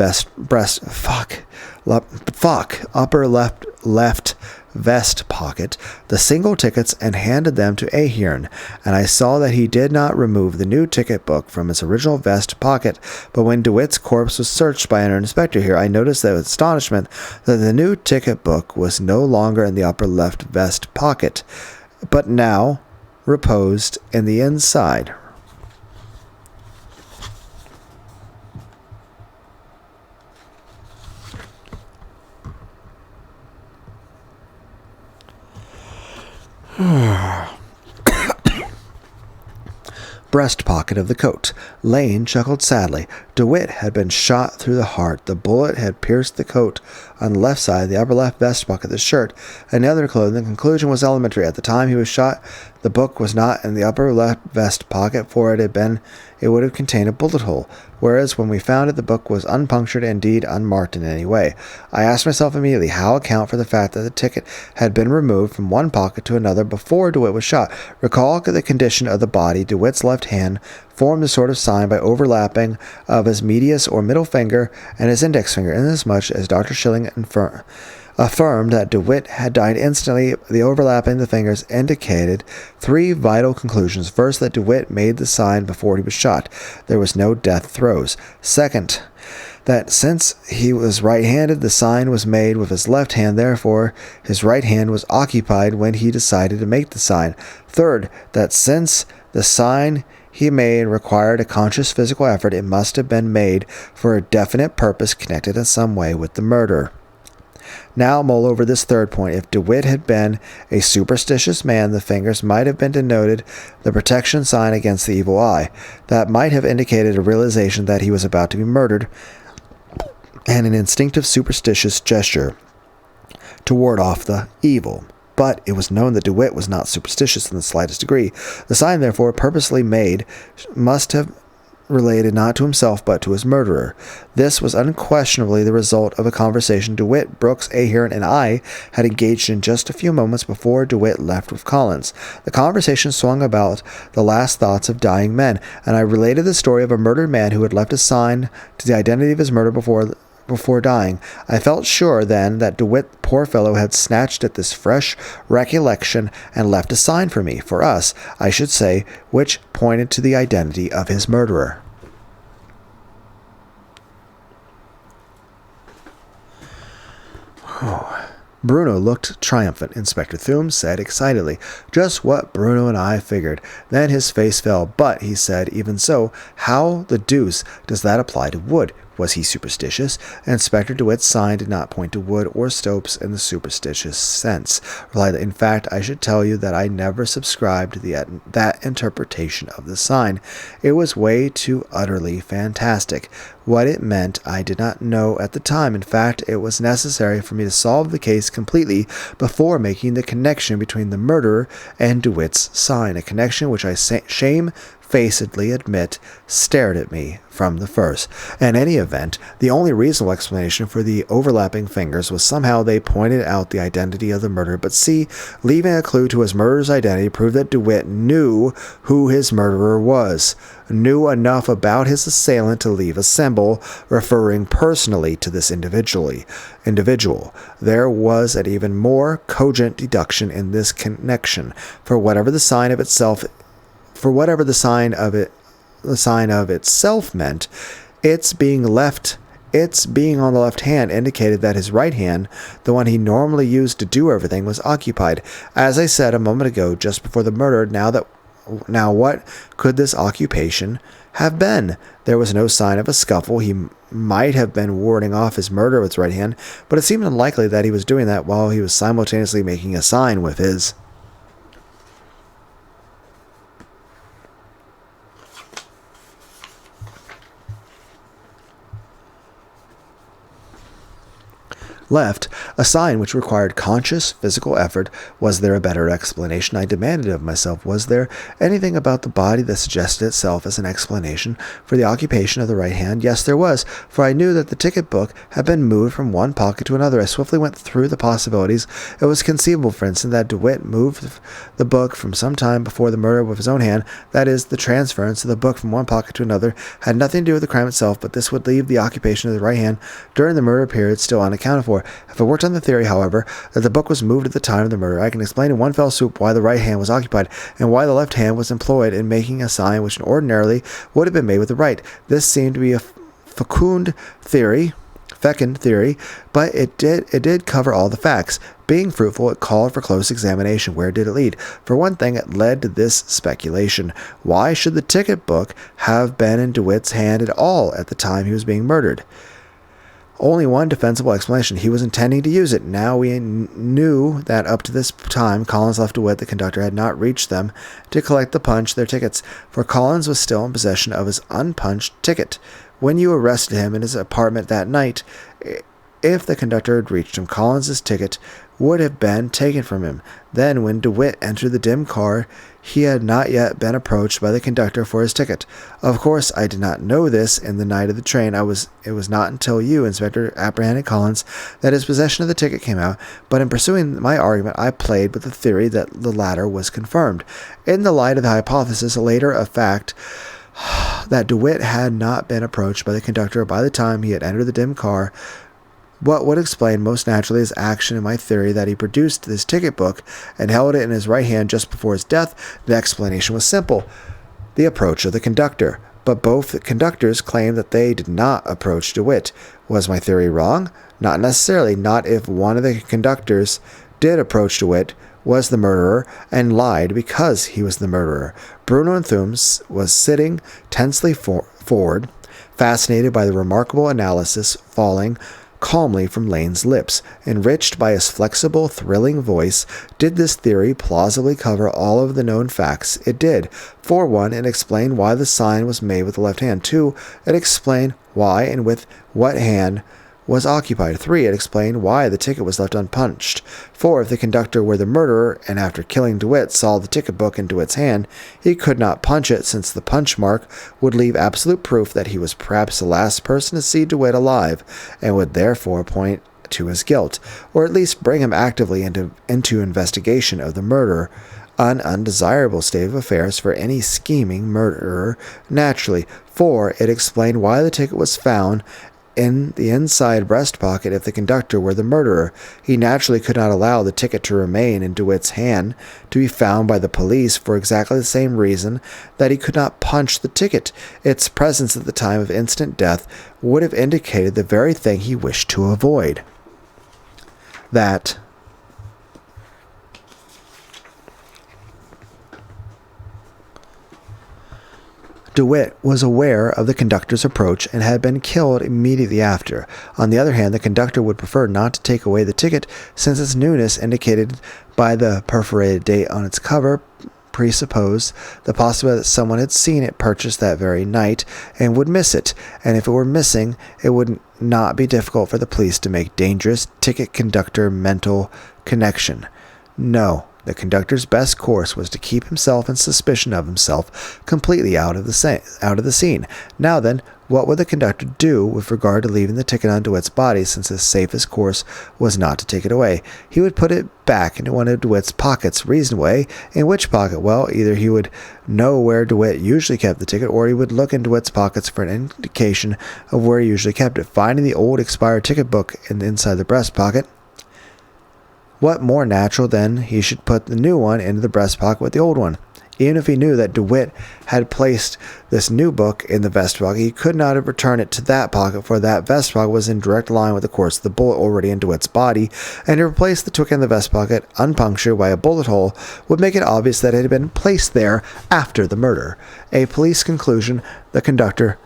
vest pocket, the single tickets, and handed them to Ahearn, and I saw that he did not remove the new ticket book from its original vest pocket. But when DeWitt's corpse was searched by an inspector here, I noticed with astonishment that the new ticket book was no longer in the upper left vest pocket, but now reposed in the inside. Breast pocket of the coat. Lane chuckled sadly. DeWitt had been shot through the heart. The bullet had pierced the coat on the left side, the upper left vest pocket of the shirt, and the other clothing. The conclusion was elementary. At the time he was shot, the book was not in the upper left vest pocket, for it would have contained a bullet hole, whereas when we found it, the book was unpunctured, indeed unmarked in any way. I asked myself immediately how account for the fact that the ticket had been removed from one pocket to another before DeWitt was shot. Recall the condition of the body. DeWitt's left hand formed a sort of sign by overlapping of his medius or middle finger and his index finger, inasmuch as Dr. Schilling affirmed that DeWitt had died instantly. The overlapping of the fingers indicated three vital conclusions. First, that DeWitt made the sign before he was shot. There was no death throes. Second, that since he was right-handed, the sign was made with his left hand, therefore his right hand was occupied when he decided to make the sign. Third, that since the sign he made required a conscious physical effort, it must have been made for a definite purpose connected in some way with the murder. Now mull over this third point. If DeWitt had been a superstitious man, the fingers might have been denoted the protection sign against the evil eye. That might have indicated a realization that he was about to be murdered, and an instinctive superstitious gesture to ward off the evil. But it was known that DeWitt was not superstitious in the slightest degree. The sign, therefore, purposely made, must have related not to himself but to his murderer. This was unquestionably the result of a conversation DeWitt, Brooks, Ahearn, and I had engaged in just a few moments before DeWitt left with Collins. The conversation swung about the last thoughts of dying men, and I related the story of a murdered man who had left a sign to the identity of his murder before dying. I felt sure then that DeWitt, poor fellow, had snatched at this fresh recollection and left a sign for me, for us, I should say, which pointed to the identity of his murderer. Bruno looked triumphant. Inspector Thum said excitedly, "Just what Bruno and I figured." Then his face fell. "But," he said, "even so, how the deuce does that apply to Wood? Was he superstitious?" Inspector DeWitt's sign did not point to Wood or Stopes in the superstitious sense. In fact, I should tell you that I never subscribed to that interpretation of the sign. It was way too utterly fantastic. What it meant I did not know at the time. In fact, it was necessary for me to solve the case completely before making the connection between the murderer and DeWitt's sign, a connection which I shamefacedly admit stared at me from the first. In any event, event, the only reasonable explanation for the overlapping fingers was somehow they pointed out the identity of the murderer, but C, leaving a clue to his murderer's identity, proved that DeWitt knew who his murderer was, knew enough about his assailant to leave a symbol referring personally to this individual. There was an even more cogent deduction in this connection, for whatever the sign of itself meant, its being on the left hand indicated that his right hand, the one he normally used to do everything, was occupied. As I said a moment ago, just before the murder, now what could this occupation have been? There was no sign of a scuffle. He might have been warding off his murder with his right hand, but it seemed unlikely that he was doing that while he was simultaneously making a sign with his. Left, a sign which required conscious physical effort. Was there a better explanation? I demanded of myself. Was there anything about the body that suggested itself as an explanation for the occupation of the right hand? Yes, there was, for I knew that the ticket book had been moved from one pocket to another. I swiftly went through the possibilities. It was conceivable, for instance, that DeWitt moved the book from some time before the murder with his own hand. That is, the transference of the book from one pocket to another had nothing to do with the crime itself, but this would leave the occupation of the right hand during the murder period still unaccounted for. If I worked on the theory, however, that the book was moved at the time of the murder, I can explain in one fell swoop why the right hand was occupied and why the left hand was employed in making a sign which ordinarily would have been made with the right. This seemed to be a fecund theory, but it did cover all the facts. Being fruitful, it called for close examination. Where did it lead? For one thing, it led to this speculation. Why should the ticket book have been in DeWitt's hand at all at the time he was being murdered? Only one defensible explanation. He was intending to use it. Now we knew that up to this time, Collins left DeWitt, the conductor, had not reached them to collect their tickets, for Collins was still in possession of his unpunched ticket. When you arrested him in his apartment that night, if the conductor had reached him, Collins's ticket would have been taken from him. Then, when DeWitt entered the dim car, he had not yet been approached by the conductor for his ticket. Of course, I did not know this in the night of the train. It was not until you, Inspector, apprehended Collins that his possession of the ticket came out, but in pursuing my argument, I played with the theory that the latter was confirmed. In the light of the hypothesis, later a fact that DeWitt had not been approached by the conductor by the time he had entered the dim car, what would explain most naturally his action in my theory that he produced this ticket book and held it in his right hand just before his death. The explanation was simple: the approach of the conductor. But both conductors claimed that they did not approach DeWitt. Was my theory wrong? Not necessarily. Not if one of the conductors did approach DeWitt, was the murderer, and lied because he was the murderer. Bruno Enthums was sitting tensely forward, fascinated by the remarkable analysis falling calmly from Lane's lips. Enriched by his flexible, thrilling voice, did this theory plausibly cover all of the known facts? It did. For one, it explained why the sign was made with the left hand. 2, it explained why and with what hand was occupied. 3, it explained why the ticket was left unpunched. 4, if the conductor were the murderer and after killing DeWitt saw the ticket book in DeWitt's hand, he could not punch it, since the punch mark would leave absolute proof that he was perhaps the last person to see DeWitt alive, and would therefore point to his guilt, or at least bring him actively into investigation of the murder. An undesirable state of affairs for any scheming murderer, naturally. 4, it explained why the ticket was found in the inside breast pocket if the conductor were the murderer. He naturally could not allow the ticket to remain in DeWitt's hand to be found by the police for exactly the same reason that he could not punch the ticket. Its presence at the time of instant death would have indicated the very thing he wished to avoid. That DeWitt was aware of the conductor's approach and had been killed immediately after. On the other hand, the conductor would prefer not to take away the ticket, since its newness, indicated by the perforated date on its cover, presupposed the possibility that someone had seen it purchased that very night and would miss it, and if it were missing, it would not be difficult for the police to make dangerous ticket conductor mental connection. No, The conductor's best course was to keep himself and suspicion of himself completely out of the scene. Now then, what would the conductor do with regard to leaving the ticket on DeWitt's body, since his safest course was not to take it away? He would put it back into one of DeWitt's pockets. Reasoned way. In which pocket? Well, either he would know where DeWitt usually kept the ticket, or he would look in DeWitt's pockets for an indication of where he usually kept it. Finding the old expired ticket book inside the breast pocket, what more natural than he should put the new one into the breast pocket with the old one? Even if he knew that DeWitt had placed this new book in the vest pocket, he could not have returned it to that pocket, for that vest pocket was in direct line with the course of the bullet already in DeWitt's body, and to replace the ticket in the vest pocket, unpunctured by a bullet hole, would make it obvious that it had been placed there after the murder. A police conclusion the conductor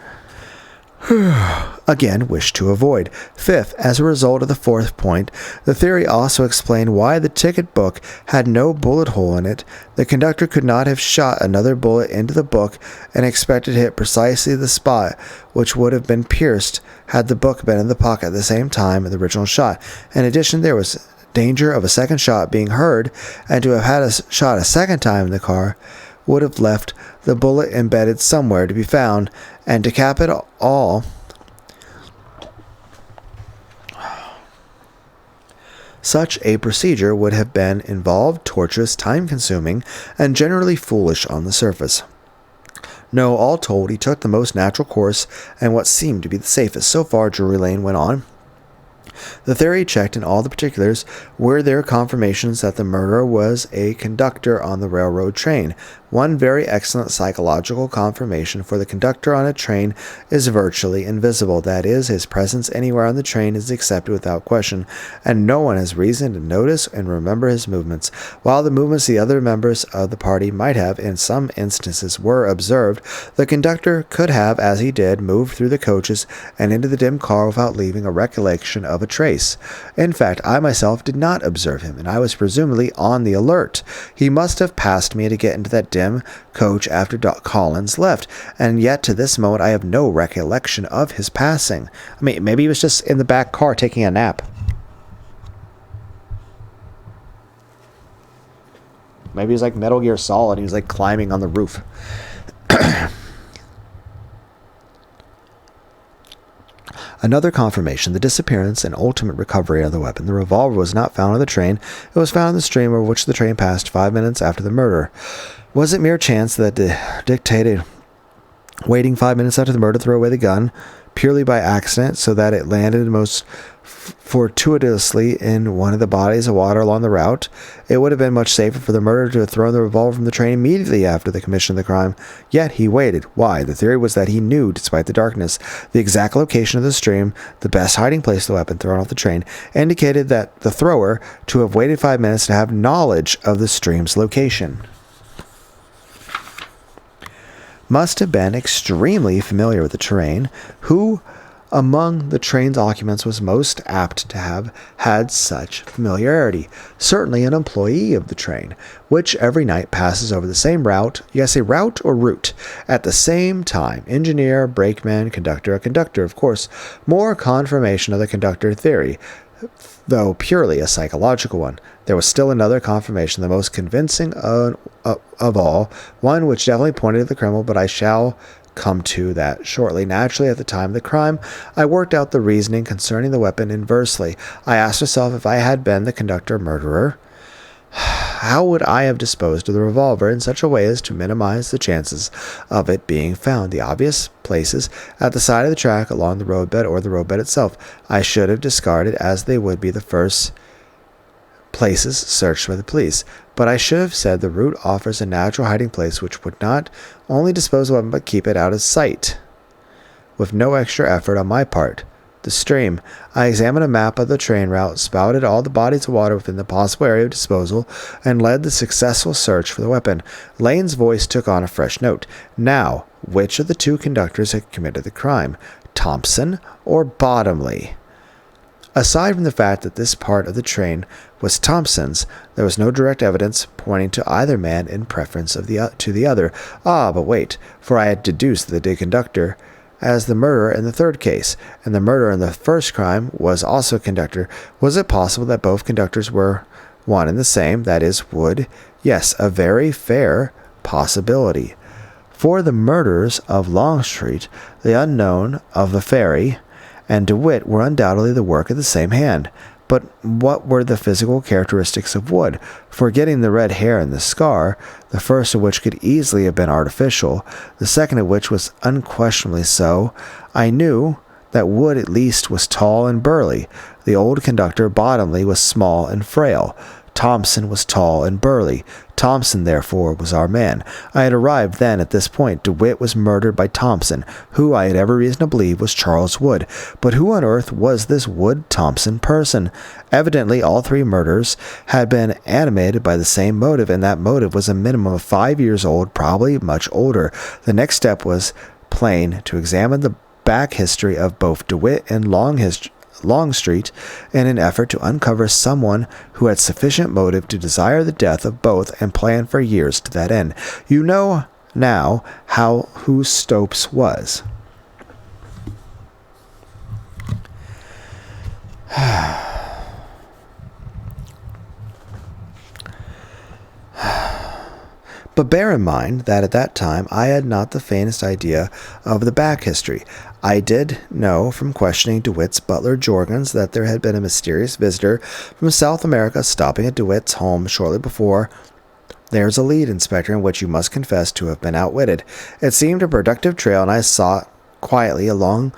again wished to avoid. Fifth, as a result of the fourth point, the theory also explained why the ticket book had no bullet hole in it. The conductor could not have shot another bullet into the book and expected to hit precisely the spot which would have been pierced had the book been in the pocket at the same time of the original shot. In addition, there was danger of a second shot being heard, and to have had a shot a second time in the car would have left the bullet embedded somewhere to be found, and to cap it all, such a procedure would have been involved, tortuous, time-consuming, and generally foolish on the surface. No, all told, he took the most natural course and what seemed to be the safest. So far, Drury Lane went on. The theory checked in all the particulars. Were there confirmations that the murderer was a conductor on the railroad train? One very excellent psychological confirmation, for the conductor on a train is virtually invisible. That is, his presence anywhere on the train is accepted without question, and no one has reason to notice and remember his movements, while the movements the other members of the party might have, in some instances, were observed. The conductor could have, as he did, moved through the coaches and into the dim car without leaving a recollection of a trace. In fact, I myself did not observe him, and I was presumably on the alert. He must have passed me to get into that dim coach after Collins left, and yet to this moment I have no recollection of his passing. I mean, maybe he was just in the back car taking a nap. Maybe he's like Metal Gear Solid, he was like climbing on the roof. Another confirmation, the disappearance and ultimate recovery of the weapon. The revolver was not found on the train. It was found in the stream over which the train passed 5 minutes after the murder. Was it mere chance that dictated waiting 5 minutes after the murder to throw away the gun, purely by accident, so that it landed most fortuitously in one of the bodies of water along the route? It would have been much safer for the murderer to have thrown the revolver from the train immediately after the commission of the crime. Yet he waited. Why? The theory was that he knew, despite the darkness, the exact location of the stream, the best hiding place of the weapon thrown off the train, indicated that the thrower to have waited 5 minutes to have knowledge of the stream's location must have been extremely familiar with the terrain. Who among the train's occupants was most apt to have had such familiarity? Certainly an employee of the train, which every night passes over the same route. You guys say route or route? At the same time. Engineer, brakeman, conductor, a conductor, of course. More confirmation of the conductor theory, though purely a psychological one. There was still another confirmation, the most convincing of all, one which definitely pointed to the criminal, but I shall come to that shortly. Naturally, at the time of the crime, I worked out the reasoning concerning the weapon inversely. I asked myself, if I had been the conductor murderer, how would I have disposed of the revolver in such a way as to minimize the chances of it being found? The obvious places, at the side of the track, along the roadbed, or the roadbed itself, I should have discarded, as they would be the first places searched by the police. But I should have said the route offers a natural hiding place which would not only dispose of the weapon but keep it out of sight, with no extra effort on my part. The stream. I examined a map of the train route, spouted all the bodies of water within the possible area of disposal, and led the successful search for the weapon. Lane's voice took on a fresh note. Now, which of the two conductors had committed the crime? Thompson or Bottomley? Aside from the fact that this part of the train was Thompson's, there was no direct evidence pointing to either man in preference to the other. Ah, but wait, for I had deduced the conductor as the murderer in the third case, and the murderer in the first crime was also a conductor. Was it possible that both conductors were one and the same, that is, would, yes, a very fair possibility. For the murders of Longstreet, the unknown of the ferry, and DeWitt were undoubtedly the work of the same hand. But what were the physical characteristics of Wood? Forgetting the red hair and the scar, the first of which could easily have been artificial, the second of which was unquestionably so, I knew that Wood at least was tall and burly. The old conductor, Bottomley, was small and frail. Thompson was tall and burly. Thompson, therefore, was our man. I had arrived then at this point. DeWitt was murdered by Thompson, who I had every reason to believe was Charles Wood. But who on earth was this Wood-Thompson person? Evidently, all three murders had been animated by the same motive, and that motive was a minimum of 5 years old, probably much older. The next step was plain: to examine the back history of both DeWitt and Longstreet in an effort to uncover someone who had sufficient motive to desire the death of both and plan for years to that end. You know now who Stopes was. But bear in mind that at that time I had not the faintest idea of the back history. I did know from questioning DeWitt's butler Jorgens that there had been a mysterious visitor from South America stopping at DeWitt's home shortly before. There's a lead, Inspector, in which you must confess to have been outwitted. It seemed a productive trail, and I sought quietly along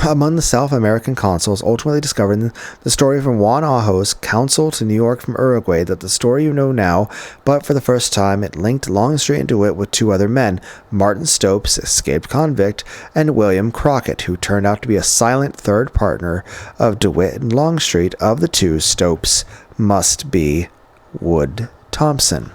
among the South American consuls, ultimately discovering the story from Juan Ajo's consul to New York from Uruguay, that the story you know now, but for the first time it linked Longstreet and DeWitt with two other men, Martin Stopes, escaped convict, and William Crockett, who turned out to be a silent third partner of DeWitt and Longstreet. Of the two, Stopes must be Wood Thompson.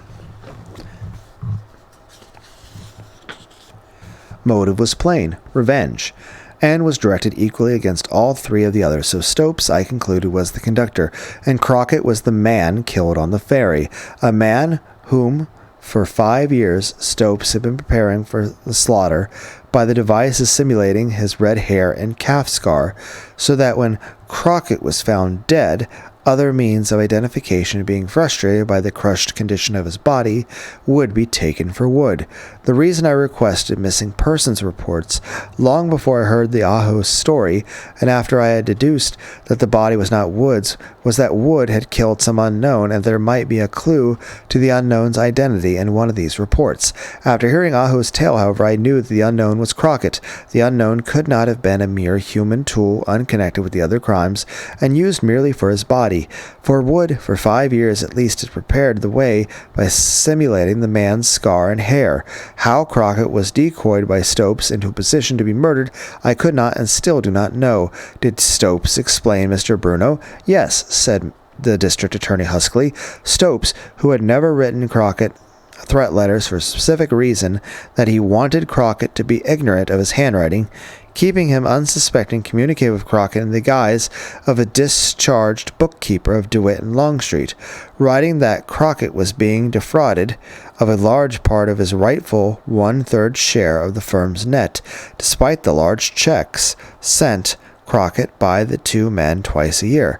Motive was plain: revenge, and was directed equally against all three of the others. So Stopes, I concluded, was the conductor, and Crockett was the man killed on the ferry, a man whom, for 5 years, Stopes had been preparing for the slaughter by the device of simulating his red hair and calf scar, so that when Crockett was found dead, other means of identification being frustrated by the crushed condition of his body, would be taken for Wood. The reason I requested missing persons reports long before I heard the Ajo's story, and after I had deduced that the body was not Wood's, was that Wood had killed some unknown, and there might be a clue to the unknown's identity in one of these reports. After hearing Ajo's tale, however, I knew that the unknown was Crockett. The unknown could not have been a mere human tool unconnected with the other crimes, and used merely for his body. For Wood, for 5 years at least, had prepared the way by simulating the man's scar and hair. How Crockett was decoyed by Stopes into a position to be murdered, I could not and still do not know. Did Stopes explain, Mr. Bruno? Yes, said the district attorney huskily. Stopes, who had never written Crockett threat letters for a specific reason, that he wanted Crockett to be ignorant of his handwriting, keeping him unsuspecting, communicated with Crockett in the guise of a discharged bookkeeper of DeWitt and Longstreet, writing that Crockett was being defrauded of a large part of his rightful 1/3 share of the firm's net, despite the large checks sent Crockett by the two men twice a year.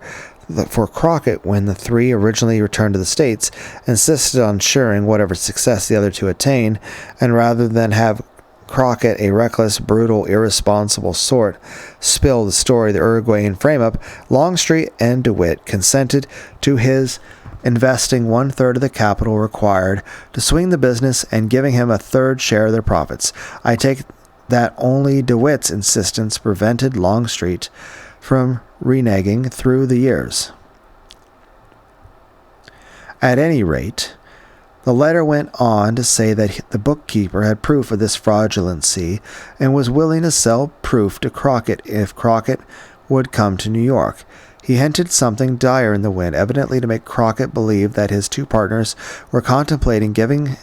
For Crockett, when the three originally returned to the States, insisted on sharing whatever success the other two attained, and rather than have Crockett, a reckless, brutal, irresponsible sort, spill the story of the Uruguayan frame-up, Longstreet and DeWitt consented to his investing 1/3 of the capital required to swing the business and giving him a third share of their profits. I take that only DeWitt's insistence prevented Longstreet from reneging through the years. At any rate, the letter went on to say that the bookkeeper had proof of this fraudulency and was willing to sell proof to Crockett if Crockett would come to New York. He hinted something dire in the wind, evidently to make Crockett believe that his two partners were contemplating giving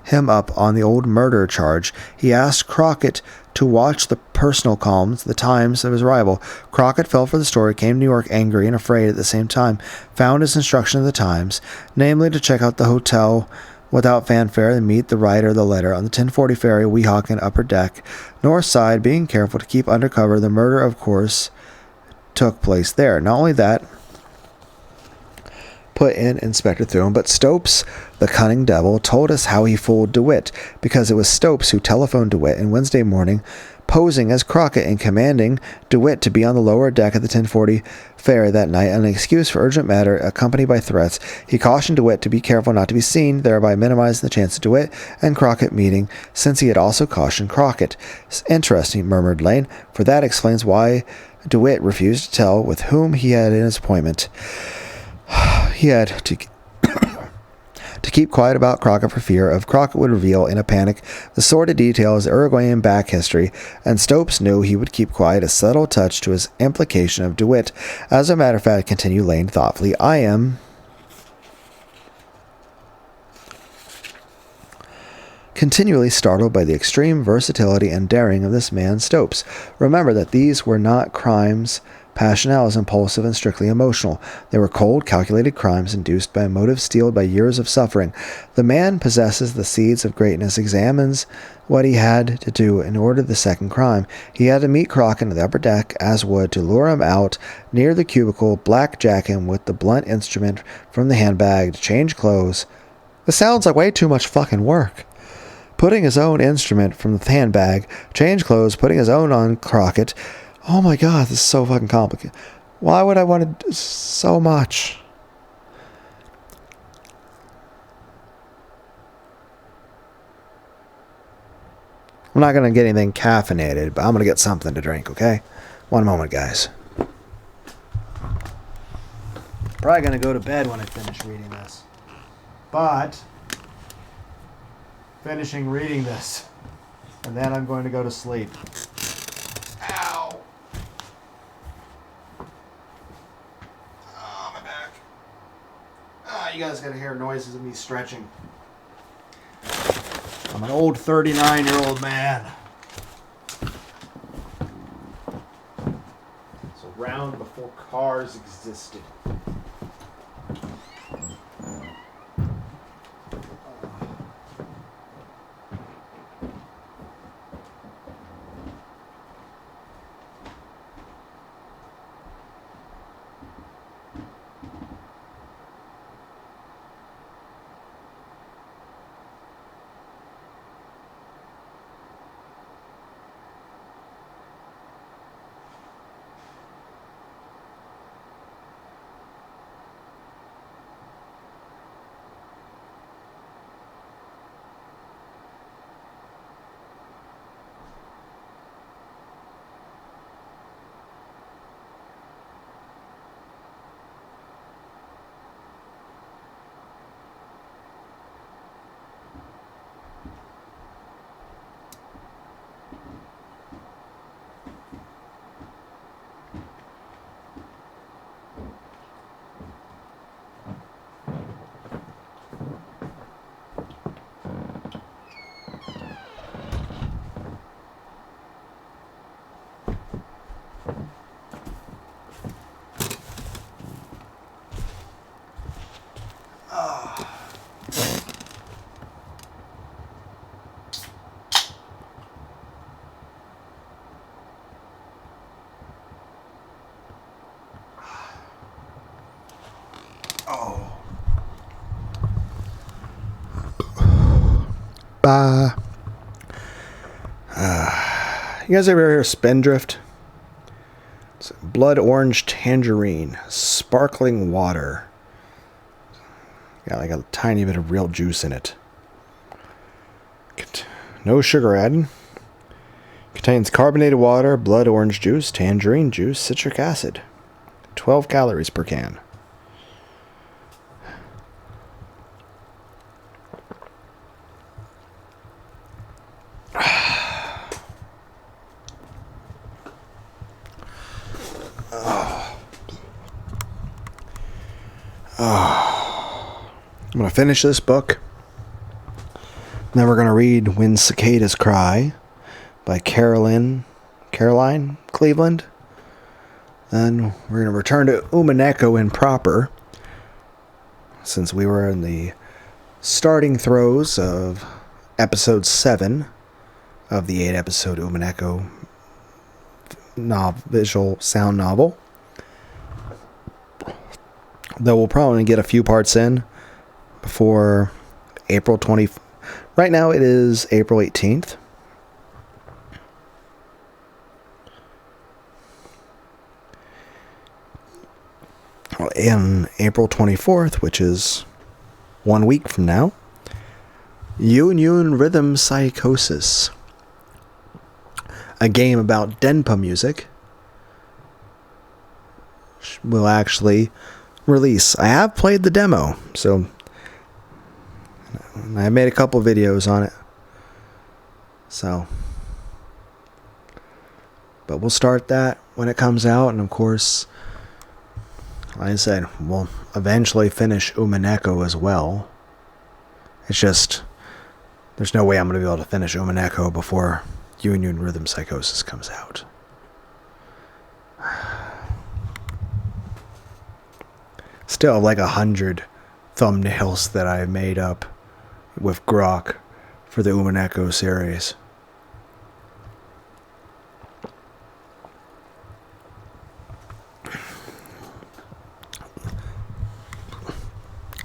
him up on the old murder charge. He asked Crockett to watch the personal columns, the Times, of his rival. Crockett fell for the story, came to New York angry and afraid at the same time, found his instruction in the Times, namely to check out the hotel without fanfare and meet the writer of the letter on the 1040 ferry, Weehawken upper deck, north side, being careful to keep under cover. The murder, of course, took place there. Not only that, put in Inspector through him, but Stopes, the cunning devil, told us how he fooled DeWitt, because it was Stopes who telephoned DeWitt on Wednesday morning, posing as Crockett and commanding DeWitt to be on the lower deck of the 1040 ferry that night on an excuse for urgent matter accompanied by threats. He cautioned DeWitt to be careful not to be seen, thereby minimizing the chance of DeWitt and Crockett meeting, since he had also cautioned Crockett. Interesting, murmured Lane, for that explains why DeWitt refused to tell with whom he had in his appointment. He had to keep quiet about Crockett for fear of Crockett would reveal in a panic the sordid details of Uruguayan back history, and Stopes knew he would keep quiet, a subtle touch to his implication of DeWitt. As a matter of fact, continued Lane thoughtfully, I am continually startled by the extreme versatility and daring of this man Stopes. Remember that these were not crimes passionales, impulsive, and strictly emotional. They were cold, calculated crimes induced by a motive steeled by years of suffering. The man possesses the seeds of greatness, examines what he had to do in order the second crime. He had to meet Crockett on the upper deck as wood to lure him out near the cubicle, blackjack him with the blunt instrument from the handbag, to change clothes. This sounds like way too much fucking work. Putting his own instrument from the handbag, change clothes, putting his own on Crockett. Oh my god, this is so fucking complicated. Why would I want to do so much? I'm not going to get anything caffeinated, but I'm going to get something to drink, okay? One moment, guys. Probably going to go to bed when I finish reading this. But finishing reading this, and then I'm going to go to sleep. Ow! Oh, my back. You guys gotta hear noises of me stretching. I'm an old 39-year-old man. It's around before cars existed. You guys ever hear of Spindrift? It's blood orange tangerine, sparkling water. Got like a tiny bit of real juice in it. No sugar added. Contains carbonated water, blood orange juice, tangerine juice, citric acid. 12 calories per can. I'm going to finish this book. Then we're going to read When Cicadas Cry by Caroline Cleveland. Then we're going to return to Umineko in proper, since we were in the starting throes of episode 7 of the 8-episode Umineko visual sound novel. Though we'll probably get a few parts in before April 20. Right now it is April 18th. And April 24th, which is 1 week from now, Yun Rhythm Psychosis, a game about Denpa music, will actually release. I have played the demo, so I made a couple videos on it. So, but we'll start that when it comes out, and of course, like I said, we'll eventually finish Umineko as well. It's just, there's no way I'm going to be able to finish Umineko before Yun Rhythm Psychosis comes out. Still have like 100 thumbnails that I made up with Grok for the Umineko series.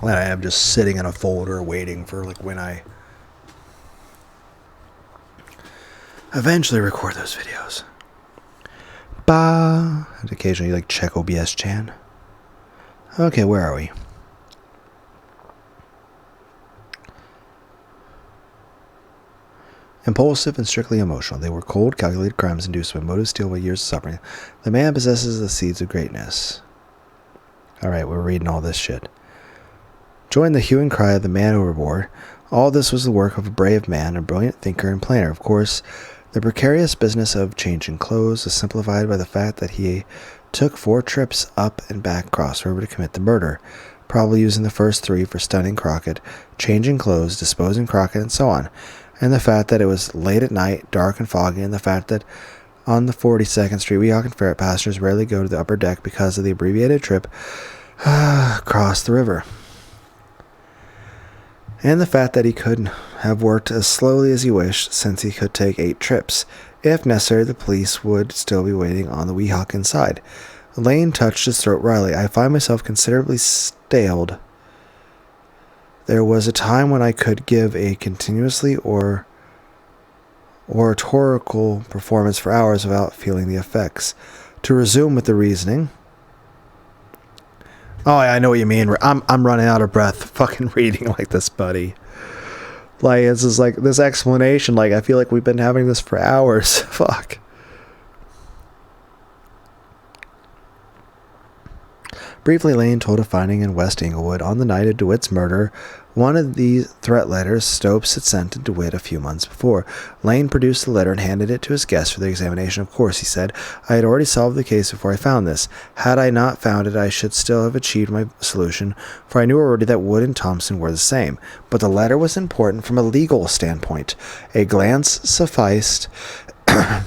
That I am just sitting in a folder waiting for like when I eventually record those videos. And occasionally like check OBS Chan. Okay, where are we? Impulsive and strictly emotional. They were cold, calculated crimes induced by motives steeled by years of suffering. The man possesses the seeds of greatness. Alright, we're reading all this shit. Join the hue and cry of the man overboard. All this was the work of a brave man, a brilliant thinker and planner. Of course, the precarious business of changing clothes was simplified by the fact that he took 4 trips up and back across river to commit the murder, probably using the first 3 for stunning Crockett, changing clothes, disposing Crockett, and so on. And the fact that it was late at night, dark and foggy, and the fact that on the 42nd Street Weehawken and Ferret passengers rarely go to the upper deck because of the abbreviated trip across the river. And the fact that he could have worked as slowly as he wished, since he could take 8 trips. If necessary, the police would still be waiting on the Weehawken side. Lane touched his throat wryly. I find myself considerably staled. There was a time when I could give a continuously oratorical performance for hours without feeling the effects. To resume with the reasoning. Oh, I know what you mean. I'm running out of breath fucking reading like this, buddy. Like, this is like, this explanation, like, I feel like we've been having this for hours. Fuck. Briefly, Lane told of finding in West Englewood on the night of DeWitt's murder one of the threat letters Stopes had sent to DeWitt a few months before. Lane produced the letter and handed it to his guest for the examination. Of course, he said, I had already solved the case before I found this. Had I not found it, I should still have achieved my solution, for I knew already that Wood and Thompson were the same. But the letter was important from a legal standpoint. A glance sufficed to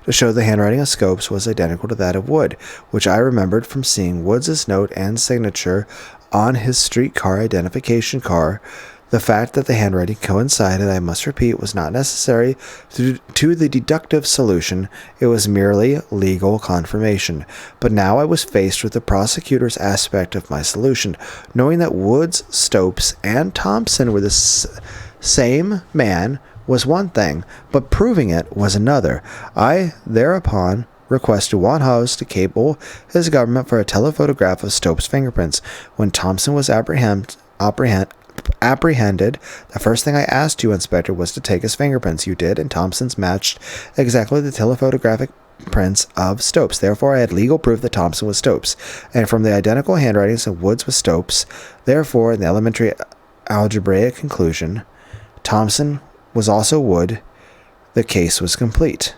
show the handwriting of Scopes was identical to that of Wood, which I remembered from seeing Woods' note and signature on his streetcar identification car. The fact that the handwriting coincided, I must repeat, was not necessary to the deductive solution. It was merely legal confirmation. But now I was faced with the prosecutor's aspect of my solution. Knowing that Woods, Stopes, and Thompson were the same man was one thing, but proving it was another. I thereupon requested Juan Hawes to cable his government for a telephotograph of Stopes' fingerprints. When Thompson was apprehended, the first thing I asked you, Inspector, was to take his fingerprints. You did, and Thompson's matched exactly the telephotographic prints of Stopes. Therefore, I had legal proof that Thompson was Stopes, and from the identical handwritings of Woods was Stopes. Therefore, in the elementary algebraic conclusion, Thompson was also Wood. The case was complete.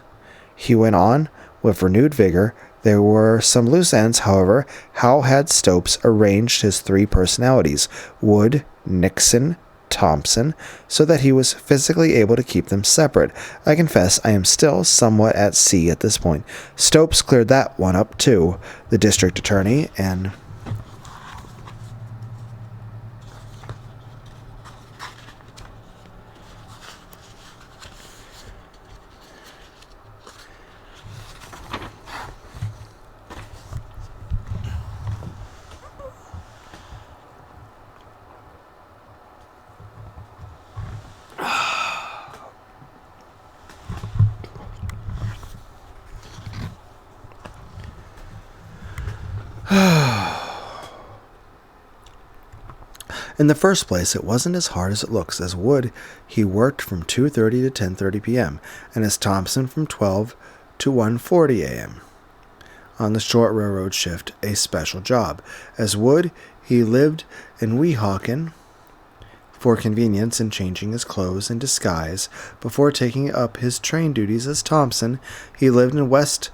He went on with renewed vigor. There were some loose ends, however. How had Stopes arranged his 3 personalities, Wood, Nixon, Thompson, so that he was physically able to keep them separate? I confess I am still somewhat at sea at this point. Stopes cleared that one up too. The district attorney and In the first place, it wasn't as hard as it looks. As Wood, he worked from 2:30 to 10:30 p.m., and as Thompson from 12 to 1:40 a.m. on the short railroad shift, a special job. As Wood, he lived in Weehawken for convenience in changing his clothes and disguise before taking up his train duties. As Thompson, he lived in West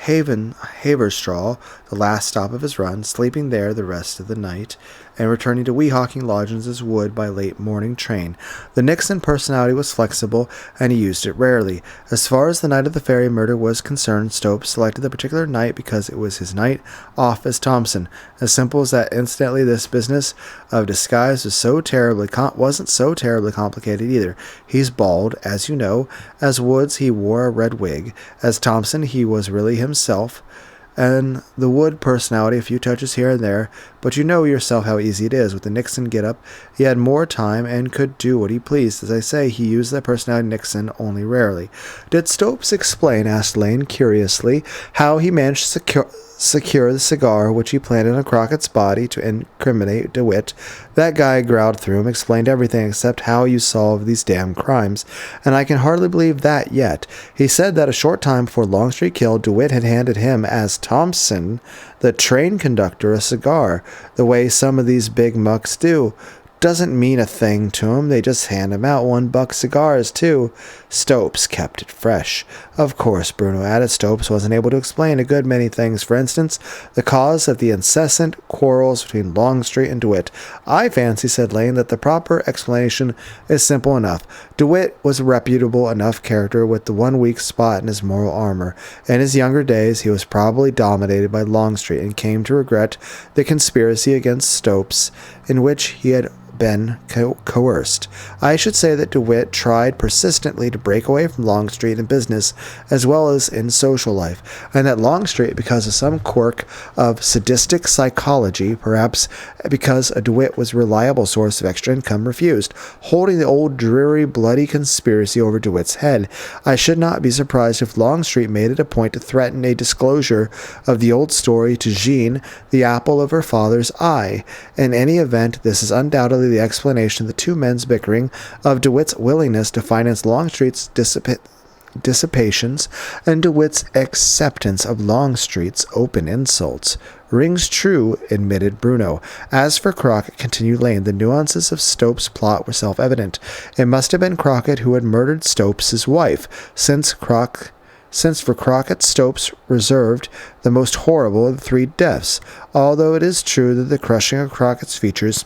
Haverstraw, the last stop of his run, sleeping there the rest of the night, and returning to Weehawken lodgings as Wood by late morning train. The Nixon personality was flexible, and he used it rarely. As far as the night of the ferry murder was concerned, Stopes selected the particular night because it was his night off as Thompson. As simple as that. Incidentally, this business of disguise wasn't so terribly complicated either. He's bald, as you know. As Woods, he wore a red wig. As Thompson, he was really himself. And the Wood personality, a few touches here and there, but you know yourself how easy it is. With the Nixon get-up, he had more time and could do what he pleased. As I say, he used that personality Nixon only rarely. Did Stopes explain, asked Lane curiously, how he managed to secure the cigar which he planted on Crockett's body to incriminate DeWitt? That guy growled through him, explained everything except how you solve these damn crimes, and I can hardly believe that yet. He said that a short time before Longstreet killed, DeWitt had handed him, as Thompson, the train conductor, a cigar, the way some of these big mucks do. Doesn't mean a thing to him. They just hand him out $1 cigars, too. Stopes kept it fresh. Of course, Bruno added, Stopes wasn't able to explain a good many things. For instance, the cause of the incessant quarrels between Longstreet and DeWitt. I fancy, said Lane, that the proper explanation is simple enough. DeWitt was a reputable enough character with the one weak spot in his moral armor. In his younger days, he was probably dominated by Longstreet and came to regret the conspiracy against Stopes in which he had been coerced. I should say that DeWitt tried persistently to break away from Longstreet in business as well as in social life, and that Longstreet, because of some quirk of sadistic psychology, perhaps because a DeWitt was a reliable source of extra income, refused, holding the old dreary bloody conspiracy over DeWitt's head. I should not be surprised if Longstreet made it a point to threaten a disclosure of the old story to Jean, the apple of her father's eye. In any event, this is undoubtedly the explanation of the two men's bickering, of DeWitt's willingness to finance Longstreet's dissipations, and DeWitt's acceptance of Longstreet's open insults. Rings true, admitted Bruno. As for Crockett, continued Lane, the nuances of Stopes' plot were self-evident. It must have been Crockett who had murdered Stopes' wife, since for Crockett, Stopes reserved the most horrible of the three deaths, although it is true that the crushing of Crockett's features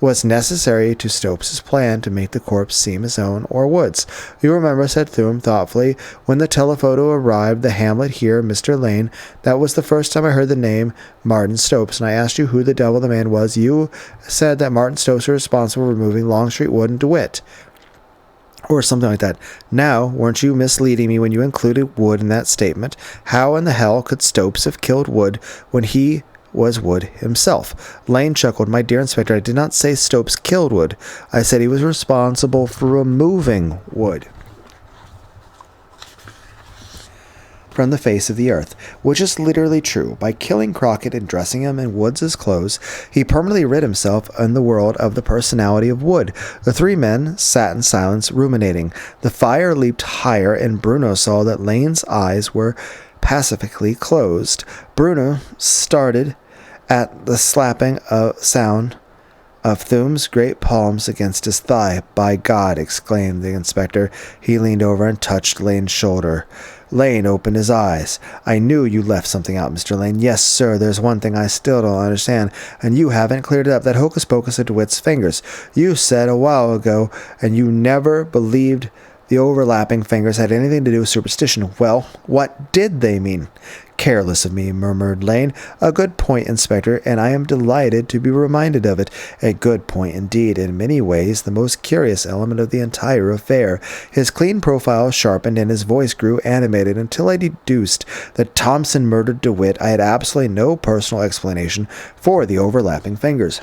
was necessary to Stopes' plan to make the corpse seem his own or Wood's. You remember, said Thune thoughtfully, when the telephoto arrived, the hamlet here, Mr. Lane, that was the first time I heard the name Martin Stopes, and I asked you who the devil the man was. You said that Martin Stopes was responsible for removing Longstreet, Wood, and DeWitt. Or something like that. Now, weren't you misleading me when you included Wood in that statement? How in the hell could Stopes have killed Wood when he was Wood himself? Lane chuckled. My dear Inspector, I did not say Stopes killed Wood. I said he was responsible for removing Wood from the face of the earth, which is literally true. By killing Crockett and dressing him in Woods' clothes, he permanently rid himself in the world of the personality of Wood. The three men sat in silence, ruminating. The fire leaped higher, and Bruno saw that Lane's eyes were pacifically closed. Bruno started at the slapping sound of Thune's great palms against his thigh. By God, exclaimed the inspector. He leaned over and touched Lane's shoulder. Lane opened his eyes. I knew you left something out, Mr. Lane. Yes, sir, there's one thing I still don't understand, and you haven't cleared it up, that hocus-pocus of DeWitt's fingers. You said a while ago, and you never believed the overlapping fingers had anything to do with superstition. Well, what did they mean? Careless of me, murmured Lane. A good point, Inspector, and I am delighted to be reminded of it. A good point indeed, in many ways the most curious element of the entire affair. His clean profile sharpened and his voice grew animated until I deduced that Thompson murdered DeWitt. I had absolutely no personal explanation for the overlapping fingers.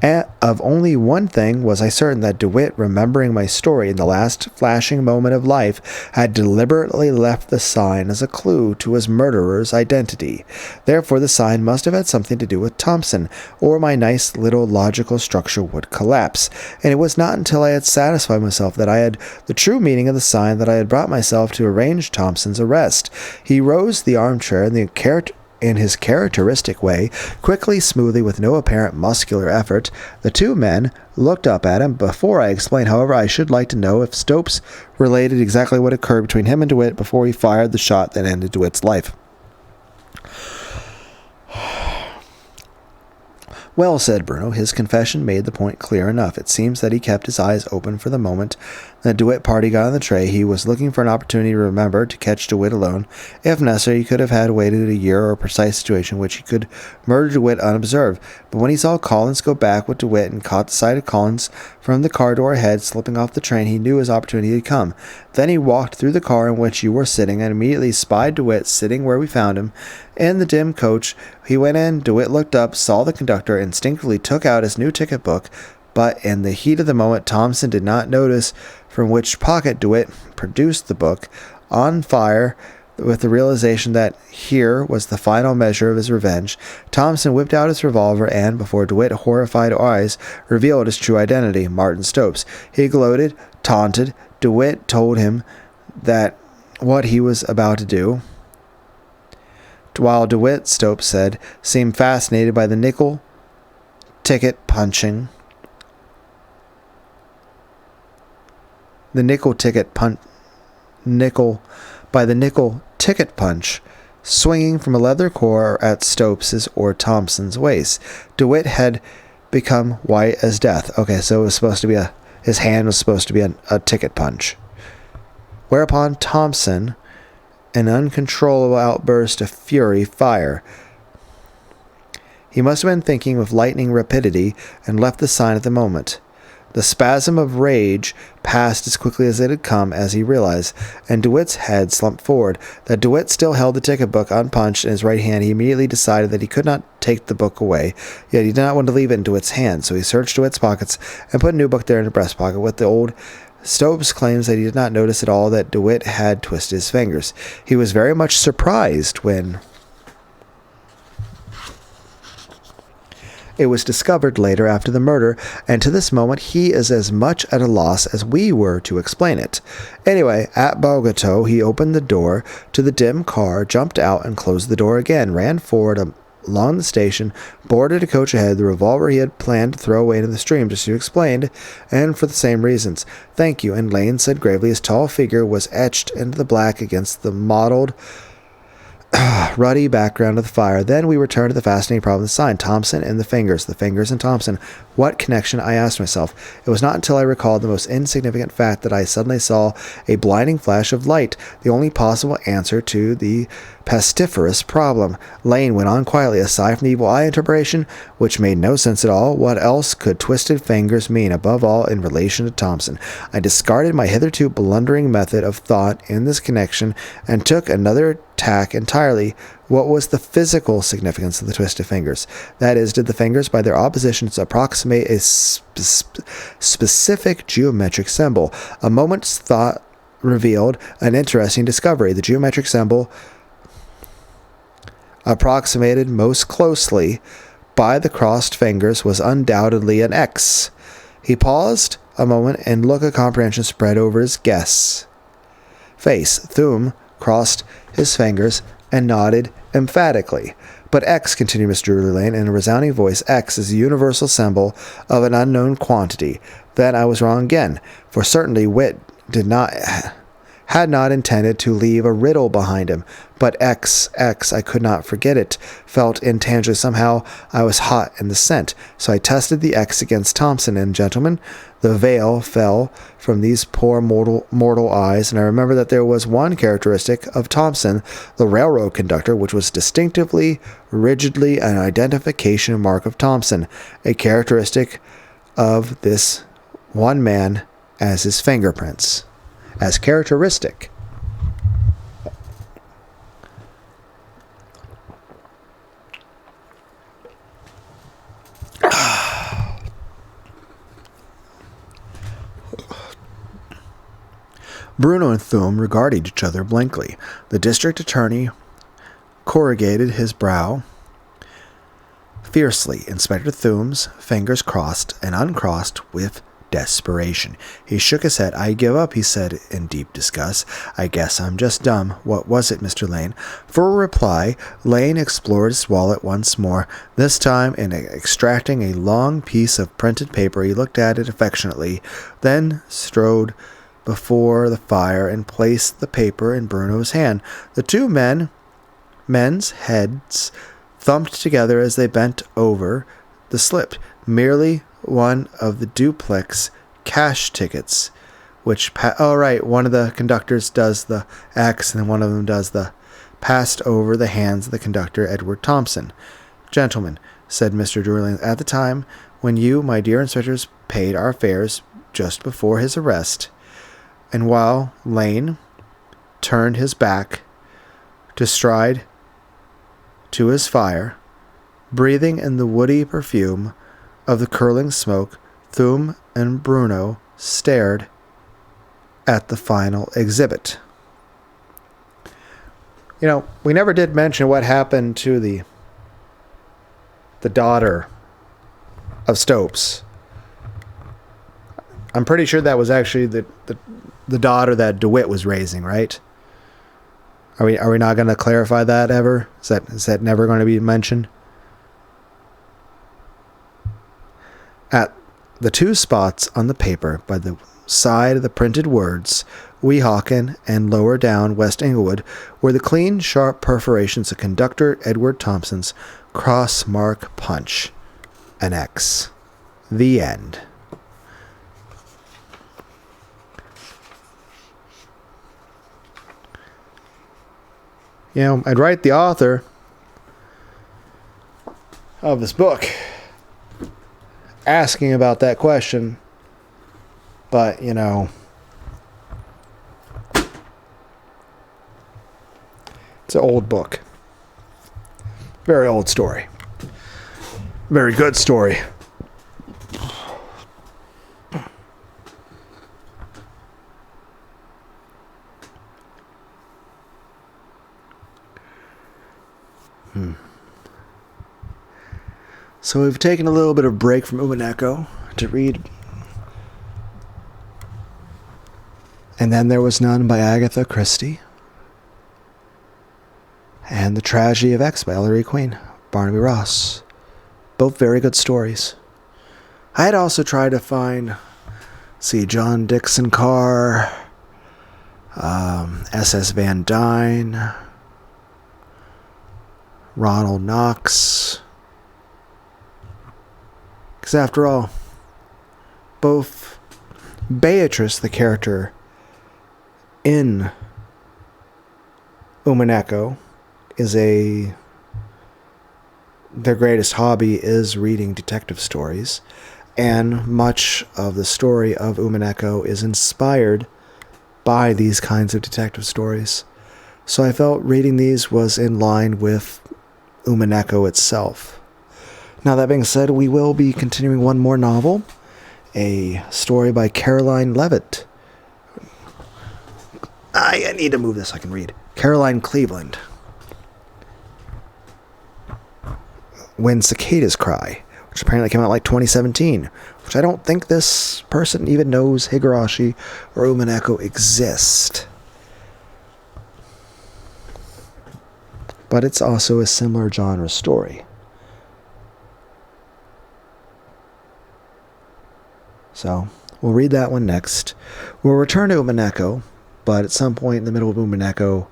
Of only one thing was I certain, that DeWitt, remembering my story in the last flashing moment of life, had deliberately left the sign as a clue to his murderer's identity. Therefore, the sign must have had something to do with Thompson, or my nice little logical structure would collapse. And it was not until I had satisfied myself that I had the true meaning of the sign that I had brought myself to arrange Thompson's arrest. He rose the armchair in his characteristic way, quickly, smoothly, with no apparent muscular effort. The two men looked up at him. Before I explain, however, I should like to know if Stopes related exactly what occurred between him and DeWitt before he fired the shot that ended DeWitt's life. Well, said Bruno, his confession made the point clear enough. It seems that he kept his eyes open for the moment the DeWitt party got on the tray. He was looking for an opportunity to remember to catch DeWitt alone. If necessary, he could have had waited a year or a precise situation in which he could murder DeWitt unobserved. But when he saw Collins go back with DeWitt and caught the sight of Collins from the car door ahead slipping off the train, he knew his opportunity had come. Then he walked through the car in which you were sitting and immediately spied DeWitt sitting where we found him. In the dim coach, he went in. DeWitt looked up, saw the conductor, instinctively took out his new ticket book, but in the heat of the moment, Thompson did not notice from which pocket DeWitt produced the book. On fire with the realization that here was the final measure of his revenge, Thompson whipped out his revolver and, before DeWitt's horrified eyes revealed his true identity, Martin Stopes, he gloated, taunted. DeWitt told him that what he was about to do, while DeWitt, Stopes said, seemed fascinated by the nickel ticket punching. The nickel ticket punch swinging from a leather core at Stopes's or Thompson's waist. DeWitt had become white as death. Okay, so it was supposed to be his hand was supposed to be a ticket punch. Whereupon Thompson, an uncontrollable outburst of fury, fire. He must have been thinking with lightning rapidity and left the sign at the moment. The spasm of rage passed as quickly as it had come, as he realized, and DeWitt's head slumped forward. That DeWitt still held the ticket book unpunched in his right hand. He immediately decided that he could not take the book away, yet he did not want to leave it in DeWitt's hand, so he searched DeWitt's pockets and put a new book there in the breast pocket. With the old Stopes claims that he did not notice at all that DeWitt had twisted his fingers. He was very much surprised when it was discovered later after the murder, and to this moment he is as much at a loss as we were to explain it. Anyway, at Bogota, he opened the door to the dim car, jumped out and closed the door again, ran forward along the station, boarded a coach ahead, the revolver he had planned to throw away into the stream, just as you explained, and for the same reasons. Thank you, and Lane said gravely. His tall figure was etched into the black against the mottled, ruddy background of the fire. Then we returned to the fascinating problem of the sign. Thompson and the fingers and Thompson. What connection? I asked myself. It was not until I recalled the most insignificant fact that I suddenly saw a blinding flash of light, the only possible answer to the pestiferous problem. Lane went on quietly. Aside from the evil eye interpretation, which made no sense at all, what else could twisted fingers mean, above all in relation to Thompson? I discarded my hitherto blundering method of thought in this connection and took another tack entirely. What was the physical significance of the twisted fingers? That is, did the fingers, by their oppositions, approximate a specific geometric symbol? A moment's thought revealed an interesting discovery. The geometric symbol approximated most closely by the crossed fingers was undoubtedly an X. He paused a moment, and look of comprehension spread over his guest's face. Thum crossed his fingers and nodded emphatically. But X, continued Mr. Drury Lane in a resounding voice, X is the universal symbol of an unknown quantity. Then I was wrong again, for certainly Wit had not intended to leave a riddle behind him. But X, I could not forget it, felt intangibly. Somehow I was hot in the scent. So I tested the X against Thompson, and gentlemen, the veil fell from these poor mortal eyes, and I remember that there was one characteristic of Thompson, the railroad conductor, which was distinctively, rigidly an identification mark of Thompson, a characteristic of this one man as his fingerprints. As characteristic. Bruno and Thum regarded each other blankly. The district attorney corrugated his brow fiercely. Inspector Thum's fingers crossed and uncrossed with desperation. He shook his head. "I give up," he said in deep disgust. "I guess I'm just dumb. What was it, Mr. Lane?" For a reply, Lane explored his wallet once more. This time, in extracting a long piece of printed paper, he looked at it affectionately, then strode before the fire and placed the paper in Bruno's hand. The two men's heads thumped together as they bent over the slip. Merely one of the duplex cash tickets, which one of the conductors does the X and one of them does the passed over the hands of the conductor, Edward Thompson. "Gentlemen," said Mr. Durling, "at the time when you, my dear inspectors, paid our fares just before his arrest, and while Lane turned his back to stride to his fire, breathing in the woody perfume of the curling smoke, Thum and Bruno stared at the final exhibit." We never did mention what happened to the daughter of Stopes. I'm pretty sure that was actually the daughter that DeWitt was raising, right? Are we not going to clarify that ever? Is that never going to be mentioned? At the two spots on the paper by the side of the printed words, Weehawken and lower down West Englewood, were the clean, sharp perforations of conductor Edward Thompson's cross-mark punch. An X. The end. I'd write the author of this book asking about that question, but, it's an old book. Very old story. Very good story. So we've taken a little bit of break from Umineko to read And Then There Was None by Agatha Christie, and The Tragedy of X by Ellery Queen, Barnaby Ross. Both very good stories. I had also tried to find, John Dixon Carr, S.S. Van Dyne, Ronald Knox. Because after all, both Beatrice, the character in Umineko, their greatest hobby is reading detective stories, and much of the story of Umineko is inspired by these kinds of detective stories. So I felt reading these was in line with Umineko itself. Now, that being said, we will be continuing one more novel, a story by Caroline Leavitt. I need to move this so I can read. Caroline Cleveland. When Cicadas Cry, which apparently came out like 2017, which I don't think this person even knows Higurashi or Umineko exist. But it's also a similar genre story. So, we'll read that one next. We'll return to Umineko, but at some point in the middle of Umineko,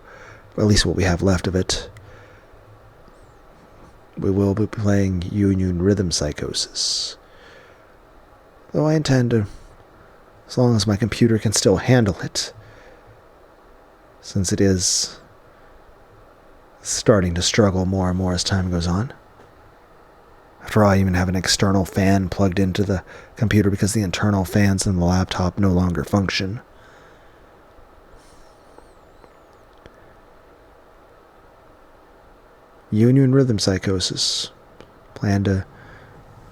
or at least what we have left of it, we will be playing Union Rhythm Psychosis. Though I intend to, as long as my computer can still handle it, since it is starting to struggle more and more as time goes on. After all, I even have an external fan plugged into the computer because the internal fans in the laptop no longer function. Union Rhythm Psychosis. Plan to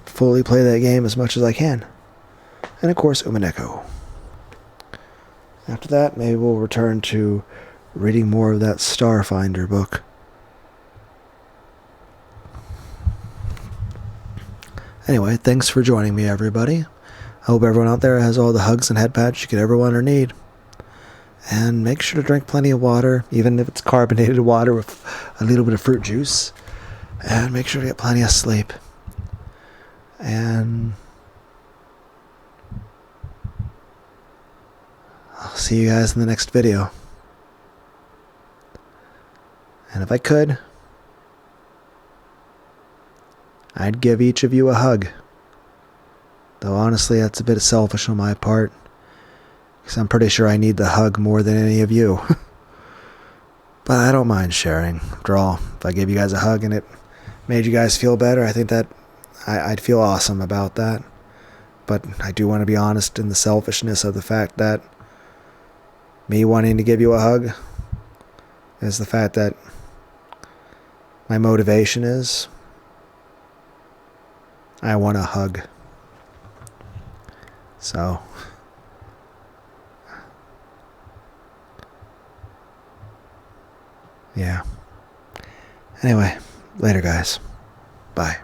fully play that game as much as I can. And of course, Umineko. After that, maybe we'll return to reading more of that Starfinder book. Anyway, thanks for joining me, everybody. I hope everyone out there has all the hugs and head pats you could ever want or need. And make sure to drink plenty of water, even if it's carbonated water with a little bit of fruit juice. And make sure to get plenty of sleep. And I'll see you guys in the next video. And if I could, I'd give each of you a hug. Though honestly, that's a bit selfish on my part, because I'm pretty sure I need the hug more than any of you. But I don't mind sharing. After all, if I gave you guys a hug and it made you guys feel better, I think that I'd feel awesome about that. But I do want to be honest in the selfishness of the fact that me wanting to give you a hug is the fact that my motivation is I want a hug. So, yeah. Anyway, later guys. Bye.